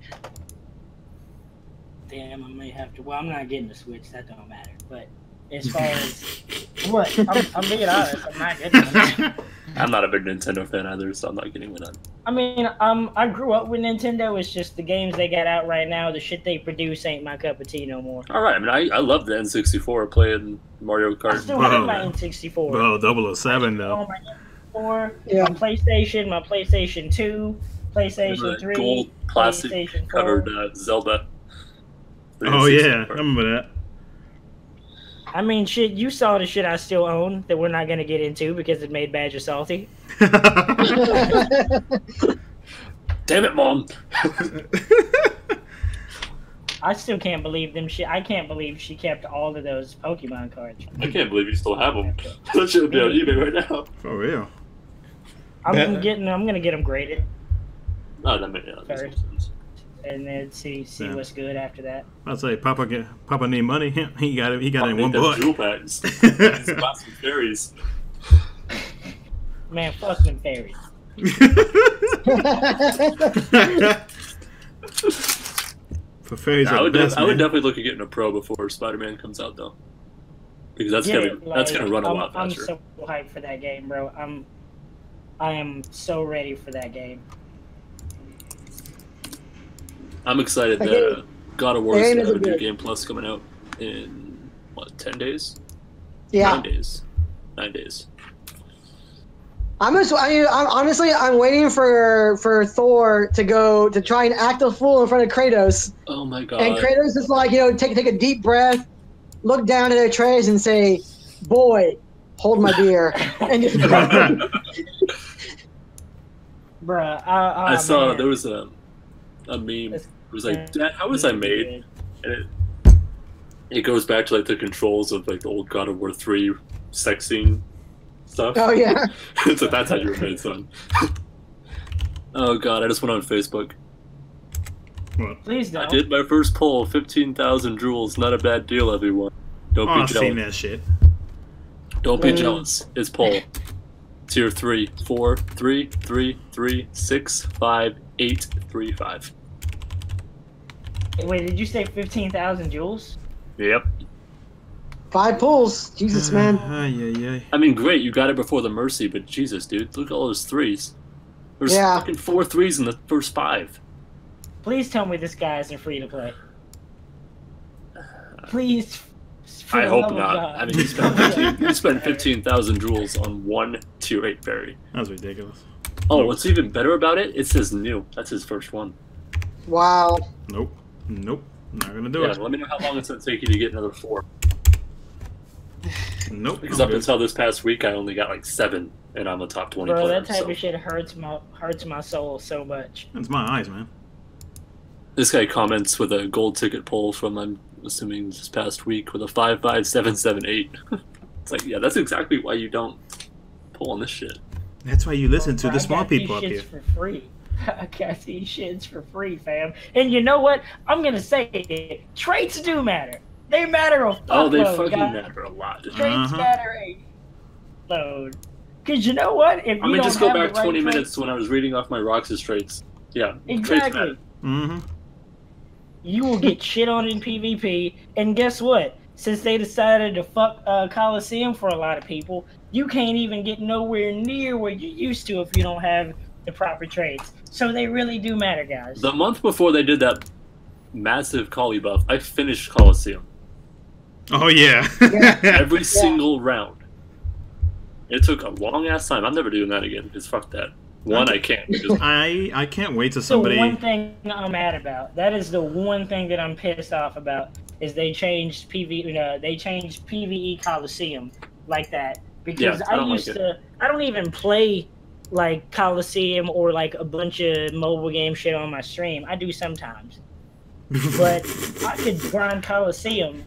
S2: Damn, I may have to. Well, I'm not getting the Switch. That don't matter. But as far as what, I'm being honest. I'm not getting it.
S5: I'm not a big Nintendo fan either, so I'm not getting one.
S2: I mean, I grew up with Nintendo. It's just the games they got out right now, the shit they produce ain't my cup of tea no more.
S5: All right, I mean, I love the N64 playing Mario Kart.
S2: I still have my N64.
S1: Bro, 007 though.
S2: My N64, my PlayStation 2, PlayStation 3,
S5: gold plastic
S2: PlayStation 4.
S5: covered Zelda.
S1: Oh yeah, I remember that.
S2: I mean, shit, you saw the shit I still own that we're not going to get into because it made Badger salty.
S5: Damn it, Mom!
S2: I still can't believe them shit. I can't believe she kept all of those Pokemon cards.
S5: I can't believe you still have them. That should be on eBay right now.
S1: For real.
S2: I'm going to get them graded.
S5: Oh, that makes sense.
S2: And then see what's good after that.
S1: I'd say Papa need money. He got it. He got it in one
S5: butt.
S1: butt.
S5: Jewel packs. He's got some fairies.
S2: Man, fuck them fairies.
S1: For fairies,
S5: I would
S2: definitely
S5: look at getting a Pro before Spider-Man comes out, though, because that's gonna run a lot faster.
S2: I'm so hyped for that game, bro. I am so ready for that game. I'm
S5: excited that God of War is going to have a new game plus coming out in, 10 days?
S3: Yeah.
S5: 9 days. 9 days.
S3: I'm honestly waiting for Thor to try and act a fool in front of Kratos.
S5: Oh my god.
S3: And Kratos is like, take a deep breath, look down at Atreus and say, boy, hold my beer. And just
S2: Bruh,
S5: I saw there was a meme. It was like, Dad, how was I made? And it goes back to the controls of the old God of War 3 sex scene stuff.
S3: Oh yeah.
S5: So that's how you were made, son. Oh god, I just went on Facebook.
S1: What?
S2: Please don't.
S5: I did my first poll, 15,000 joules, not a bad deal, everyone. Don't be jealous.
S1: I've seen that shit.
S5: Don't be jealous. It's poll. Tier 3, 4, 3, 3, 3, 6, 5, 8, 3, 5.
S2: Wait, did you say 15,000 joules?
S5: Yep.
S3: 5 pulls. Jesus, man.
S5: I mean, great, you got it before the Mercy, but Jesus, dude, look at all those threes. There's fucking 4 threes in the first 5.
S2: Please tell me this guy isn't free to play. Please.
S5: I hope not. I mean, you spent 15,000 joules on one tier 8 fairy.
S1: That's ridiculous.
S5: Oh, what's even better about it? It says new. That's his first one.
S3: Wow.
S1: Nope. Not gonna do it.
S5: Let me know how long it's gonna take you to get another 4.
S1: Nope.
S5: Because up until this past week, I only got 7, and I'm a top 20
S2: Bro,
S5: player.
S2: that type of shit hurts my soul so much.
S1: It's my eyes, man.
S5: This guy comments with a gold ticket poll from, I'm assuming, this past week with a 55778. It's like, yeah, that's exactly why you don't pull on this shit.
S1: That's why you listen to the small people up here.
S2: For free. I got these shits for free, fam. And you know what? I'm gonna say it. Traits do matter. They matter a fuckload.
S5: Oh, they fucking matter a lot.
S2: Traits matter a load. Cause you know what? If you
S5: just go back 20 minutes to when I was reading off my Roxas traits. Yeah,
S2: exactly. You will get shit on in PvP, and guess what? Since they decided to fuck Coliseum for a lot of people, you can't even get nowhere near where you used to if you don't have the proper traits. So they really do matter, guys.
S5: The month before they did that massive Collie buff, I finished Coliseum.
S1: Oh yeah.
S5: Every single round. It took a long ass time. I'm never doing that again because fuck that. One, I can't. Because
S1: I can't wait to somebody.
S2: The one thing I'm mad about. That is the one thing that I'm pissed off about. Is they changed they changed PvE Coliseum like that because I used to. I don't even play like Coliseum or like a bunch of mobile game shit on my stream. I do sometimes, but I could grind Coliseum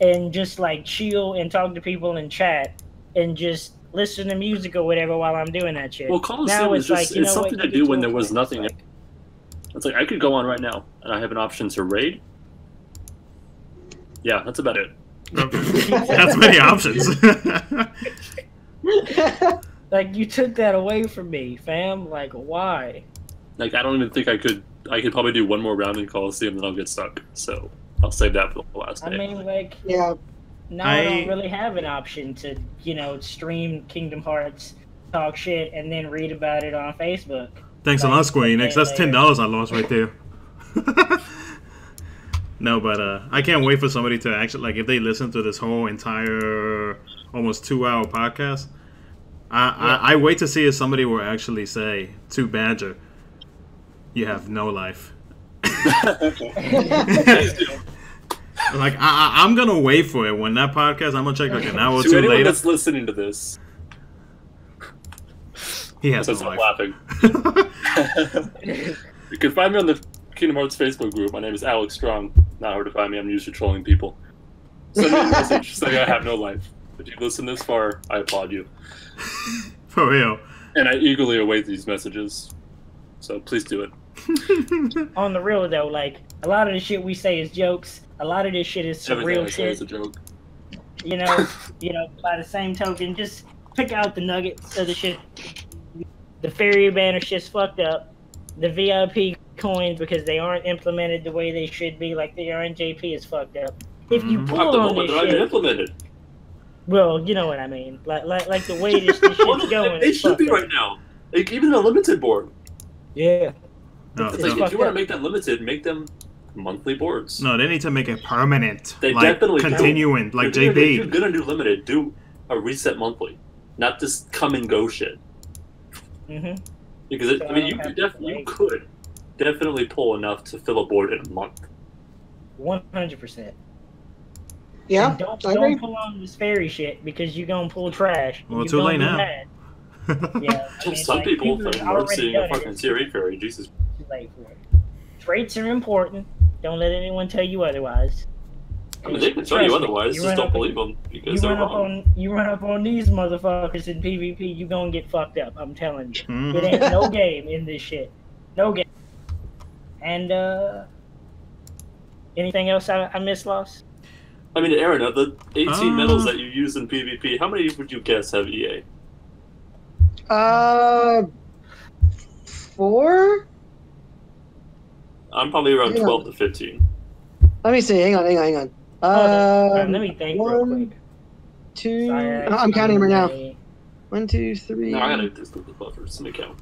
S2: and just like chill and talk to people and chat and just listen to music or whatever while I'm doing that shit.
S5: Well, Coliseum
S2: Now
S5: is
S2: it's
S5: just
S2: like, you
S5: it's
S2: know what,
S5: something to
S2: you
S5: do
S2: get
S5: when
S2: to a
S5: there was
S2: point,
S5: nothing.
S2: it's like-
S5: It's like I could go on right now and I have an option to raid. Yeah, that's about it.
S1: That's many options.
S2: Like, you took that away from me, fam. Like, why?
S5: Like I don't even think I could. I could probably do one more round in Coliseum, then I'll get stuck. So I'll save that for the last day.
S2: I mean, like,
S3: Yeah.
S2: now I don't really have an option to, you know, stream Kingdom Hearts, talk shit, and then read about it on Facebook.
S1: Thanks a
S2: Like,
S1: lot, Square Enix. That's
S2: later.
S1: $10 I lost right there. No, but I can't wait for somebody to actually, like, if they listen to this whole entire almost 2-hour podcast. I wait to see if somebody will actually say to Badger, "You have no life."
S5: Please do.
S1: Like I'm gonna wait for it when that podcast. I'm gonna check like an hour or
S5: To
S1: two
S5: anyone
S1: later.
S5: that's listening to this,
S1: He has
S5: so
S1: no
S5: stop
S1: life.
S5: laughing. You can find me on the Kingdom Hearts Facebook group. My name is Alex Strong. Not hard to find me. I'm usually trolling people. Send me a message saying I have no life. If you listen this far, I applaud you.
S1: For real.
S5: And I eagerly await these messages. So please do it.
S2: On the real, though, like, a lot of the shit we say is jokes. A lot of this shit is some
S5: Everything
S2: real
S5: I say is
S2: shit.
S5: a joke.
S2: You know, by the same token, just pick out the nuggets of the shit. The fairy banner shit's fucked up. The VIP coins, because they aren't implemented the way they should be, like the RNJP, is fucked up. If you
S1: Mhm.
S2: pull
S5: At the
S2: on
S5: moment,
S2: this
S5: they're not even
S2: shit,
S5: implemented.
S2: well, you know what I mean. Like the way this shit's going.
S5: They
S2: is
S5: should be
S2: fucked up.
S5: right now. Like, even a limited board.
S2: Yeah.
S1: No,
S5: It's
S2: It's
S5: like,
S1: no,
S5: if you want to make them limited, make them monthly boards.
S1: no, they need to make it permanent.
S5: They
S1: like
S5: definitely do.
S1: continuing, like
S5: If you're
S1: JP.
S5: gonna do limited, do a reset monthly, not this come and go shit.
S2: Mm-hmm.
S5: Because
S2: So
S5: I mean,
S2: I don't have to
S5: you
S2: wait.
S5: could definitely pull enough to fill a board in a month.
S2: 100%.
S3: Yeah,
S2: And don't
S3: I agree.
S2: pull on this fairy shit because you're gonna pull trash.
S1: Well,
S2: You're
S1: too
S2: gonna
S1: late
S2: be
S1: now.
S2: mad. Yeah. I mean,
S5: Some
S2: like,
S5: people
S2: have
S5: think
S2: already
S5: we're seeing
S2: done
S5: a
S2: it.
S5: fucking
S2: It's
S5: series fairy. Jesus.
S2: too late for it. Traits are important. Don't let anyone tell you otherwise.
S5: I mean, they can tell you
S2: Trust me,
S5: otherwise.
S2: you
S5: Just
S2: run
S5: don't
S2: up-
S5: believe them
S2: You
S5: because they're
S2: run up
S5: wrong.
S2: on these motherfuckers in PvP, you gonna get fucked up. I'm telling you.
S1: Mhm.
S2: It ain't no game in this shit. No game. And anything else I missed, Lost?
S5: I mean, Aaron, of the 18
S1: Ah.
S5: medals that you use in PvP, how many would you guess have EA?
S3: 4?
S5: I'm probably around
S3: Yeah.
S5: 12 to 15.
S3: Let me see. Hang on.
S2: Hold on, let me think real
S3: 1,
S2: quick.
S3: 2.
S2: Sorry,
S3: I'm counting them right now.
S2: I-
S3: 1, 2, 3.
S5: No, I gotta just look the buffers. Let me count.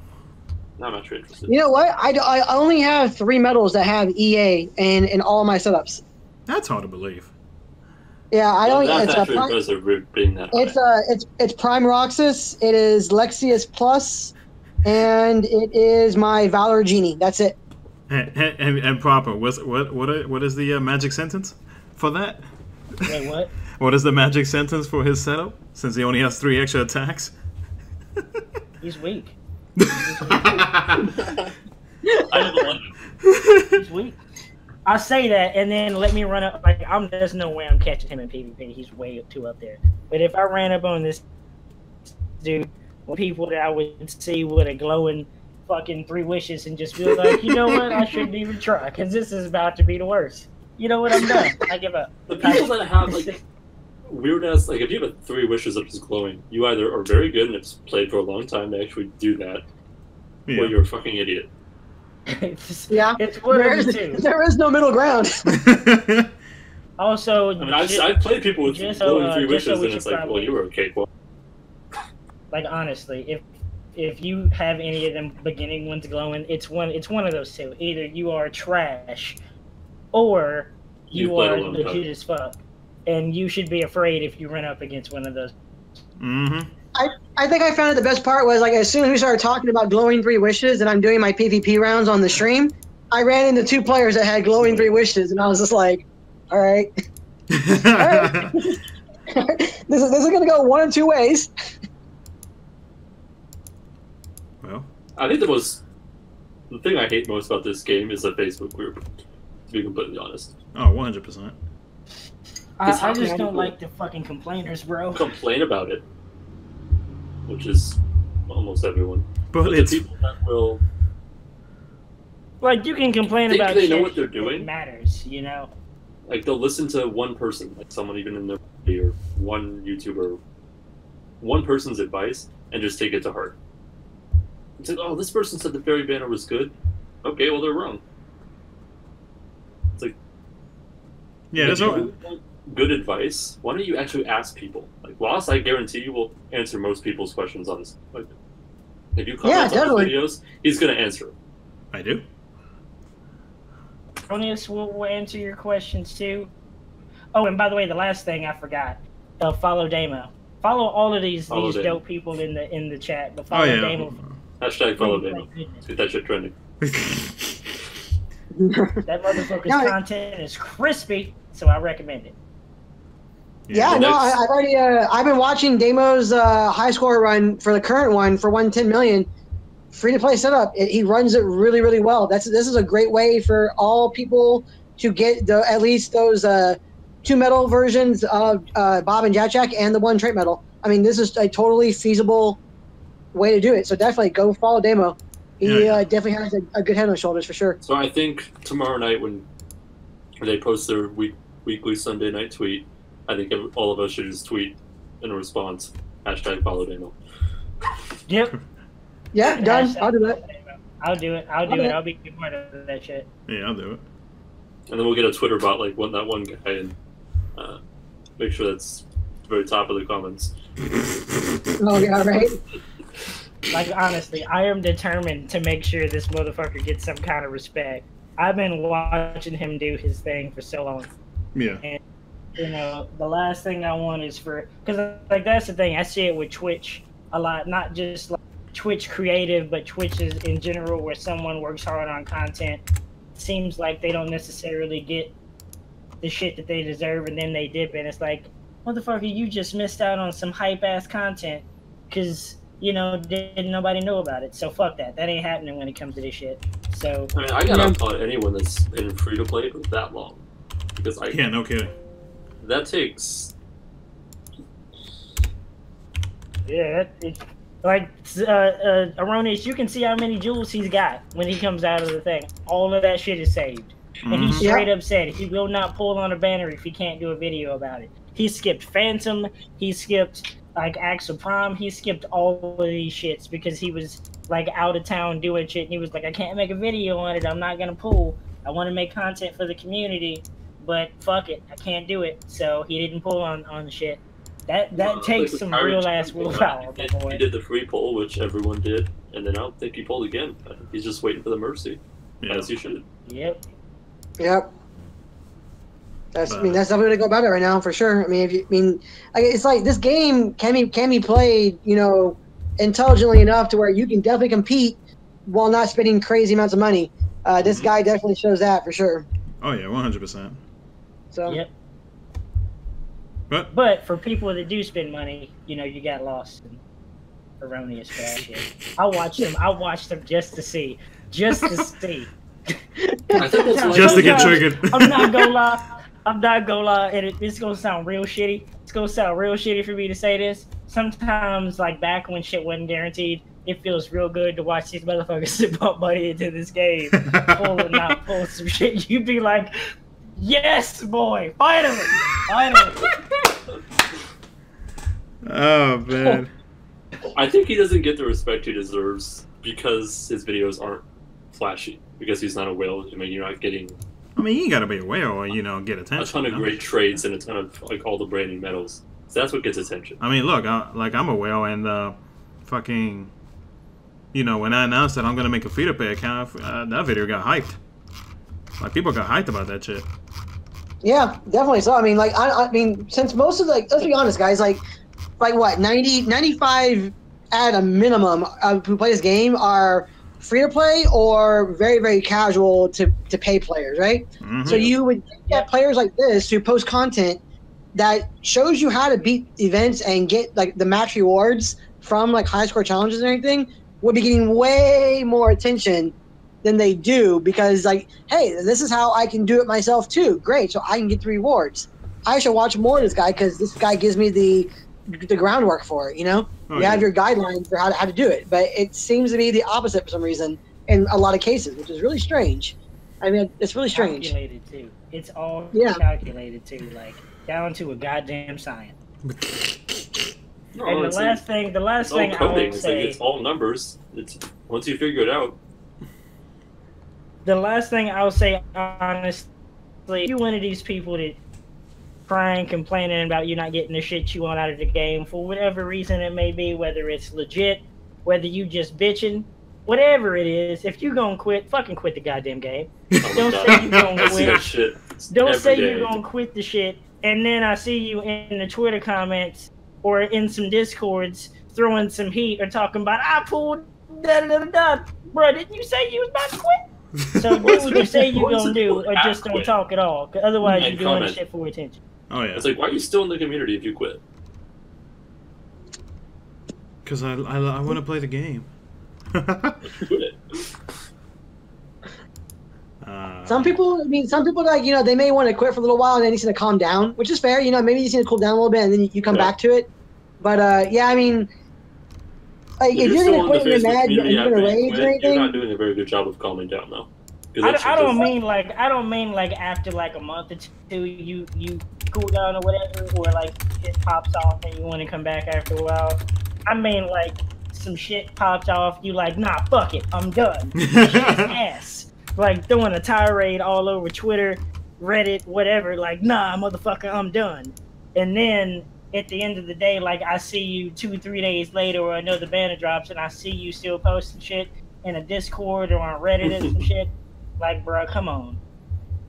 S5: Now I'm actually interested.
S3: You know what? I only have 3 medals that have EA in all my setups.
S1: That's hard to believe.
S3: Yeah, I don't.
S5: That's
S3: It's
S5: actually impressive for being that high.
S3: it's Prime Roxas. It is Lexius Plus, and it is my Valor Genie. That's it.
S1: And proper. What is the magic sentence for that?
S2: Wait, what?
S1: What is the magic sentence for his setup? Since he only has 3 extra attacks.
S2: He's weak.
S5: I have 11.
S2: He's weak. I say that, and then let me run up. Like, there's no way I'm catching him in PvP. He's way too up there. But if I ran up on this dude with people that I would see with a glowing fucking 3 wishes and just feel like, you know what, I shouldn't even try because this is about to be the worst. You know what, I'm done. I give up.
S5: The people that have like weird ass, like if you have 3 wishes of just glowing, you either are very good and have played for a long time to actually do that, or
S1: Yeah.
S5: you're a fucking idiot.
S3: Yeah.
S2: It's one of the two.
S3: There is no middle ground.
S2: Also,
S5: I mean, I've played people with
S2: just
S5: glowing
S2: so,
S5: 3
S2: just so
S5: wishes,
S2: we
S5: and it's
S2: should
S5: like, well,
S2: probably-
S5: you were a cakewalk.
S2: like honestly, if you have any of them beginning ones glowing, it's one of those two. Either you are trash, or
S5: You've
S2: you
S5: played a
S2: are
S5: long
S2: legit
S5: time.
S2: as fuck. And you should be afraid if you run up against one of those.
S1: Mm-hmm.
S3: I think I found it the best part was like as soon as we started talking about glowing 3 wishes and I'm doing my PvP rounds on the stream, I ran into 2 players that had glowing 3 wishes and I was just like, all right, right. this is gonna go one of 2 ways.
S1: Well,
S5: I think the thing I hate most about this game is the Facebook group, to be completely honest.
S1: oh, 100%.
S2: I just don't like the fucking complainers, bro.
S5: Complain about it, which is almost everyone.
S1: But
S5: the
S1: it's
S5: people that will.
S2: Like, you can complain
S5: Think
S2: about
S5: they
S2: shit
S5: know what they're
S2: that
S5: doing?
S2: matters, you know?
S5: Like, they'll listen to one person, like someone even in their family or one YouTuber, one person's advice, and just take it to heart. It's like, oh, this person said the fairy banner was good. Okay, well, they're wrong. It's like,
S1: yeah, that's
S5: if
S1: all.
S5: you want good advice, why don't you actually ask people? Like, Lost, I guarantee you will answer most people's questions on this. Like, if you comment on his videos, he's going to answer it.
S1: I do.
S2: Erroneous will answer your questions too. Oh, and by the way, the last thing I forgot: follow Damo. Follow all of these dope people in the chat. But follow Damo.
S5: Hashtag follow Damo. Let's get that shit trending.
S2: That motherfucker's content is crispy, so I recommend it.
S3: Yeah, no, I've already. I've been watching Damo's high score run for the current one for 110 million. Free to play setup. He runs it really, really well. This is a great way for all people to get at least those 2 medal versions of Bob and Jack Jack and the 1 trait medal. I mean, this is a totally feasible way to do it. So definitely go follow Damo. He definitely has a good head on his shoulders for sure.
S5: So I think tomorrow night when they post their weekly Sunday night tweet, I think all of us should just tweet in response. Hashtag follow Damo.
S2: Yep.
S3: Yeah, done. I'll do it.
S2: I'll do it. I'll be part of that shit.
S1: Yeah, I'll do it.
S5: And then we'll get a Twitter bot like that one guy and make sure that's the very top of the comments.
S3: Oh yeah, right.
S2: Like, honestly, I am determined to make sure this motherfucker gets some kind of respect. I've been watching him do his thing for so long.
S1: Yeah.
S2: And, you know, the last thing I want is because, like, that's the thing. I see it with Twitch a lot, not just like Twitch creative, but Twitch is in general, where someone works hard on content. Seems like they don't necessarily get the shit that they deserve, and then they dip, and it's like, motherfucker, you just missed out on some hype-ass content because, you know, didn't nobody know about it. So fuck that. That ain't happening when it comes to this shit. So
S5: I mean, I gotta applaud anyone that's been free to play for that long, because
S1: yeah, no kidding.
S5: That takes.
S2: Yeah, like Erroneous, you can see how many jewels he's got when he comes out of the thing. All of that shit is saved. And he straight up said he will not pull on a banner if he can't do a video about it. He skipped Phantom, he skipped like Acts of Prom, he skipped all of these shits because he was like out of town doing shit, and he was like, I can't make a video on it, I'm not gonna pull. I want to make content for the community, but fuck it, I can't do it. So he didn't pull on the shit. That takes some real ass willpower.
S5: He did the free poll, which everyone did, and then I don't think he pulled again. I think he's just waiting for the mercy, as he should.
S2: Yep.
S3: Yep. That's that's the way to go about it right now for sure. I mean, it's like this game can be played, you know, intelligently enough to where you can definitely compete while not spending crazy amounts of money. This guy definitely shows that for sure.
S1: Oh yeah, 100%.
S3: So.
S2: Yep.
S1: But
S2: for people that do spend money, you know, you got Lost and Erroneous for that shit. I watched them just to see.
S5: I think that's
S1: just to get triggered.
S2: I'm not gonna lie, and it's gonna sound real shitty. It's gonna sound real shitty for me to say this. Sometimes, like back when shit wasn't guaranteed, it feels real good to watch these motherfuckers put money into this game, pull some shit. You'd be like, yes, boy, finally.
S1: Oh man.
S5: I think he doesn't get the respect he deserves because his videos aren't flashy. Because he's not a whale. I mean, you're not getting.
S1: I mean, you gotta be a whale or get attention.
S5: A ton of great traits and a ton of like all the branding medals. So that's what gets attention.
S1: I mean, look, I'm a whale, and fucking, you know, when I announced that I'm gonna make a free-to-play account, that video got hyped. Like, people got hyped about that shit.
S3: Yeah, definitely. So I mean, like, I mean, since most of let's be honest, guys, like what 95 at a minimum who play this game are free to play or very, very casual to pay players, right? So you would get players like this who post content that shows you how to beat events and get like the match rewards from like high score challenges and everything would be getting way more attention than they do because like, hey, this is how I can do it myself too. Great, so I can get the rewards. I should watch more of this guy because this guy gives me the groundwork for it. You know, you have your guidelines for how to do it, but it seems to be the opposite for some reason in a lot of cases, which is really strange. I mean, it's really strange.
S2: Calculated too. It's all
S3: Yeah.
S2: calculated too, like down to a goddamn science.
S5: No,
S2: And the
S5: it's
S2: last
S5: like,
S2: thing I
S5: coding.
S2: would
S5: It's
S2: say,
S5: like it's all numbers. It's once you figure it out.
S2: the last thing I'll say honestly, if you're one of these people that crying, complaining about you not getting the shit you want out of the game for whatever reason it may be, whether it's legit, whether you just bitching, whatever it is, if you gonna quit, fucking quit the goddamn game.
S5: Oh
S2: Don't
S5: my
S2: say
S5: God.
S2: you gonna
S5: I see that
S2: quit.
S5: shit
S2: Don't
S5: every
S2: say
S5: day.
S2: you're gonna quit the shit, and then I see you in the Twitter comments or in some Discords throwing some heat or talking about I pulled da da da da. Bro, didn't you say you was about to quit? So do what you say you
S5: What's
S2: gonna
S5: it
S2: do,
S5: called?
S2: or just don't
S5: Quit.
S2: talk at all. 'Cause otherwise,
S5: And
S2: you're doing
S5: comment.
S2: shit for attention.
S1: Oh yeah.
S5: It's like, why are you still in the community if you quit?
S1: Because I want to play the game.
S5: Quit it.
S3: Some people, like, you know, they may want to quit for a little while and then need to calm down, which is fair. You know, maybe you need to cool down a little bit and then you come back to it. But yeah, I mean, like if you're
S5: still
S3: gonna
S5: in
S3: quit
S5: the
S3: and you're
S5: Facebook
S3: mad and
S5: community
S3: you're gonna
S5: after you
S3: rage or
S5: quit, you're
S3: anything,
S5: not doing a very good job of calming down, though. 'Cause that shit
S2: I don't
S5: just-
S2: mean like after like a month or two you cool down or whatever, or like it pops off and you want to come back after a while. I mean like some shit pops off, you like, nah, fuck it, I'm done. Shit is ass. Like throwing a tirade all over Twitter, Reddit, whatever, like, nah, motherfucker, I'm done. And then at the end of the day, like I see you 2-3 days later or another banner drops and I see you still posting shit in a Discord or on Reddit and some shit. Like, bro, come on.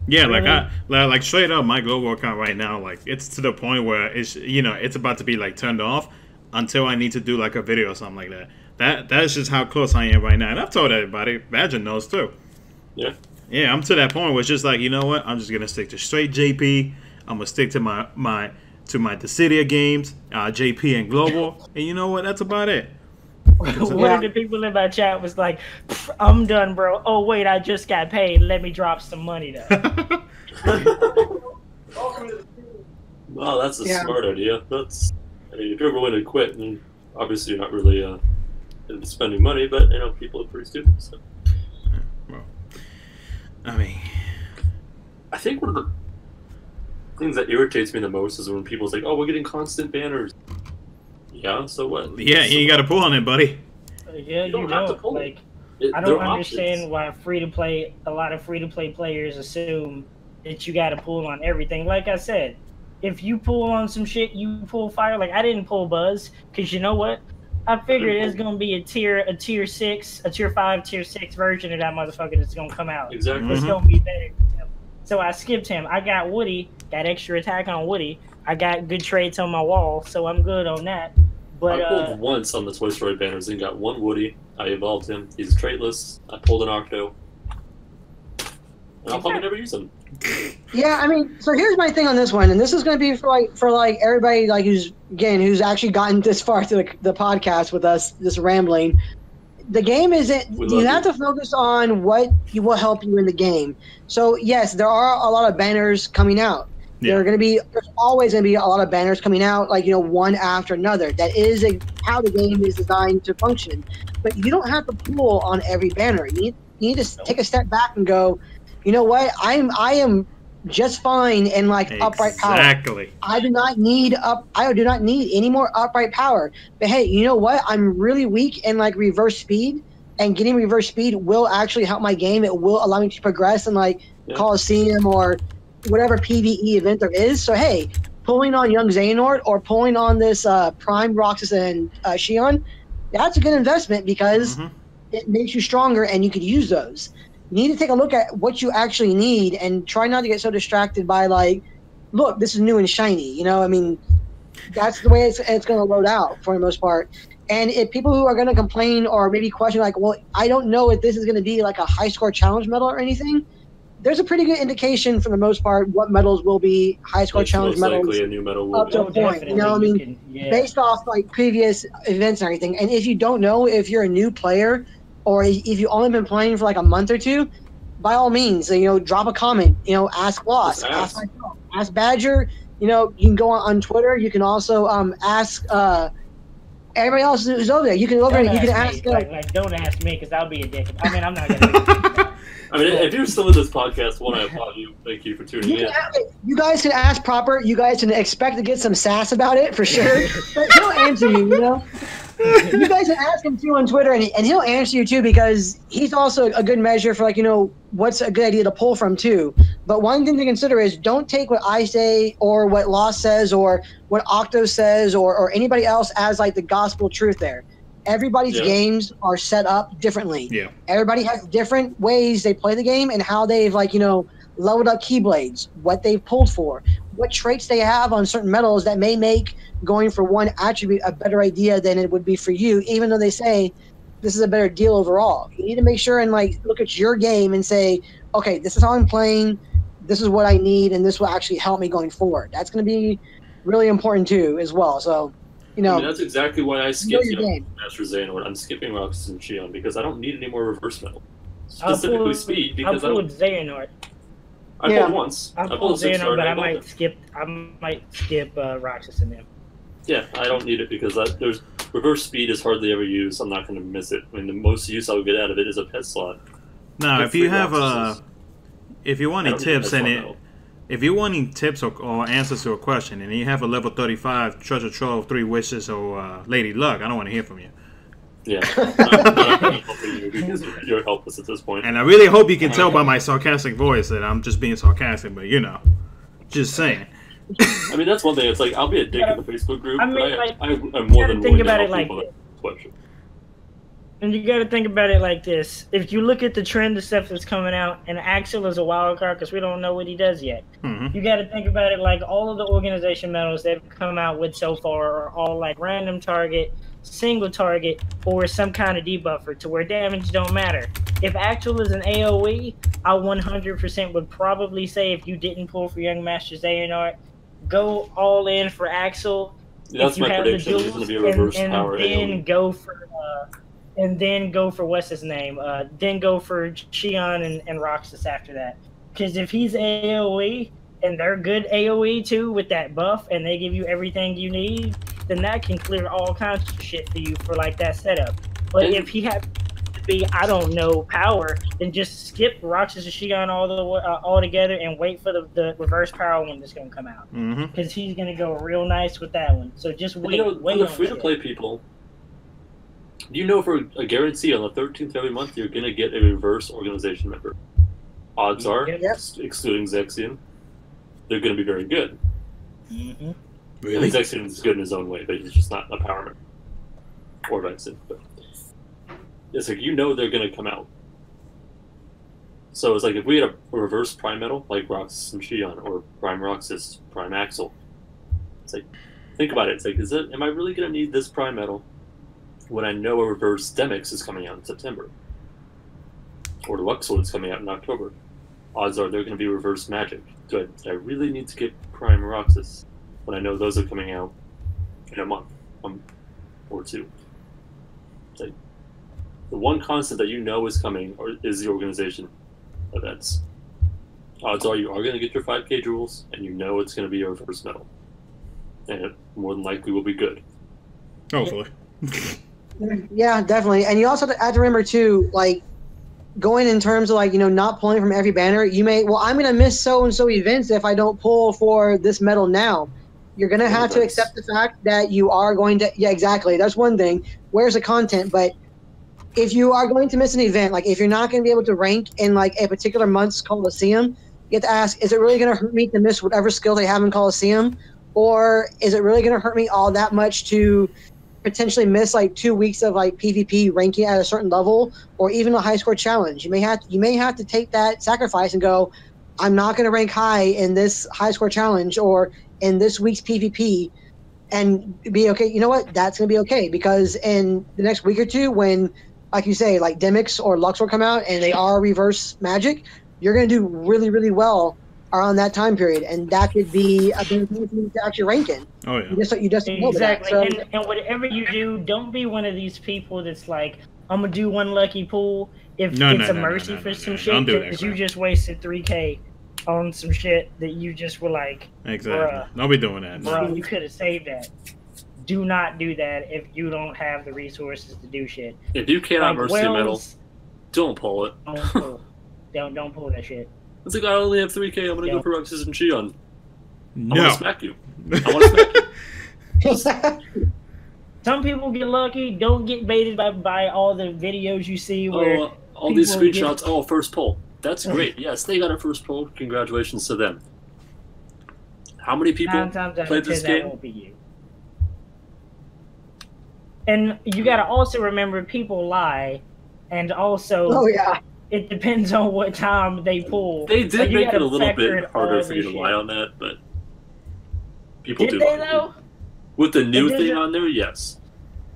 S1: Yeah,
S2: Really?
S1: like straight up, my global account right now, like it's to the point where it's it's about to be like turned off until I need to do like a video or something like that. That's just how close I am right now, and I've told everybody. Badger knows too.
S5: Yeah.
S1: Yeah, I'm to that point where it's just like, you know what? I'm just gonna stick to straight JP. I'm gonna stick to my Dissidia games, JP and global, and you know what? That's about it.
S2: One of the people in my chat was like, I'm done, bro. Oh, wait, I just got paid. Let me drop some money, though.
S5: Well, that's a
S3: Yeah.
S5: smart idea. That's, I mean, if you're willing to quit, and obviously you're not really spending money, but you know, people are pretty stupid. So.
S1: Well, I mean,
S5: I think one of the things that irritates me the most is when people's like, "Oh, we're getting constant banners." Yeah, so what?
S1: yeah, you got to pull on it, buddy.
S2: Yeah,
S5: You don't have to pull
S2: like,
S5: it.
S2: I
S5: There
S2: don't
S5: are
S2: understand
S5: options.
S2: why a lot of free-to-play players assume that you got to pull on everything. Like I said, if you pull on some shit, you pull fire. Like, I didn't pull Buzz, because you know what? I figured it's going to be a tier 6, a tier 5, tier 6 version of that motherfucker that's going to come out.
S5: Exactly.
S2: It's going to be better than him. So I skipped him. I got Woody, got extra attack on Woody. I got good traits on my wall, so I'm good on that. But
S5: I pulled once on the Toy Story banners and got one Woody. I evolved him. He's traitless. I pulled an Octo. And I'll probably never use him.
S3: yeah, I mean, so here's my thing on this one, and this is going to be for everybody like who's actually gotten this far to the podcast with us, this rambling. The game isn't. You have to focus on what will help you in the game. So yes, there are a lot of banners coming out.
S1: Yeah.
S3: There's always going to be a lot of banners coming out, like, you know, one after another. That is how the game is designed to function. But you don't have to pull on every banner. You need to take a step back and go, you know what? I am just fine in like upright power.
S1: Exactly.
S3: I do not need any more upright power. But hey, you know what? I'm really weak in like reverse speed, and getting reverse speed will actually help my game. It will allow me to progress in like Coliseum or whatever PvE event there is. So hey, pulling on young Xehanort or pulling on this Prime Roxas and Shion, that's a good investment because it makes you stronger and you could use those. You need to take a look at what you actually need and try not to get so distracted by like, look, this is new and shiny. You know, I mean, that's the way it's going to load out for the most part. And if people who are going to complain or maybe question like, well, I don't know if this is going to be like a high score challenge medal or anything, there's a pretty good indication for the most part what medals will be high score challenge
S5: most
S3: medals
S5: likely a new medal will
S3: up
S5: be.
S3: to a point. You know, I mean, based off like previous events and everything. And if you don't know, if you're a new player or if you've only been playing for like a month or two, by all means, you know, drop a comment. You know, ask Lost, ask myself, ask Badger. you can go on Twitter. You can also ask everybody else who's over there. You can go over and you can ask.
S2: Like, don't ask me because I'll be a dick. I mean, I'm not gonna.
S5: I mean, if you're still in this podcast, I applaud you. Thank you for tuning in.
S3: You guys can ask Proper. You guys can expect to get some sass about it for sure. But he'll answer you. You guys can ask him too on Twitter, and he'll answer you too because he's also a good measure for what's a good idea to pull from too. But one thing to consider is don't take what I say or what Lost says or what Octo says or anybody else as like the gospel truth there. Everybody's games are set up differently. Yeah. Everybody has different ways they play the game and how they've leveled up Keyblades, what they've pulled for, what traits they have on certain metals that may make going for one attribute a better idea than it would be for you, even though they say this is a better deal overall. You need to make sure and look at your game and say, okay, this is how I'm playing, this is what I need, and this will actually help me going forward. That's going to be really important too as well. So I mean,
S5: that's exactly why I skipped Master Xehanort. I'm skipping Roxas and Shion because I don't need any more reverse metal. Specifically speed, because I pulled
S2: Xehanort.
S5: I pulled once.
S2: I pulled Xehanort, but I might skip Roxas in them.
S5: Yeah, I don't need it because there's reverse speed is hardly ever used. I'm not going to miss it. I mean, the most use I'll get out of it is a pet slot.
S1: Now, if you have if you want any tips if you want any tips or answers to a question, and you have a level 35 Treasure Trove, 3 Wishes, or Lady Luck, I don't want to hear from you.
S5: Yeah, I'm helping you because you're helpless at this point.
S1: And I really hope you can tell by my sarcastic voice that I'm just being sarcastic, but just saying.
S5: I mean, that's one thing. It's like I'll be a dick in the Facebook group,
S2: I'm
S5: more than willing to help
S2: like
S5: people that question.
S2: And you got to think about it like this. If you look at the trend of stuff that's coming out, and Axel is a wild card because we don't know what he does yet. Mm-hmm. You got to think about it like all of the organization medals that have come out with so far are all like random target, single target, or some kind of debuffer to where damage don't matter. If Axel is an AoE, I 100% would probably say if you didn't pull for Young Master Xehanort, go all in for Axel.
S5: Yeah, that's my prediction. It's going to be a reverse power AoE.
S2: And then go for what's his name? Then go for Shion and Roxas after that. Because if he's AoE and they're good AoE too with that buff, and they give you everything you need, then that can clear all kinds of shit for you for like that setup. But if he had to be, I don't know, power, then just skip Roxas and Shion all together and wait for the reverse power one that's gonna come out. Because he's gonna go real nice with that one. So just wait.
S5: For the free-to-play people. You know for a guarantee on the 13th of every month you're going to get a reverse organization member. Odds are, excluding Zexion, they're going to be very good.
S2: Mm-hmm.
S5: Really? I mean, Zexion is good in his own way, but he's just not a power member. Or Vexen. But it's like, they're going to come out. So it's like if we had a reverse Prime Metal, like Roxas and Shion, or Prime Roxas, Prime Axel, it's like, think about it. It's like, am I really going to need this Prime Metal when I know a reverse Demix is coming out in September? Or the Luxord is coming out in October. Odds are they're going to be reverse Magic. Do I really need to get Prime Roxas when I know those are coming out in a month or two? It's like, the one constant that is coming is the organization events. Odds are you are going to get your 5K jewels, and it's going to be a reverse metal. And it more than likely will be good.
S1: Hopefully.
S3: Yeah, definitely. And you also have to remember too, going in terms of not pulling from every banner, I'm going to miss so-and-so events if I don't pull for this medal now. You're going to have to accept the fact that you are going to, exactly. That's one thing. Where's the content? But if you are going to miss an event, if you're not going to be able to rank in a particular month's Coliseum, you have to ask, is it really going to hurt me to miss whatever skill they have in Coliseum? Or is it really going to hurt me all that much to potentially miss 2 weeks of PvP ranking at a certain level, or even a high score challenge? You may have to take that sacrifice and go, I'm not going to rank high in this high score challenge or in this week's PvP, and be okay. You know what? That's going to be okay, because in the next week or two, when, like you say, Demix or Luxor come out and they are reverse Magic, you're going to do really, really well around that time period, and that could be a benefit for you to actually rank in.
S1: Oh yeah,
S2: you just know exactly. That, and whatever you do, don't be one of these people that's like, I'm gonna do one lucky pull if it's a mercy for some shit because you just wasted 3K on some shit that you just were like,
S1: Exactly.
S2: bruh,
S1: Don't be doing that. No.
S2: bro, you could have saved that. Do not do that if you don't have the resources to do shit.
S5: If you cannot
S2: Like,
S5: mercy metal,
S2: Wells,
S5: don't pull it.
S2: don't pull that shit.
S5: It's like, I only have 3K, I'm gonna go for rock, scissors, and Shion. I
S1: No.
S5: wanna smack you. I wanna smack you.
S2: Some people get lucky. Don't get baited by all the videos you see where
S5: All these
S2: people
S5: screenshots, first pull. That's great. Yes, they got a first pull. Congratulations to them. How many people
S2: 9 times out
S5: played
S2: of 10
S5: this
S2: that
S5: game?
S2: won't be you. And you gotta also remember people lie, and also
S3: Oh yeah.
S2: it depends on what time they pull.
S5: They did
S2: Like, you
S5: make it
S2: gotta
S5: a little
S2: factor
S5: bit
S2: in
S5: harder
S2: all
S5: for you
S2: this
S5: to
S2: shit.
S5: lie on that, but people
S2: Did
S5: do.
S2: they though?
S5: With the new
S2: It
S5: thing
S2: doesn't-
S5: on there, yes.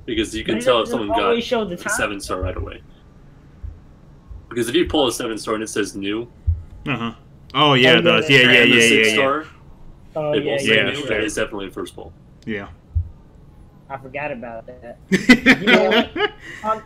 S5: Because you
S2: But
S5: can
S2: it
S5: tell if
S2: doesn't
S5: someone got
S2: always show the
S5: a
S2: time.
S5: 7-star right away. Because if you pull a 7-star and it says new,
S1: Uh-huh. Oh, yeah, it does. Yeah,
S5: and the
S1: yeah.
S5: 6-star,
S2: Oh
S5: it
S2: yeah,
S5: will say
S1: yeah,
S5: new,
S1: sure.
S5: that is definitely a first pull.
S1: Yeah.
S2: I forgot about that.
S1: Yeah.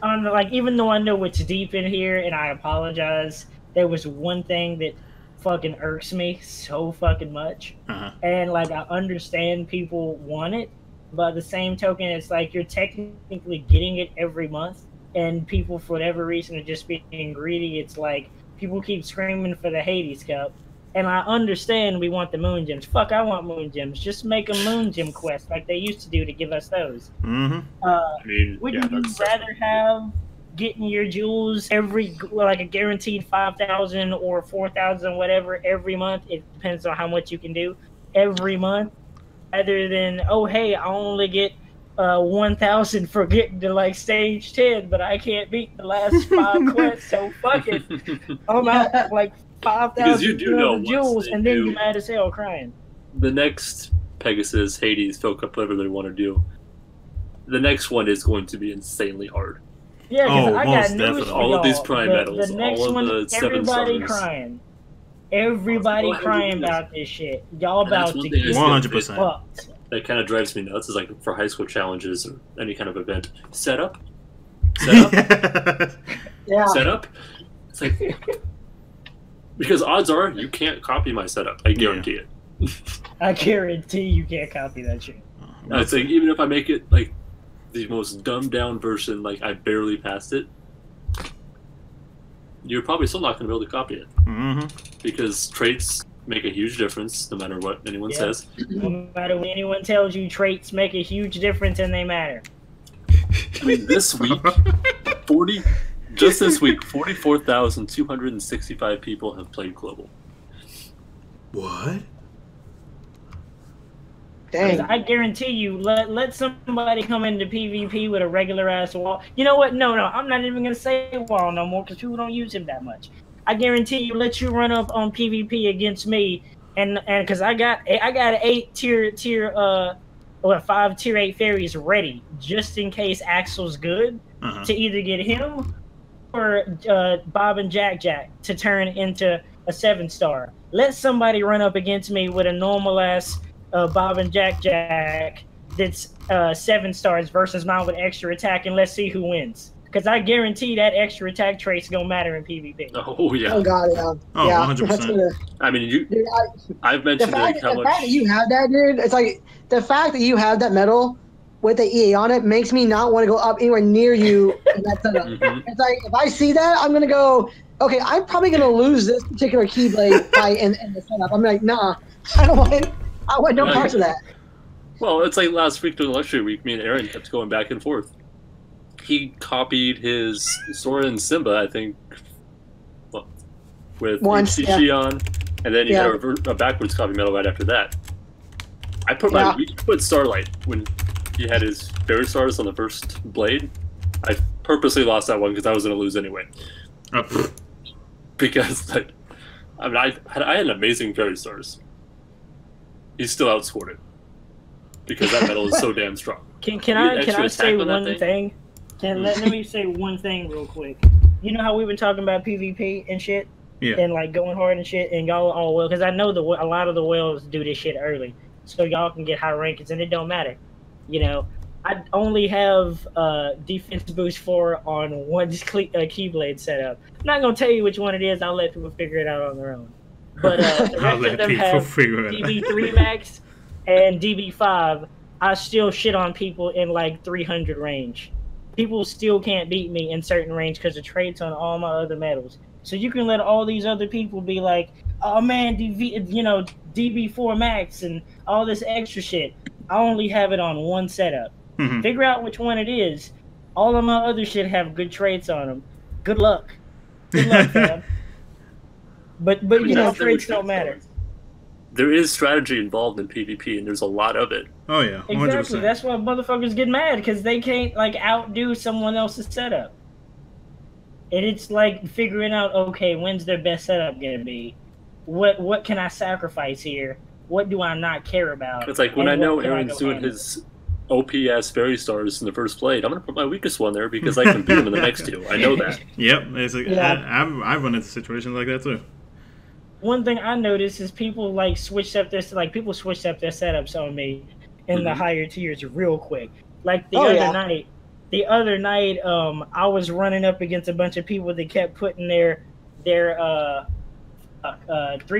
S2: On like, even though I know it's deep in here, and I apologize, there was one thing that fucking irks me so fucking much.
S1: Uh-huh.
S2: And like, I understand people want it, but at the same token, it's like you're technically getting it every month, and people, for whatever reason, are just being greedy. It's like people keep screaming for the Hades Cup, and I understand we want the moon gems. Fuck, I want moon gems. Just make a moon gem quest like they used to do to give us those.
S1: Mm-hmm.
S5: I mean,
S2: Would
S5: yeah,
S2: you
S5: that's
S2: rather have getting your jewels every, like, a guaranteed 5,000 or 4,000, whatever, every month? It depends on how much you can do every month, rather than, oh hey, I only get 1,000 for getting to like stage 10, but I can't beat the last 5 quests, so fuck it. I'm out like
S5: Because you
S2: 5,000
S5: do know once
S2: jewels,
S5: they
S2: and then
S5: do-
S2: you're mad as hell crying.
S5: the next Pegasus, Hades, Fill Cup, whatever they want to do, the next one is going to be insanely hard.
S2: Yeah, because
S1: Oh,
S2: I
S1: most
S2: got news
S1: definitely.
S2: for
S5: All
S2: y'all.
S5: of these prime medals,
S2: the next
S5: all of
S2: one,
S5: the 7
S2: everybody
S5: stars.
S2: crying. Everybody
S5: Well,
S2: crying about this shit. Y'all
S5: And that's
S2: about
S5: one
S2: to
S5: thing I
S2: get
S5: still
S1: 100%.
S2: fucked.
S5: That kind of drives me nuts. Is like for high school challenges or any kind of event. Setup?
S3: Yeah.
S5: Setup? It's like... Because odds are you can't copy my setup. I guarantee it.
S2: I guarantee you can't copy that shit.
S5: It's like, even if I make it like the most dumbed down version, like I barely passed it, you're probably still not going to be able to copy it.
S1: Mm-hmm.
S5: Because traits make a huge difference no matter what anyone
S2: Yeah.
S5: says.
S2: No matter what anyone tells you, traits make a huge difference and they matter.
S5: I mean, this week, just this week, 44,265 people have played Global.
S1: What?
S3: Dang.
S2: I guarantee you, let somebody come into PvP with a regular ass wall. You know what? No, I'm not even gonna say wall no more because people don't use him that much. I guarantee you, let you run up on PvP against me, and because I got 8 5 tier 8 fairies ready just in case Axel's good
S1: Uh-huh.
S2: to either get him or Bob and Jack to turn into a 7-star. Let somebody run up against me with a normal ass Bob and Jack that's 7 stars versus mine with extra attack, and let's see who wins. Because I guarantee that extra attack trait's gonna matter in PvP.
S5: Oh, yeah.
S3: Oh god, yeah.
S1: Oh,
S3: yeah,
S1: 100%.
S3: that's gonna-
S5: I mean,
S3: dude,
S5: I've mentioned
S3: the
S5: like
S3: fact
S5: how
S3: that
S5: much.
S3: you have that, dude, it's like the fact that you have that medal with the EA on it makes me not want to go up anywhere near you in that setup.
S5: Mhm.
S3: It's like if I see that, I'm gonna go, okay, I'm probably gonna lose this particular Keyblade fight in the setup. I'm like, nah, I want no
S5: Yeah,
S3: parts of that.
S5: Well, it's like last week during Luxury Week, me and Aaron kept going back and forth. He copied his Sora and Simba, I think, with
S3: Once, yeah.
S5: Shion, and then he
S3: Yeah.
S5: had a backwards copy medal right after that. We put Starlight when he had his fairy stars on the first blade. I purposely lost that one because I was going to lose anyway.
S1: Oh, pfft.
S5: Because like, I mean, I had amazing fairy stars. He still outscored it because that medal is so damn strong.
S2: Can
S5: You
S2: I
S5: get extra
S2: say
S5: attack on that
S2: one thing? Let me say one thing real quick. You know how we've been talking about PvP and shit,
S1: Yeah.
S2: and like going hard and shit, and y'all all well, because I know a lot of the whales do this shit early, so y'all can get high rankings, and it don't matter. You know, I only have defense boost 4 on one Keyblade setup. I'm not gonna tell you which one it is. I'll let people figure it out on their own. But the
S1: I'll
S2: rest
S1: let
S2: of them
S1: people
S2: have
S1: figure it out.
S2: DB3 max and DB5. I still shit on people in like 300 range. People still can't beat me in certain range because of traits on all my other medals. So you can let all these other people be like, oh man, DB4 max and all this extra shit. I only have it on one setup.
S1: Mhm.
S2: Figure out which one it is. All of my other shit have good traits on them. Good luck. Good luck, fam. But traits don't matter.
S5: There is strategy involved in PvP, and there's a lot of it.
S1: Oh yeah, 100%.
S2: Exactly. That's why motherfuckers get mad, because they can't like outdo someone else's setup. And it's like figuring out, okay, when's their best setup gonna be? What can I sacrifice here? What do I not care about?
S5: It's like when I
S2: And
S5: know
S2: what can
S5: Aaron's
S2: go
S5: doing
S2: handle?
S5: his OPS fairy stars in the first plate, I'm gonna put my weakest one there because I can beat him in the next two. I know that.
S1: Yep, it's like,
S2: Yeah.
S1: I've run into situations like that too.
S2: One thing I noticed is people like switched up their setups on me in the higher tiers real quick. Like the other night, I was running up against a bunch of people that kept putting their 3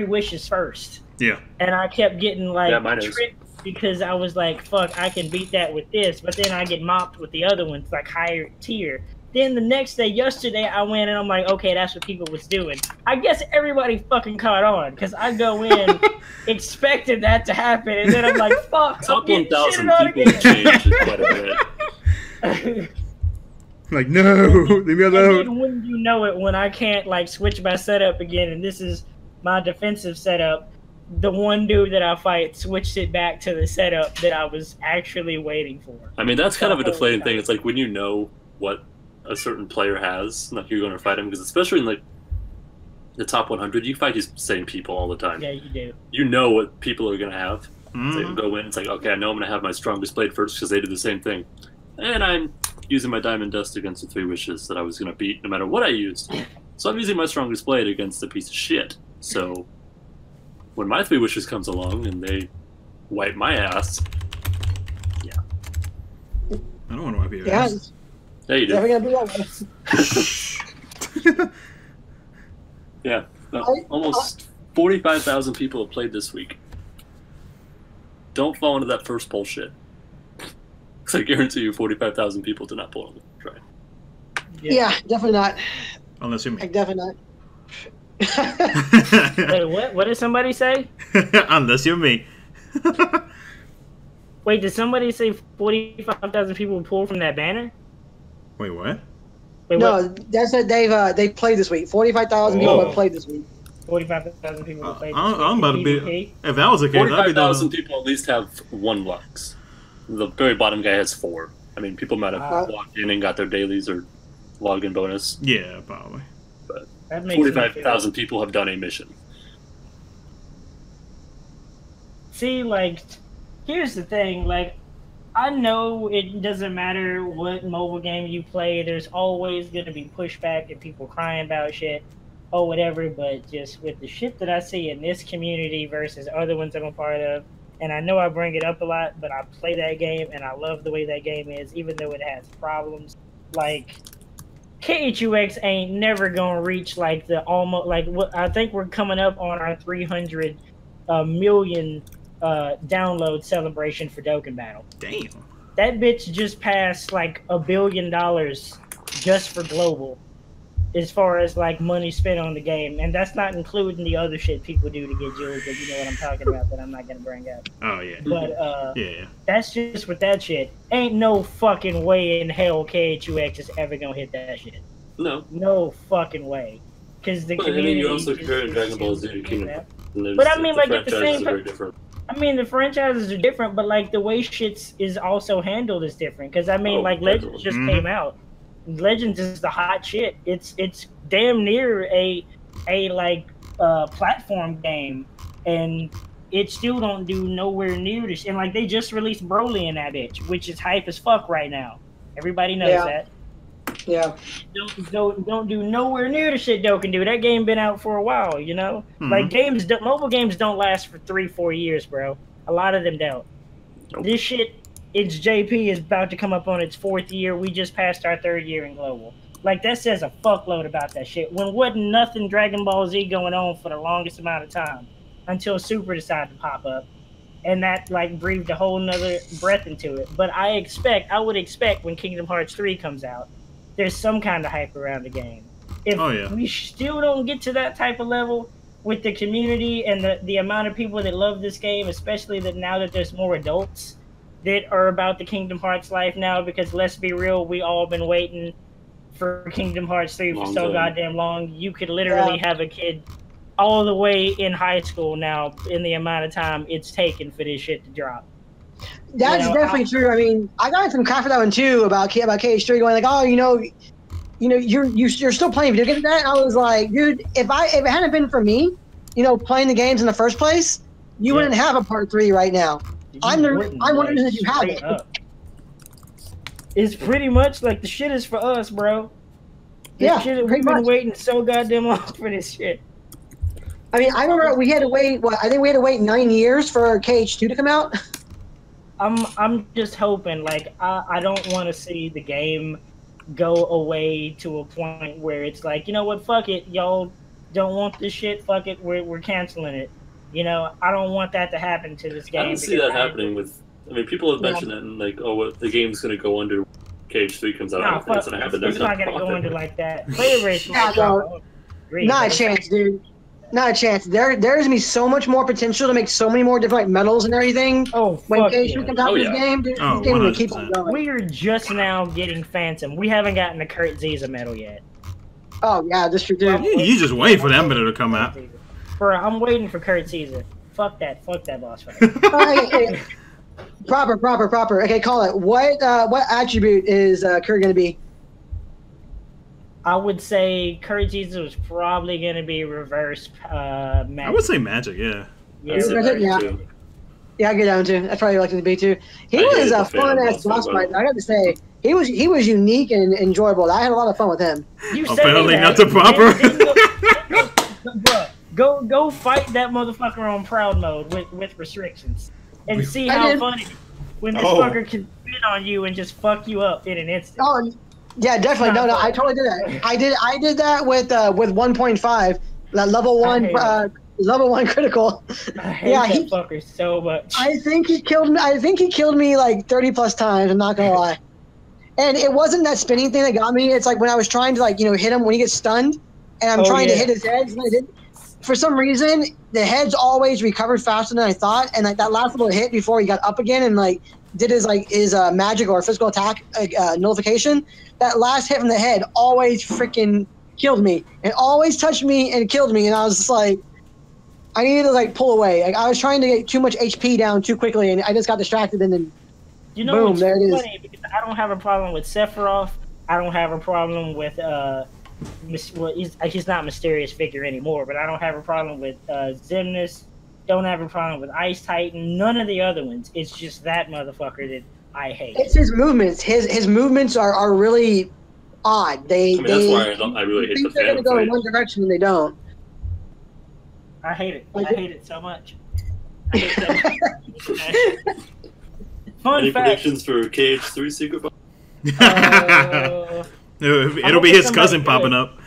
S2: wishes first.
S1: Yeah.
S2: And I kept getting like
S5: mine is.
S2: tricked because I was like, fuck, I can beat that with this, but then I get mopped with the other ones, like higher tier. Then the next day, yesterday, I went and I'm like, okay, that's what people was doing. I guess everybody fucking caught on because I go in expecting that to happen, and then I'm like, fuck, I'm
S5: Top
S2: getting
S5: 1,000
S2: shitted on
S5: people
S2: again.
S5: changed quite a bit.
S1: Like, no, leave me
S2: And
S1: alone.
S2: then when you know it, when I can't like switch my setup again, and this is my defensive setup, the one dude that I fight switched it back to the setup that I was actually waiting for.
S5: I mean, that's kind of a deflating thing. It's like when you know what a certain player has, like you're going to fight him, because especially in like the top 100, you fight these same people all the time.
S2: Yeah, you do.
S5: You know what people are going to have. So you go in, it's like, okay, I know I'm going to have my strongest blade first because they did the same thing. And I'm using my diamond dust against the 3 wishes that I was going to beat no matter what I used. So I'm using my strongest blade against the piece of shit. So when my 3 wishes comes along and they wipe my ass,
S1: I don't want to wipe your
S3: Yeah,
S1: ass.
S3: it's
S5: there you
S3: never
S5: do.
S3: gonna be that way.
S5: Yeah, almost 45,000 people have played this week. Don't fall into that first poll shit. Because I guarantee you 45,000 people did not pull on the try.
S3: Yeah, definitely not.
S1: Unless you're me.
S3: Like, definitely not.
S2: Wait, what? What did somebody say?
S1: Unless you're me.
S2: Wait, did somebody say 45,000 people pulled from that banner?
S1: Wait, what?
S2: Wait,
S3: No,
S2: what?
S3: that's what they played this week. 45,000 people have played this week.
S2: 45,000 people have played.
S1: I'm about to be. If that was the case, I'd be
S5: 45,000
S1: doing.
S5: people at least have 1 Lux. The very bottom guy has 4. I mean, people might have logged in and got their dailies or login bonus.
S1: Yeah, probably.
S5: But
S2: That makes me feel-
S5: 45,000 people have done a mission.
S2: See, like, here's the thing. Like, I know it doesn't matter what mobile game you play. There's always going to be pushback and people crying about shit or whatever. But just with the shit that I see in this community versus other ones I'm a part of, and I know I bring it up a lot, but I play that game and I love the way that game is, even though it has problems. Like, khux ain't never gonna reach like the almost like what I think we're coming up on our 300 million download celebration for Dokkan Battle.
S1: Damn.
S2: That bitch just passed like $1 billion just for global, as far as like money spent on the game, and that's not including the other shit people do to get jewels. But you know what I'm talking about that I'm not gonna bring up.
S1: Oh yeah.
S2: But
S1: Yeah.
S2: that's just with that shit. Ain't no fucking way in hell khux is ever gonna hit that shit.
S5: No.
S2: No fucking way. Because the
S5: But I
S2: community.
S5: mean, you also
S2: just
S5: compare Dragon Ball Z to
S2: isn't
S5: Kingdom
S2: that.
S5: Hearts. And there's-
S2: But I mean, like, at the
S5: franchises
S2: same
S5: are very
S2: time-
S5: different.
S2: I mean, the franchises are different, but like the way shit is also handled is different. Because I mean,
S5: Oh,
S2: like Legends just
S1: definitely.
S2: came out. Legends is the hot shit. It's damn near a platform game, and it still don't do nowhere near this. And like they just released Broly in that bitch, which is hype as fuck right now. Everybody knows
S3: Yeah.
S2: that.
S3: Yeah.
S2: Don't do nowhere near the shit Dokkan do. That game been out for a while, you know. Like mobile games don't last for 3-4 years, bro. A lot of them don't.
S5: Nope.
S2: This shit, it's JP is about to come up on its 4th year. We just passed our 3rd year in global. Like, that says a fuckload about that shit. When wasn't nothing Dragon Ball Z going on for the longest amount of time until Super decided to pop up. And that, like, breathed a whole nother breath into it. But I would expect when Kingdom Hearts 3 comes out, there's some kind of hype around the game. If we still don't get to that type of level with the community and the amount of people that love this game, especially that now that there's more adults that are about the Kingdom Hearts life now, because let's be real, we all been waiting for Kingdom Hearts 3 for so goddamn long. You could literally have a kid all the way in high school now in the amount of time it's taken for this shit to drop.
S3: That's definitely true. I mean, I got some crap for that one too about KH3 going like, oh, you're still playing video games. That and I was like, dude, if it hadn't been for me, playing the games in the first place, you wouldn't have a part 3 right now. I'm one of the reasons you have it.
S2: It's pretty much like the shit is for us, bro. We've been waiting so goddamn long for this shit.
S3: I mean, I remember we had to wait. I think we had to wait 9 years for KH2 to come out.
S2: I'm just hoping. Like, I don't want to see the game go away to a point where it's like, you know what, fuck it, y'all don't want this shit, fuck it, we're canceling it. I don't want that to happen to this game.
S5: I don't see that happening with. I mean, people have mentioned that, and like, the game's going to go under. KH3 comes out.
S2: Nah, fuck, it's not going to go under like that. Player race. Not
S3: a chance, dude. Not a chance. There's gonna be so much more potential to make so many more different metals and everything.
S2: Oh,
S3: when KH3 comes out this game, dude, this game will keep on going.
S2: We are just now getting Phantom. We haven't gotten the Kurt Ziza medal yet.
S3: Oh yeah, this true too.
S1: You just wait for that medal to come out.
S2: Bro, I'm waiting for Kurt Ziza. Fuck that boss fight.
S3: Proper. Okay, call it. What attribute is Kurt gonna be?
S2: I would say Kurt Ziza was probably going to be reverse magic.
S1: I would say magic, yeah.
S3: Yeah, I get down too. That's probably like to be too. He was a fun ass boss fight. I got to say, he was unique and enjoyable. I had a lot of fun with him.
S1: Apparently not the proper.
S2: Go fight that motherfucker on proud mode with restrictions, and see how funny when this fucker can spin on you and just fuck you up in an instant.
S3: Oh. Yeah, definitely. No, I totally did that. I did that with 1.5, level 1 critical.
S2: I hate that fucker so much.
S3: I think he killed me like 30 plus times. I'm not gonna lie. And it wasn't that spinning thing that got me. It's like when I was trying to hit him when he gets stunned, and I'm trying to hit his head. And I didn't. For some reason, the heads always recovered faster than I thought, and like that last little hit before he got up again and did his magic or physical attack nullification. That last hit from the head always freaking killed me. It always touched me and killed me, and I was just like, I needed to pull away. Like, I was trying to get too much HP down too quickly, and I just got distracted, and then boom, there it is.
S2: Funny because I don't have a problem with Sephiroth. I don't have a problem with he's not Mysterious Figure anymore, but I don't have a problem with Xemnas. Don't have a problem with Ice Titan. None of the other ones. It's just that motherfucker that I hate.
S3: It's his movements. His movements are really odd.
S5: That's why I really hate the Phantom.
S3: They're gonna go in one direction and they don't.
S2: I hate it. I hate it so much. I hate it so much.
S5: Any predictions for KH3 Secret Boss?
S1: It'll be his cousin popping up.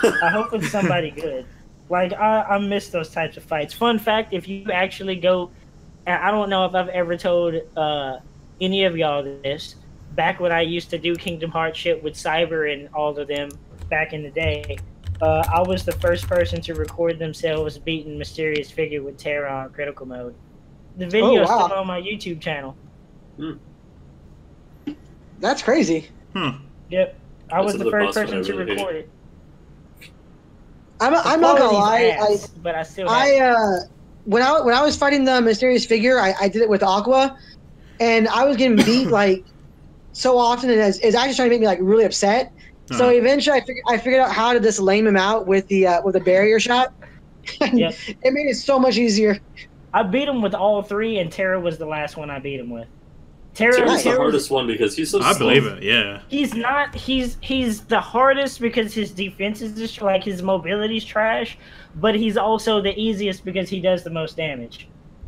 S2: I hope it's somebody good. Like, I miss those types of fights. Fun fact, if you actually go... And I don't know if I've ever told any of y'all this. Back when I used to do Kingdom Hearts shit with Cyber and all of them back in the day, I was the first person to record themselves beating Mysterious Figure with Terra on critical mode. The video's still on my YouTube channel.
S3: That's crazy.
S2: Yep. I was the first person to record it.
S3: I'm not gonna lie.
S2: But I still
S3: when I was fighting the Mysterious Figure, I did it with Aqua, and I was getting beat so often, and it's actually trying to make me really upset. So eventually, I figured out how to just lame him out with the barrier shot. Yep. It made it so much easier.
S2: I beat him with all three, and Terra was the last one I beat him with.
S5: Terra's the hardest one because he's so slow.
S1: I believe it, yeah.
S2: He's not. He's the hardest because his defense is just his mobility's trash, but he's also the easiest because he does the most damage.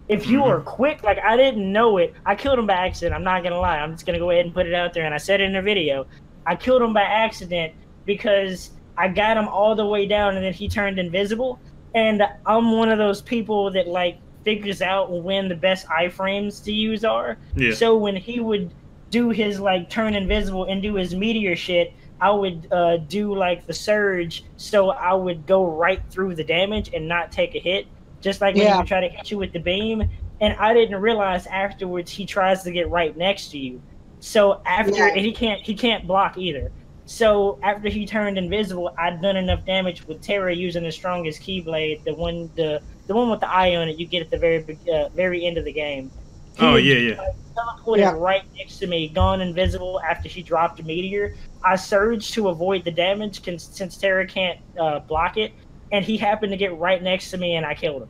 S2: If you are quick, I didn't know it. I killed him by accident. I'm not gonna lie. I'm just gonna go ahead and put it out there, and I said it in a video. I killed him by accident because I got him all the way down and then he turned invisible. And I'm one of those people that like figures out when the best iframes to use are.
S1: Yeah.
S2: So when he would do his like turn invisible and do his meteor shit, I would do like the surge, so I would go right through the damage and not take a hit, just like when he would try to hit you with the beam. And I didn't realize afterwards he tries to get right next to you. So after and he can't block either. So after he turned invisible, I'd done enough damage with Terra using the strongest Keyblade, the one with the eye on it you get at the very end of the game. Teleported right next to me, gone invisible after she dropped a meteor. I surged to avoid the damage since Terra can't block it, and he happened to get right next to me, and I killed him.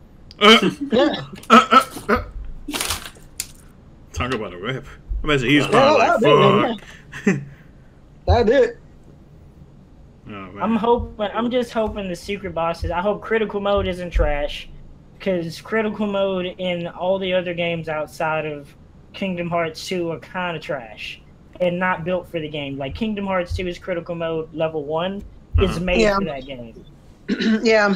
S1: Talk about a rip. I bet he's probably fuck.
S3: That did.
S1: Oh,
S2: I'm just hoping the secret bosses. I hope critical mode isn't trash, because critical mode in all the other games outside of Kingdom Hearts 2 are kind of trash and not built for the game. Like Kingdom Hearts 2 is critical mode level 1 is made for that game.
S3: Yeah.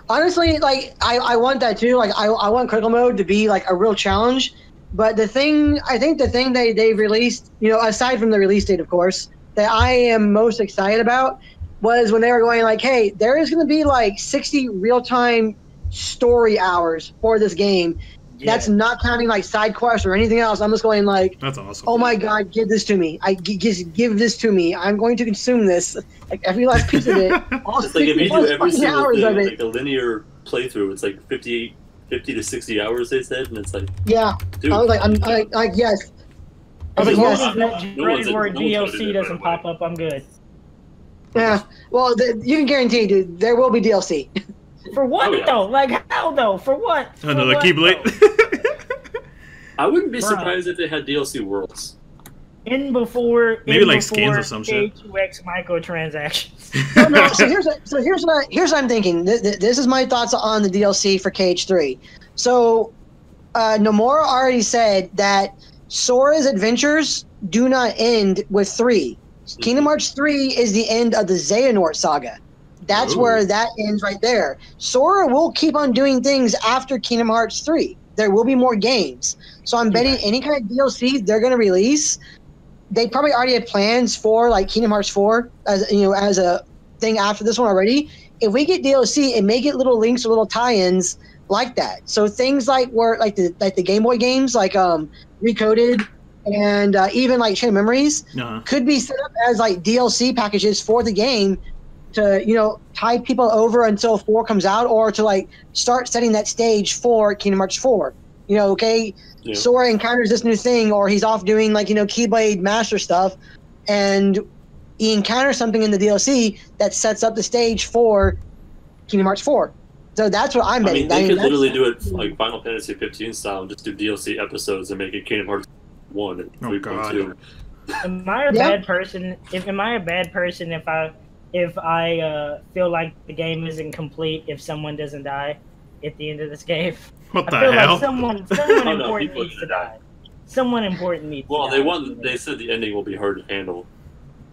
S3: Honestly, like I want that too. Like I want critical mode to be like a real challenge. But I think the thing they've released, you know, aside from the release date, of course, that I am most excited about was when they were going like, hey, there is going to be like 60 real-time story hours for this game. Yeah. That's not counting like side quests or anything else. I'm just going like,
S1: that's awesome.
S3: Oh my God, give this to me. Just give this to me. I'm going to consume this. Like every last piece of it. All
S5: it's like if you do every single thing, like a linear playthrough, it's like 50 to 60 hours, they said, and it's like,
S3: yeah. Dude. I was like, I'm like, yes.
S2: I was like, yes. Where DLC doesn't pop up, I'm good.
S3: Yeah. Well, you can guarantee, dude, there will be DLC.
S2: For what though? Like how though? For what?
S1: Another Keyblade.
S5: I wouldn't be surprised if they had DLC worlds.
S1: Maybe like skins or some shit.
S2: K2X microtransactions.
S3: So here's what I'm thinking. This is my thoughts on the DLC for KH3. So Nomura already said that Sora's adventures do not end with 3. Kingdom Hearts 3 is the end of the Xehanort saga. That's where that ends right there. Sora will keep on doing things after Kingdom Hearts 3. There will be more games. So I'm betting any kind of DLC they're going to release, they probably already had plans for like Kingdom Hearts 4 as a thing after this one already. If we get DLC, it may get little links or little tie-ins like that. So things like the Game Boy games like Recoded and even like Chain of Memories could be set up as like DLC packages for the game to tide people over until 4 comes out, or to like start setting that stage for Kingdom Hearts 4. Sora encounters this new thing, or he's off doing like Keyblade Master stuff, and he encounters something in the DLC that sets up the stage for Kingdom Hearts 4. So that's what I'm betting.
S5: They could literally do it like Final Fantasy 15 style and just do DLC episodes and make it Kingdom Hearts 1 and 3.2.
S2: Am I a bad person? Am I a bad person if I feel like the game isn't complete if someone doesn't die at the end of this game?
S1: What the hell?
S2: Like someone important needs to die. Someone important needs to die.
S5: They said the ending will be hard to handle.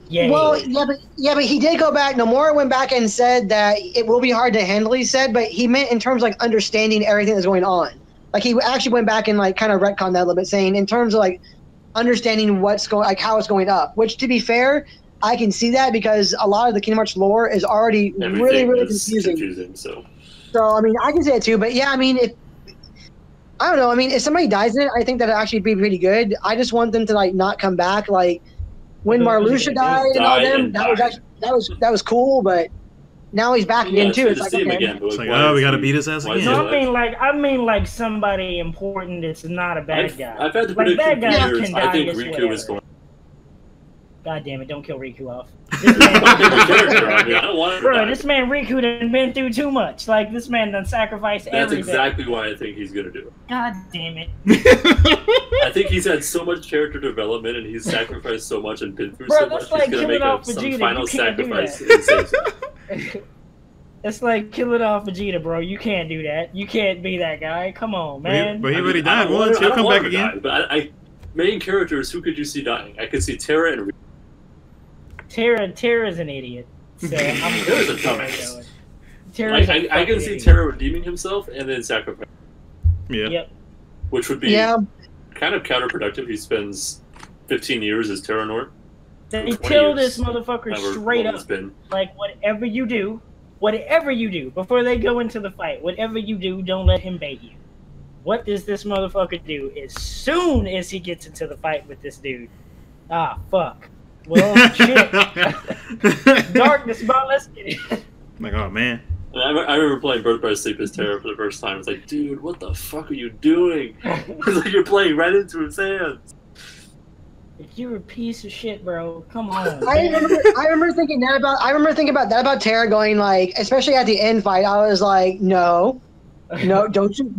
S2: Yeah.
S3: Well, but he did go back. Nomura went back and said that it will be hard to handle. He said, but he meant in terms of like understanding everything that's going on. Like he actually went back and like kind of retconned that a little bit, saying in terms of like understanding what's going, like how it's going up. Which, to be fair, I can see that because a lot of the Kingdom Hearts lore is already really confusing. So I mean, I can say it too. But yeah, I mean, I don't know. I mean, if somebody dies in it, I think that'd actually be pretty good. I just want them to like not come back. Like when Marluxia died and all them, that was cool. But now he's back again too. It's like, okay.
S1: It's like, oh, we gotta beat his ass again.
S2: No, I mean like somebody important that's not a bad guy.
S5: I've had to predict
S2: bad guys
S5: years.
S2: can
S5: I
S2: die
S5: think
S2: as
S5: Riku
S2: whatever.
S5: is going.
S2: God damn it! Don't kill Riku off.
S5: Bro,
S2: this man Riku done been through too much. Like this man done sacrificed everything.
S5: That's exactly why I think he's gonna do it.
S2: God damn it!
S5: I think he's had so much character development and he's sacrificed so much and been through
S2: Bro,
S5: so much.
S2: That's like
S5: he's gonna make some final sacrifice.
S2: It's like killing off Vegeta, bro. You can't do that. You can't be that guy. Come on, man.
S1: But he already died once. He'll come back again.
S5: But main characters, who could you see dying? I could see Terra and
S2: Terra's an idiot. So I'm
S5: Terra's a
S2: going.
S5: dumbass.
S2: Terra's
S5: I
S2: a
S5: can
S2: fucking
S5: see
S2: idiot.
S5: Terra redeeming himself and then sacrificing,
S1: Yeah.
S2: Yep.
S5: which would be kind of counterproductive. He spends 15 years as Terra Nort.
S2: They
S5: 20
S2: tell
S5: years,
S2: this motherfucker
S5: however
S2: straight
S5: long
S2: up,
S5: it's been.
S2: like, whatever you do, before they go into the fight, whatever you do, don't let him bait you. What does this motherfucker do as soon as he gets into the fight with this dude? Ah, fuck. Well, shit. Darkness, bro, let's get it.
S1: Like, oh man.
S5: And I remember playing Birth by Sleep as Terra for the first time. It's like, dude, what the fuck are you doing? It's like you're playing right into his hands.
S2: You're a piece of shit, bro. Come on.
S3: I remember thinking that about Terra, going like, especially at the end fight, I was like, no, don't you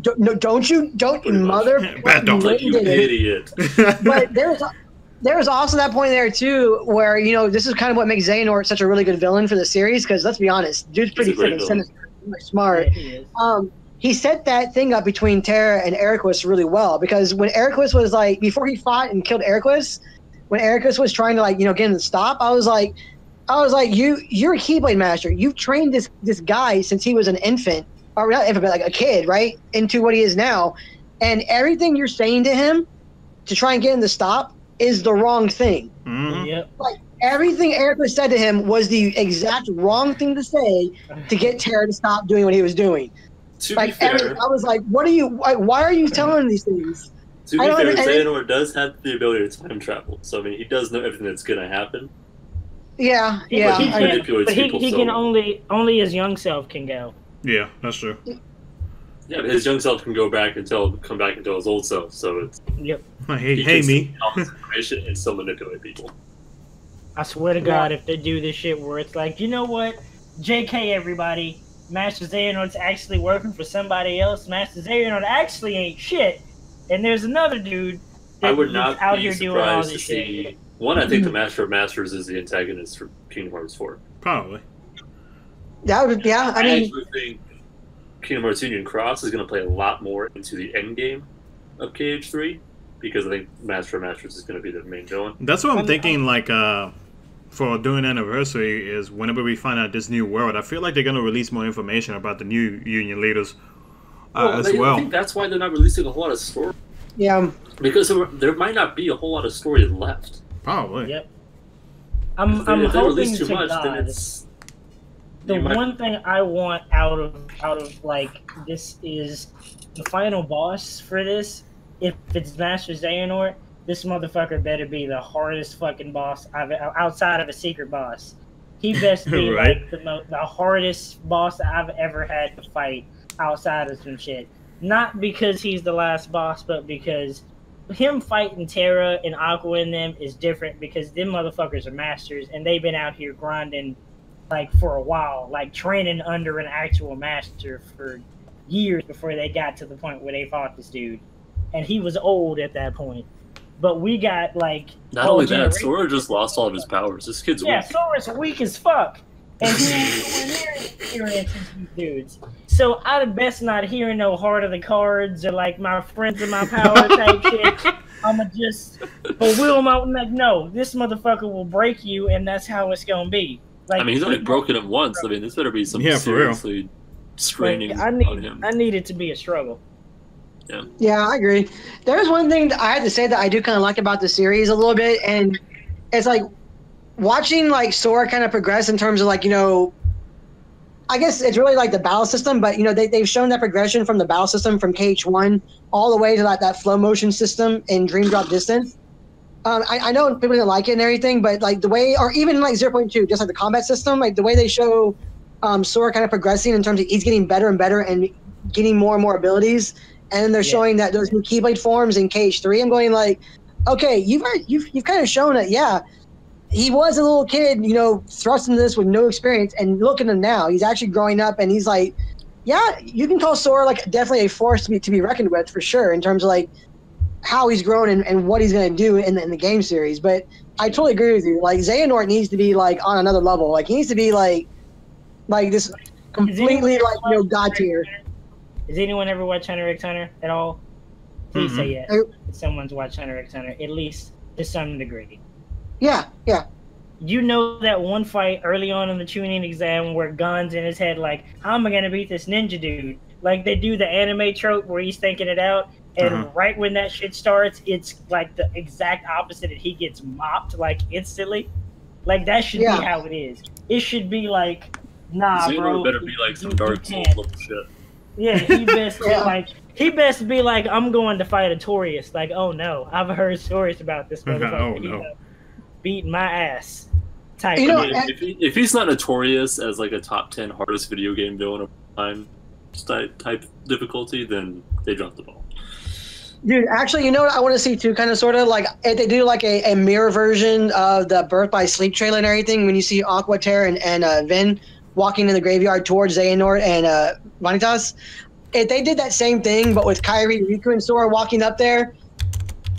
S3: mother
S1: Bad dog.
S5: Like, you idiot.
S3: But there's also that point there too where, you know, this is kind of what makes Xehanort such a really good villain for the series, because let's be honest, dude's pretty
S5: He's a great
S3: freaking
S5: villain.
S3: sinister, smart.
S2: Yeah, he is.
S3: He set that thing up between Terra and Ericus really well, because when Ericus was like, before he fought and killed Ericus, when Ericus was trying to, like, you know, get him to stop, I was like, you're a Keyblade master. You've trained this guy since he was an infant, or not infant, but like a kid, right, into what he is now, and everything you're saying to him to try and get him to stop is the wrong thing.
S1: Mhm.
S2: Yep.
S3: Like, everything Ericus said to him was the exact wrong thing to say to get Terra to stop doing what he was doing.
S5: To
S3: Like,
S5: be fair,
S3: I was like, why are you telling him these things?
S5: To be
S3: I don't
S5: fair,
S3: understand-
S5: Xehanort does have the ability to time travel, so I mean, he does know everything that's gonna happen.
S3: Yeah.
S5: he
S3: I-
S5: can- manipulates
S2: But he
S5: people
S2: can
S5: so-
S2: only his young self can go.
S1: Yeah, that's true.
S5: Yeah, but his young self can go back and come back into his old self, so it's
S2: Yep.
S1: Hey,
S5: he
S1: hey,
S5: can
S1: me.
S5: see all this information and still manipulate people.
S2: I swear to God, if they do this shit where it's like, you know what, JK, everybody, Master Xehanort's actually working for somebody else. Master Xehanort actually ain't shit, and there's another dude
S5: I would
S2: that's
S5: not
S2: out
S5: be
S2: here doing all
S5: surprised to
S2: this shit.
S5: see. One, I think the Master of Masters is the antagonist for Kingdom Hearts 4.
S1: Probably.
S3: That would, yeah. I mean,
S5: actually think Kingdom Hearts Union Cross is going to play a lot more into the end game of KH3, because I think Master of Masters is going to be the main villain.
S1: That's what I'm thinking, like, for doing anniversary is whenever we find out this new world, I feel like they're going to release more information about the new Union leaders as
S5: I
S1: well.
S5: think that's why they're not releasing a whole lot of story,
S3: yeah.
S5: because there might not be a whole lot of story left.
S1: Probably.
S2: Yep. I'm
S5: If they
S2: hoping
S5: release too
S2: to
S5: much, then
S2: God.
S5: it's
S2: The
S5: you might-
S2: one thing I want out of like this is the final boss for this. If it's Master Xehanort, this motherfucker better be the hardest fucking boss outside of a secret boss. He best be
S1: Right.
S2: like the hardest boss that I've ever had to fight outside of some shit. Not because he's the last boss, but because him fighting Terra and Aqua and them is different, because them motherfuckers are masters and they've been out here grinding like for a while, like training under an actual master for years before they got to the point where they fought this dude. And he was old at that point. But we got like
S5: not only that, Sora just lost all of his powers. This kid's
S2: yeah,
S5: weak.
S2: Sora's weak as fuck. And he ain't nowhere near experience as these dudes. So I'd best not hear no Heart of the Cards or like my friends in my power type shit. I'ma just will him out and like, no, this motherfucker will break you and that's how it's gonna be. Like,
S5: I mean, he's only broken him once. I mean, this better be some
S1: Yeah, for real.
S5: seriously straining
S2: like,
S5: on him.
S2: I need it to be a struggle.
S3: Yeah, I agree. There's one thing that I had to say that I do kind of like about the series a little bit, and it's like watching like Sora kind of progress in terms of like, you know, I guess it's really like the battle system, but you know, they've shown that progression from the battle system from KH1 all the way to like that flow motion system in Dream Drop Distance. I know people didn't like it and everything, but like the way, or even like 0.2, just like the combat system, like the way they show Sora kind of progressing in terms of he's getting better and better and getting more and more abilities. And then they're showing that those new Keyblade forms in KH3. I'm going like, okay, you've kind of shown that, yeah, he was a little kid, you know, thrust into this with no experience, and look at him now. He's actually growing up, and he's like, yeah, you can call Sora like definitely a force to be reckoned with for sure in terms of like how he's grown and what he's going to do in the game series. But I totally agree with you. Like Xehanort needs to be like on another level. Like he needs to be like this completely like, you know, god tier.
S2: Has anyone ever watched Hunter x Hunter at all? Please say yes. Someone's watched Hunter x Hunter, at least to some degree.
S3: Yeah.
S2: you know that one fight early on in the tuning exam where Gun's in his head like, how am I gonna beat this ninja dude? Like they do the anime trope where he's thinking it out, and right when that shit starts, it's like the exact opposite, and he gets mopped like instantly. Like that should be how it is. It should be like, nah, bro.
S5: Better be like some Dark Souls level shit.
S2: Yeah, he best be like, I'm going to fight a Torius. Like, oh no, I've heard stories about this motherfucker.
S1: Oh no,
S2: beating my ass. Type.
S3: You know,
S5: if he's not notorious as like a top 10 hardest video game villain of time type difficulty, then they dropped the ball.
S3: Dude, actually, you know what I want to see too, kind of, sort of, like, if they do like a mirror version of the Birth by Sleep trailer and everything, when you see Aqua Terra and Vin walking in the graveyard towards Xehanort and Vanitas, if they did that same thing, but with Kairi, Riku, and Sora walking up there,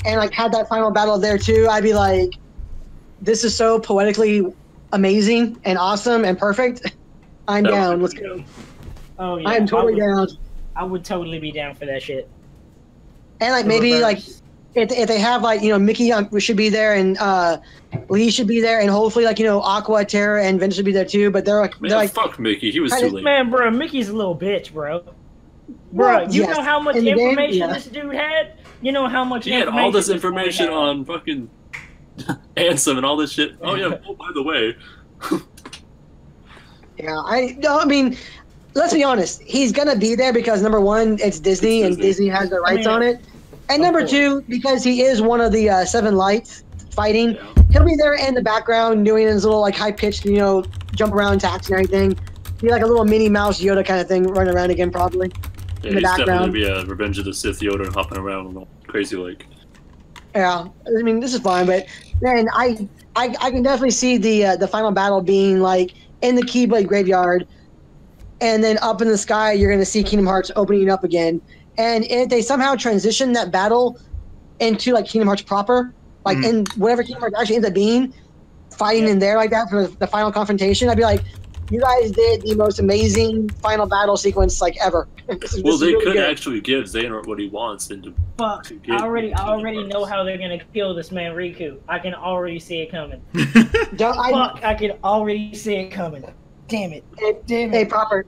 S3: and like had that final battle there too, I'd be like, this is so poetically amazing and awesome and perfect. I'm down. Let's go.
S2: Oh yeah,
S3: I'm totally down.
S2: I would totally be down for that shit.
S3: And like maybe like if they have like, you know, Mickey should be there, and Lee should be there, and hopefully like, you know, Aqua, Terra, and Vince should be there too. But they're like
S5: fuck Mickey. He was too late.
S2: Man, bro, Mickey's a little bitch, bro. Bro, you know how much information this dude had? You know how much
S5: he had all this information on fucking Ansem and all this shit. Oh yeah, oh, by the way.
S3: Yeah, I mean, let's be honest. He's gonna be there because number one, it's Disney, and Disney has the rights on it. And number two, because he is one of the Seven Lights fighting, he'll be there in the background doing his little like high pitched, you know, jump around attacks and everything. Be like a little Minnie Mouse Yoda kind of thing running around again, probably.
S5: Yeah,
S3: in the background.
S5: Definitely be a Revenge of the Sith Yoda hopping around all crazy like.
S3: Yeah, I mean, this is fine, but man, I can definitely see the final battle being like in the Keyblade graveyard, and then up in the sky you're gonna see Kingdom Hearts opening up again. And if they somehow transition that battle into like Kingdom Hearts proper, like in whatever Kingdom Hearts actually ends up being, fighting in there like that for the final confrontation, I'd be like, you guys did the most amazing final battle sequence like ever.
S5: Well, they really could actually give Xehanort what he wants into.
S2: Fuck! I already know how they're gonna kill this man Riku. I can already see it coming. I can already see it coming. Damn it! Damn it!
S3: Hey, proper.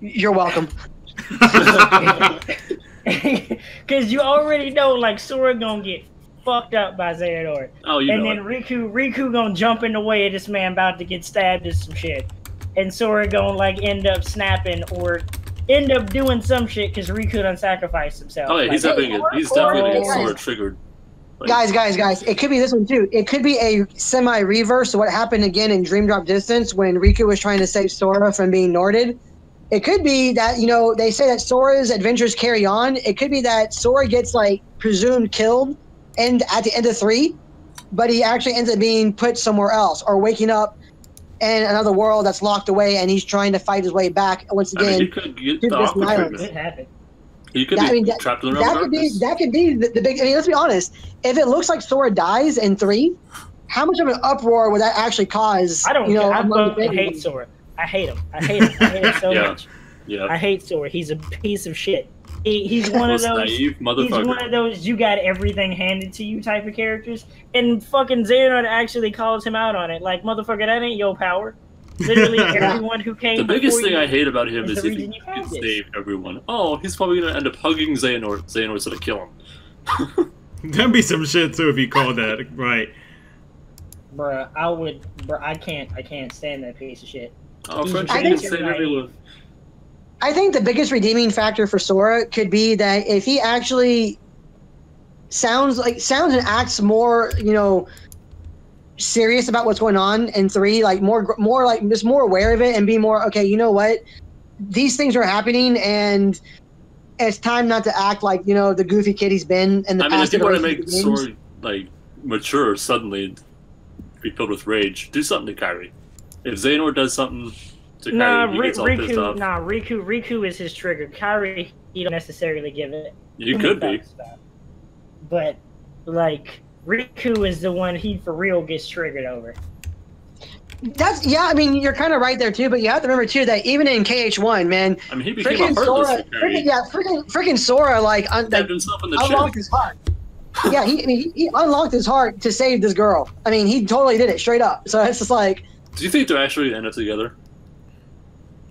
S3: You're welcome.
S2: Because you already know, like, Sora gonna get fucked up by Xehanort.
S5: Oh, you
S2: and
S5: know
S2: then Riku gonna jump in the way of this man about to get stabbed and some shit. And Sora gonna, like, end up snapping or end up doing some shit because Riku done sacrificed himself.
S5: Oh, yeah, he's definitely getting Sora triggered.
S3: Like, guys, it could be this one too. It could be a semi-reverse of what happened again in Dream Drop Distance when Riku was trying to save Sora from being Norded. It could be that, you know, they say that Sora's adventures carry on. It could be that Sora gets, like, presumed killed and at the end of 3, but he actually ends up being put somewhere else or waking up in another world that's locked away, and he's trying to fight his way back once again.
S5: I mean, he could get the Aqua treatment. He could be trapped in the realm of darkness.
S3: That could be the big. I mean, let's be honest. If it looks like Sora dies in 3, how much of an uproar would that actually cause?
S2: I don't know. I hate Sora. I hate him. I hate him so much.
S5: Yeah.
S2: I hate Sora. He's a piece of shit. He's one of those.
S5: Naive motherfucker.
S2: He's one of those you got everything handed to you type of characters. And fucking Xehanort actually calls him out on it. Like, motherfucker, that ain't your power. Literally everyone who came.
S5: The biggest thing
S2: you
S5: I hate about him is if he can save everyone. Oh, he's probably gonna end up hugging Xehanort. Xehanort's gonna kill him.
S1: That'd be some shit too if he called that right.
S2: Bruh, I can't stand that piece of shit.
S5: Oh, friendship can save everyone.
S3: I think the biggest redeeming factor for Sora could be that if he actually sounds and acts more, you know, serious about what's going on in 3, like more like just more aware of it and be more, okay, you know what, these things are happening and it's time not to act like, you know, the goofy kid he's been in the past.
S5: I mean, if you want to make Sora like mature suddenly, be filled with rage, do something to Kairi. If Xehanort does something to Kairi, he gets all pissed off.
S2: Riku is his trigger. Kairi, he don't necessarily give it.
S5: You could be.
S2: But, like, Riku is the one he for real gets triggered over.
S3: I mean, you're kind of right there too, but you have to remember too that even in KH1, man,
S5: I mean, he became a heartless
S3: freaking Sora, like,
S5: stabbed himself in the
S3: unlocked his heart. Yeah, he unlocked his heart to save this girl. I mean, he totally did it straight up. So it's just like.
S5: Do you think they're actually end up together?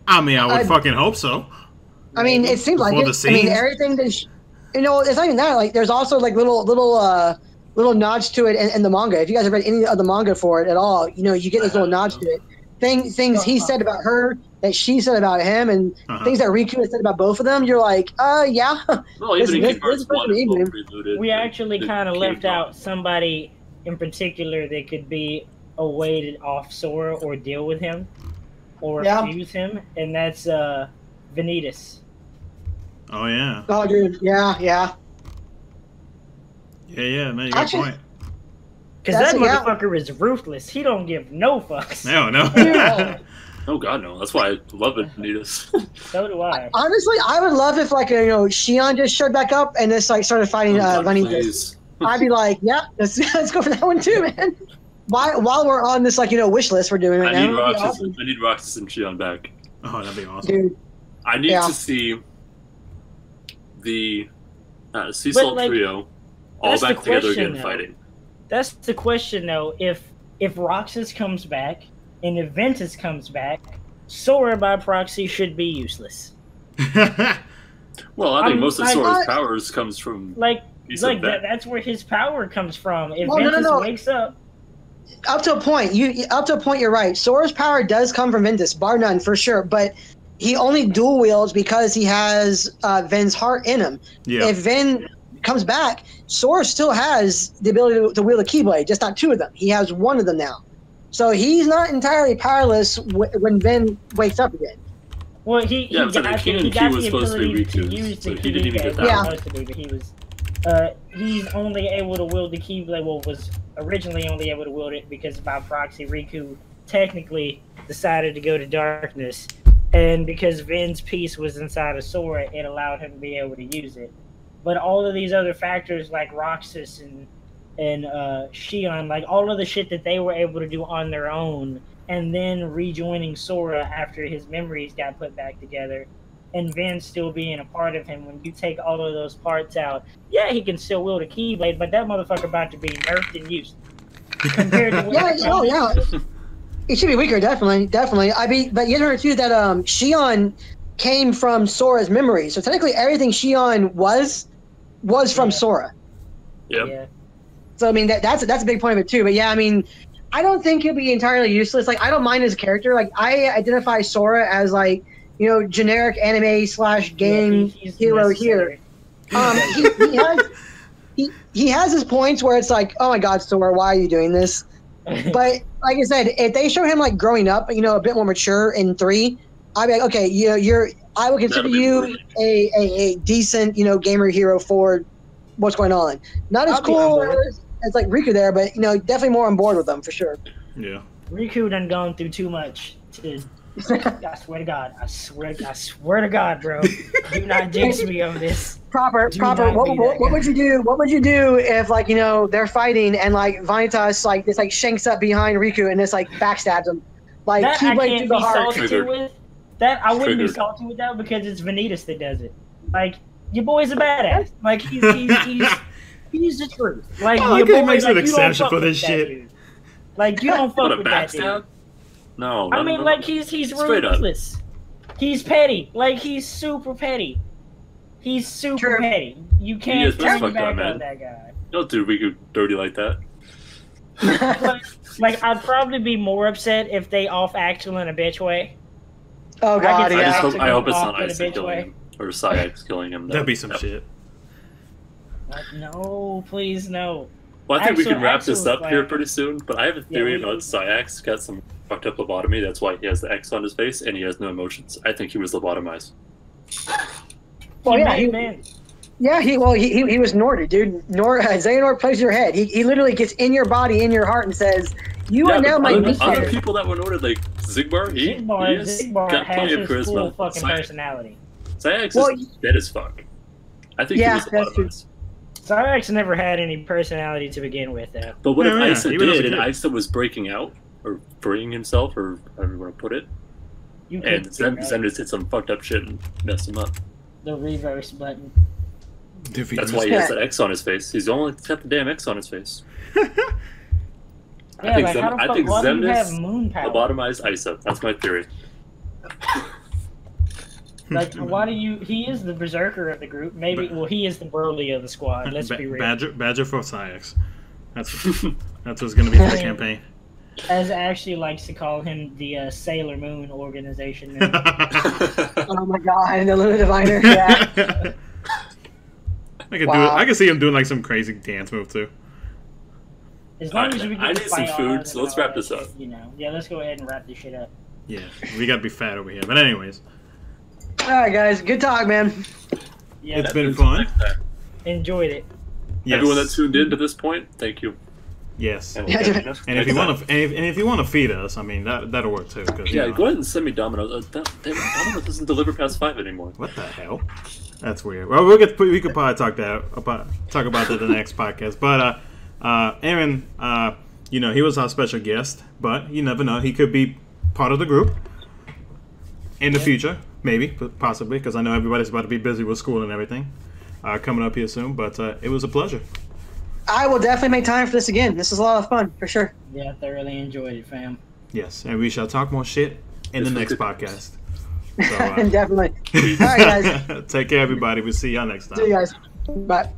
S1: I mean, I would fucking hope so.
S3: I mean, it seems like
S1: Before
S3: it.
S1: the
S3: I mean,
S1: scenes?
S3: everything that it's not even that. Like, there's also like little nods to it in the manga. If you guys have read any of the manga for it at all, you get those little nods to it. Things he said about her, that she said about him, and things that Riku has said about both of them. You're like, yeah.
S5: Well, even in Kingdom Hearts 1, it's all preluded.
S2: We actually kind of left out somebody in particular that could be a way to off Sora or deal with him or fuse him, and that's Vanitas.
S1: Oh yeah.
S3: Oh dude, yeah.
S1: Yeah, man, you got a point.
S2: Because that motherfucker is ruthless. He don't give no fucks.
S1: No.
S5: Oh god, no. That's why I love it, Vanitas.
S2: So do I.
S3: Honestly, I would love if Shion just showed back up and just like started fighting Vanitas. I'd be like, yeah, let's go for that one too, man. While we're on this wish list we're doing right now.
S5: I need Roxas and Shion back.
S1: Oh, that'd be awesome.
S3: Dude.
S5: I need to see the Cecil trio all back together again fighting.
S2: That's the question, though. If Roxas comes back and if Ventus comes back, Sora by proxy should be useless.
S5: Well, I think most of Sora's powers comes from
S2: that's where his power comes from. If Ventus wakes up.
S3: Up to a point, you're right. Sora's power does come from Ventus, bar none, for sure. But he only dual wields because he has Ven's heart in him. Yeah. If Ven comes back, Sora still has the ability to wield a Keyblade, just not two of them. He has one of them now. So he's not entirely powerless when Ven wakes up again.
S2: Well, he got the ability to use the Keyblade. But he was he's only able to wield the Keyblade. Well, was originally only able to wield it because by proxy Riku technically decided to go to darkness, and because Ven's piece was inside of Sora, it allowed him to be able to use it. But all of these other factors like Roxas and Shion, like all of the shit that they were able to do on their own, and then rejoining Sora after his memories got put back together, and Ven still being a part of him, when you take all of those parts out, yeah, he can still wield a Keyblade, but that motherfucker about to be nerfed and used. Compared to
S3: yeah. It should be weaker, definitely. But you heard too that Shion came from Sora's memory, so technically everything Shion was from Sora.
S5: Yep.
S2: Yeah.
S3: So I mean that's a big point of it too. But yeah, I mean, I don't think he'll be entirely useless. Like, I don't mind his character. Like, I identify Sora as like, generic anime / game hero here. He has his points where it's like, oh my god, Sora, why are you doing this? But like I said, if they show him like growing up, a bit more mature in 3, I'd be like, okay, I would consider you a decent, gamer hero for what's going on. Not as cool as like Riku there, but definitely more on board with them for sure.
S1: Yeah.
S2: Riku done gone through too much to. I swear to God. I swear to God, bro. Do not jinx me on this.
S3: Proper. What would you do? What would you do if they're fighting and like Vanitas this shanks up behind Riku and just backstabs him? Like,
S2: that I can't be salty
S3: with.
S2: That I wouldn't be salty with that because it's Vanitas that does it. Like, your boy's a badass. Like, he's the truth. Like, your boy
S1: makes an exception for this shit.
S2: Dude. Like, you don't fuck with that dude.
S5: No,
S2: I mean, like, he's ruthless. He's petty. Like, he's super petty. He's super petty. You can't turn back on that guy.
S5: Don't do Riku dirty like that.
S2: Like, I'd probably be more upset if they off-act in a bitch way.
S3: Oh god,
S5: I hope it's not Isaac killing him or Sayax killing him.
S1: That'd be some shit.
S2: Like, no, please no.
S5: Well, I think we can wrap this up here pretty soon, but I have a theory about Sayax got some fucked up lobotomy. That's why he has the X on his face and he has no emotions. I think he was lobotomized.
S3: Well, he was Nordy, dude. Xehanort plays your head. He literally gets in your body, in your heart, and says, "You are now my meat."
S5: Other people that were Nordy, like Zigbar,
S2: Zigbar has his full fucking personality.
S5: Sayax is dead as fuck. I think he was lobotomized.
S2: Sayax never had any personality to begin with, though.
S5: But what if Isa did, and Isa was breaking out, or freeing himself, or however you want to put it, and Zen just did some fucked up shit and messed him up?
S2: The reverse button.
S1: Defeat
S5: That's
S1: Mr.
S5: why he has that X on his face. He's only got the damn X on his face.
S2: Yeah, like, how the
S5: I
S2: fuck,
S5: think
S2: why do you have
S5: Xemnas
S2: moon power?
S5: lobotomized Isa. That's my theory.
S2: Like, why do you... He is the berserker of the group. Maybe... Well, he is the Broly of the squad. Let's be real.
S1: Badger for Psyx. That's what's going to be for the campaign.
S2: As Ashley likes to call him, the Sailor Moon organization.
S3: Oh my god, the Luna Diviner. Yeah.
S1: I could do it. I can see him doing like some crazy dance move too.
S2: As long as we get
S5: I
S2: the
S5: need some
S2: fight
S5: food,
S2: on
S5: so let's
S2: and all
S5: wrap
S2: that
S5: this up.
S2: shit, you know. Yeah, let's go ahead and wrap this shit up.
S1: Yeah, we gotta be fat over here. But anyways,
S3: All right, guys. Good talk, man.
S2: Yeah,
S1: it's been fun.
S2: enjoyed it.
S1: Yes.
S5: Everyone that tuned in to this point, thank you.
S1: Yes.
S5: And we'll catch you next
S1: And if
S5: time.
S1: you want to feed us, I mean that'll work too. 'Cause,
S5: Yeah,
S1: you know,
S5: go ahead and send me Domino's. Domino's doesn't deliver past 5 anymore.
S1: What the hell? That's weird. Well, we could probably talk about that in the next podcast. But Aaron, you know, he was our special guest, but you never know. He could be part of the group in the future, maybe, possibly, because I know everybody's about to be busy with school and everything coming up here soon. But it was a pleasure.
S3: I will definitely make time for this again. This is a lot of fun, for sure.
S2: Yeah, thoroughly enjoyed it, fam.
S1: Yes, and we shall talk more shit in the next podcast. So,
S3: Definitely. All right, guys.
S1: take care, everybody. We'll see y'all next time.
S3: See you guys. Bye.